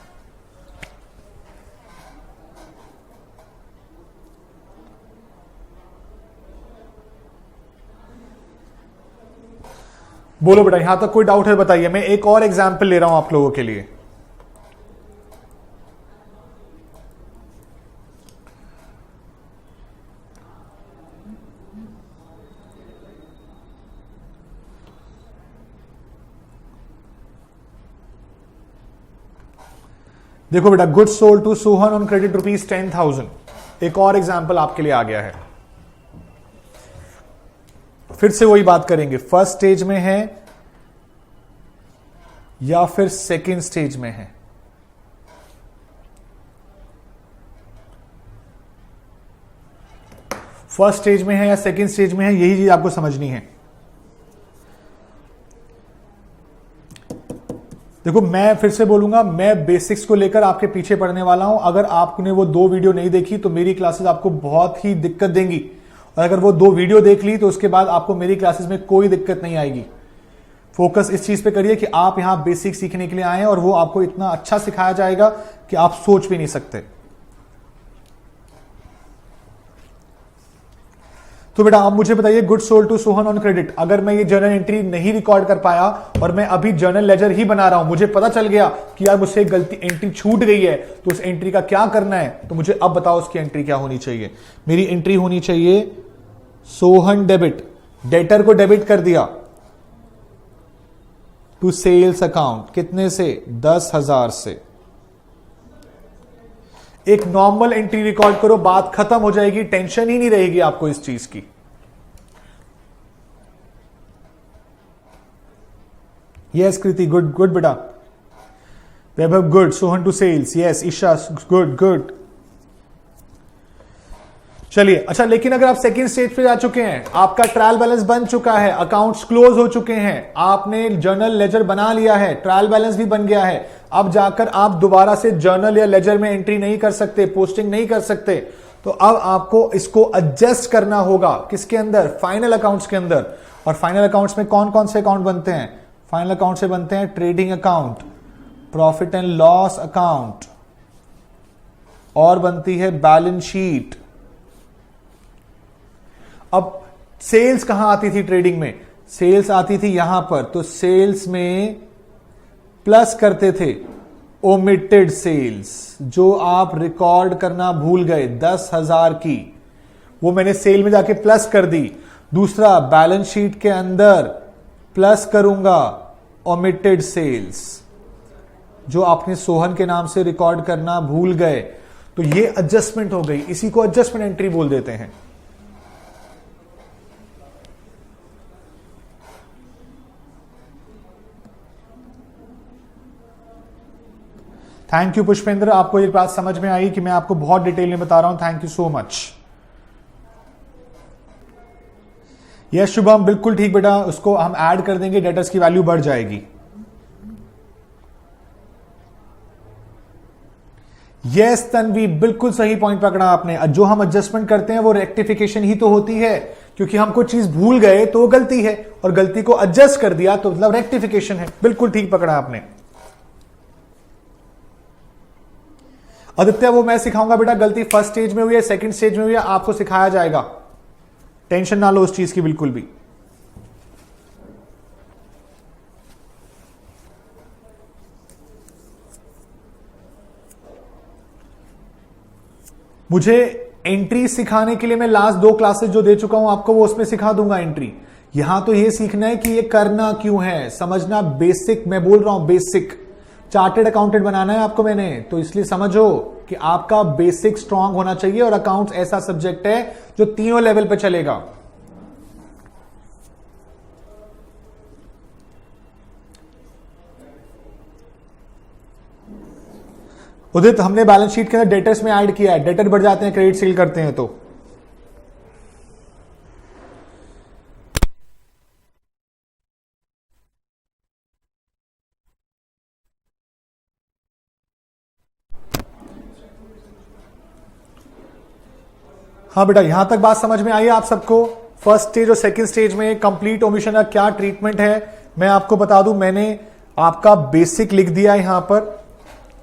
बोलो बेटा, यहां तक कोई डाउट है बताइए। मैं एक और एग्जाम्पल ले रहा हूं आप लोगों के लिए। देखो बेटा, good sold to Sohan on credit ₹10,000। एक और एग्जाम्पल आपके लिए आ गया है। फिर से वही बात करेंगे, फर्स्ट स्टेज में है या फिर सेकेंड स्टेज में है। फर्स्ट स्टेज में है या सेकेंड स्टेज में है, यही चीज आपको समझनी है। देखो, मैं फिर से बोलूंगा, मैं बेसिक्स को लेकर आपके पीछे पड़ने वाला हूं। अगर आपने वो 2 वीडियो नहीं देखी तो मेरी क्लासेस आपको बहुत ही दिक्कत देंगी, और अगर वो 2 वीडियो देख ली तो उसके बाद आपको मेरी क्लासेस में कोई दिक्कत नहीं आएगी। फोकस इस चीज पे करिए कि आप यहां बेसिक सीखने के लिए आए हैं, और वो आपको इतना अच्छा सिखाया जाएगा कि आप सोच भी नहीं सकते। तो बेटा, आप मुझे बताइए, good sold to Sohan on credit, अगर मैं ये जर्नल एंट्री नहीं रिकॉर्ड कर पाया और मैं अभी जर्नल लेजर ही बना रहा हूं, मुझे पता चल गया कि यार मुझसे गलती एंट्री छूट गई है, तो उस एंट्री का क्या करना है, तो मुझे अब बताओ उसकी एंट्री क्या होनी चाहिए। मेरी एंट्री होनी चाहिए सोहन डेबिट, डेटर को डेबिट कर दिया टू सेल्स अकाउंट, कितने से, 10,000 से। एक नॉर्मल एंट्री रिकॉर्ड करो, बात खत्म हो जाएगी, टेंशन ही नहीं रहेगी आपको इस चीज की। यस कृति, गुड गुड बेटा। Vaibhav good, Sohan two sales, yes Isha good good. चलिए, अच्छा, लेकिन अगर आप सेकंड स्टेज पे जा चुके हैं, आपका ट्रायल बैलेंस बन चुका है, अकाउंट्स क्लोज हो चुके हैं, आपने जर्नल लेजर बना लिया है, ट्रायल बैलेंस भी बन गया है, अब जाकर आप दोबारा से जर्नल या लेजर में एंट्री नहीं कर सकते, पोस्टिंग नहीं कर सकते, तो अब आपको इसको एडजस्ट करना होगा। किसके अंदर, फाइनल अकाउंट्स के अंदर। और फाइनल अकाउंट्स में कौन कौन से अकाउंट बनते हैं? फाइनल अकाउंट से बनते हैं trading account, profit and loss account, और बनती है बैलेंस शीट। अब सेल्स कहां आती थी ट्रेडिंग में? सेल्स आती थी यहां पर, तो सेल्स में प्लस करते थे ओमिटेड सेल्स, जो आप रिकॉर्ड करना भूल गए 10,000 की, वो मैंने सेल में जाके प्लस कर दी। दूसरा, बैलेंस शीट के अंदर प्लस करूंगा ओमिटेड सेल्स, जो आपने सोहन के नाम से रिकॉर्ड करना भूल गए। तो ये एडजस्टमेंट हो गई, इसी को एडजस्टमेंट एंट्री बोल देते हैं। थैंक यू पुष्पेंद्र, आपको ये बात समझ में आई कि मैं आपको बहुत डिटेल में बता रहा हूं। Thank you so much. Yes Shubham, बिल्कुल ठीक बेटा, उसको हम ऐड कर देंगे, डेटर्स की वैल्यू बढ़ जाएगी। यस तन्वी, बिल्कुल सही पॉइंट पकड़ा आपने। जो हम एडजस्टमेंट करते हैं वो रेक्टिफिकेशन ही तो होती है, क्योंकि हम कोई चीज भूल गए तो वो गलती है, और गलती को एडजस्ट कर दिया तो मतलब रेक्टिफिकेशन है। बिल्कुल ठीक पकड़ा आपने। आदित्य, वो मैं सिखाऊंगा बेटा, गलती फर्स्ट स्टेज में हुई है, सेकंड स्टेज में हुई है, आपको सिखाया जाएगा, टेंशन ना लो उस चीज की बिल्कुल भी। मुझे एंट्री सिखाने के लिए मैं लास्ट 2 क्लासेस जो दे चुका हूं आपको, वो उसमें सिखा दूंगा एंट्री। यहां तो ये सीखना है कि ये करना क्यों है, समझना, बेसिक मैं बोल रहा हूं, बेसिक चार्टेड अकाउंटेंट बनाना है आपको मैंने, तो इसलिए समझो कि आपका बेसिक स्ट्रांग होना चाहिए। और अकाउंट्स ऐसा सब्जेक्ट है जो तीनों लेवल पे चलेगा। उदित, हमने बैलेंस शीट के अंदर डेटर्स में ऐड किया है, डेटर बढ़ जाते हैं क्रेडिट सेल करते हैं तो। हाँ बेटा, यहां तक बात समझ में आई आप सबको। फर्स्ट स्टेज और सेकंड स्टेज में कंप्लीट ओमिशन का क्या ट्रीटमेंट है मैं आपको बता दूं। मैंने आपका बेसिक लिख दिया यहां पर।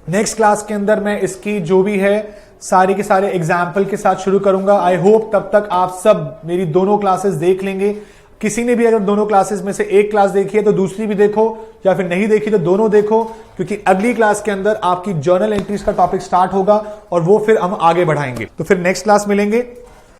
नेक्स्ट क्लास के अंदर मैं इसकी जो भी है सारे के सारे एग्जाम्पल के साथ शुरू करूंगा। आई होप तब तक आप सब मेरी दोनों क्लासेस देख लेंगे। किसी ने भी अगर दोनों क्लासेस में से एक क्लास देखी है तो दूसरी भी देखो, या फिर नहीं देखी तो दोनों देखो, क्योंकि अगली क्लास के अंदर आपकी जर्नल एंट्रीज का टॉपिक स्टार्ट होगा और वो फिर हम आगे बढ़ाएंगे। तो फिर नेक्स्ट क्लास मिलेंगे।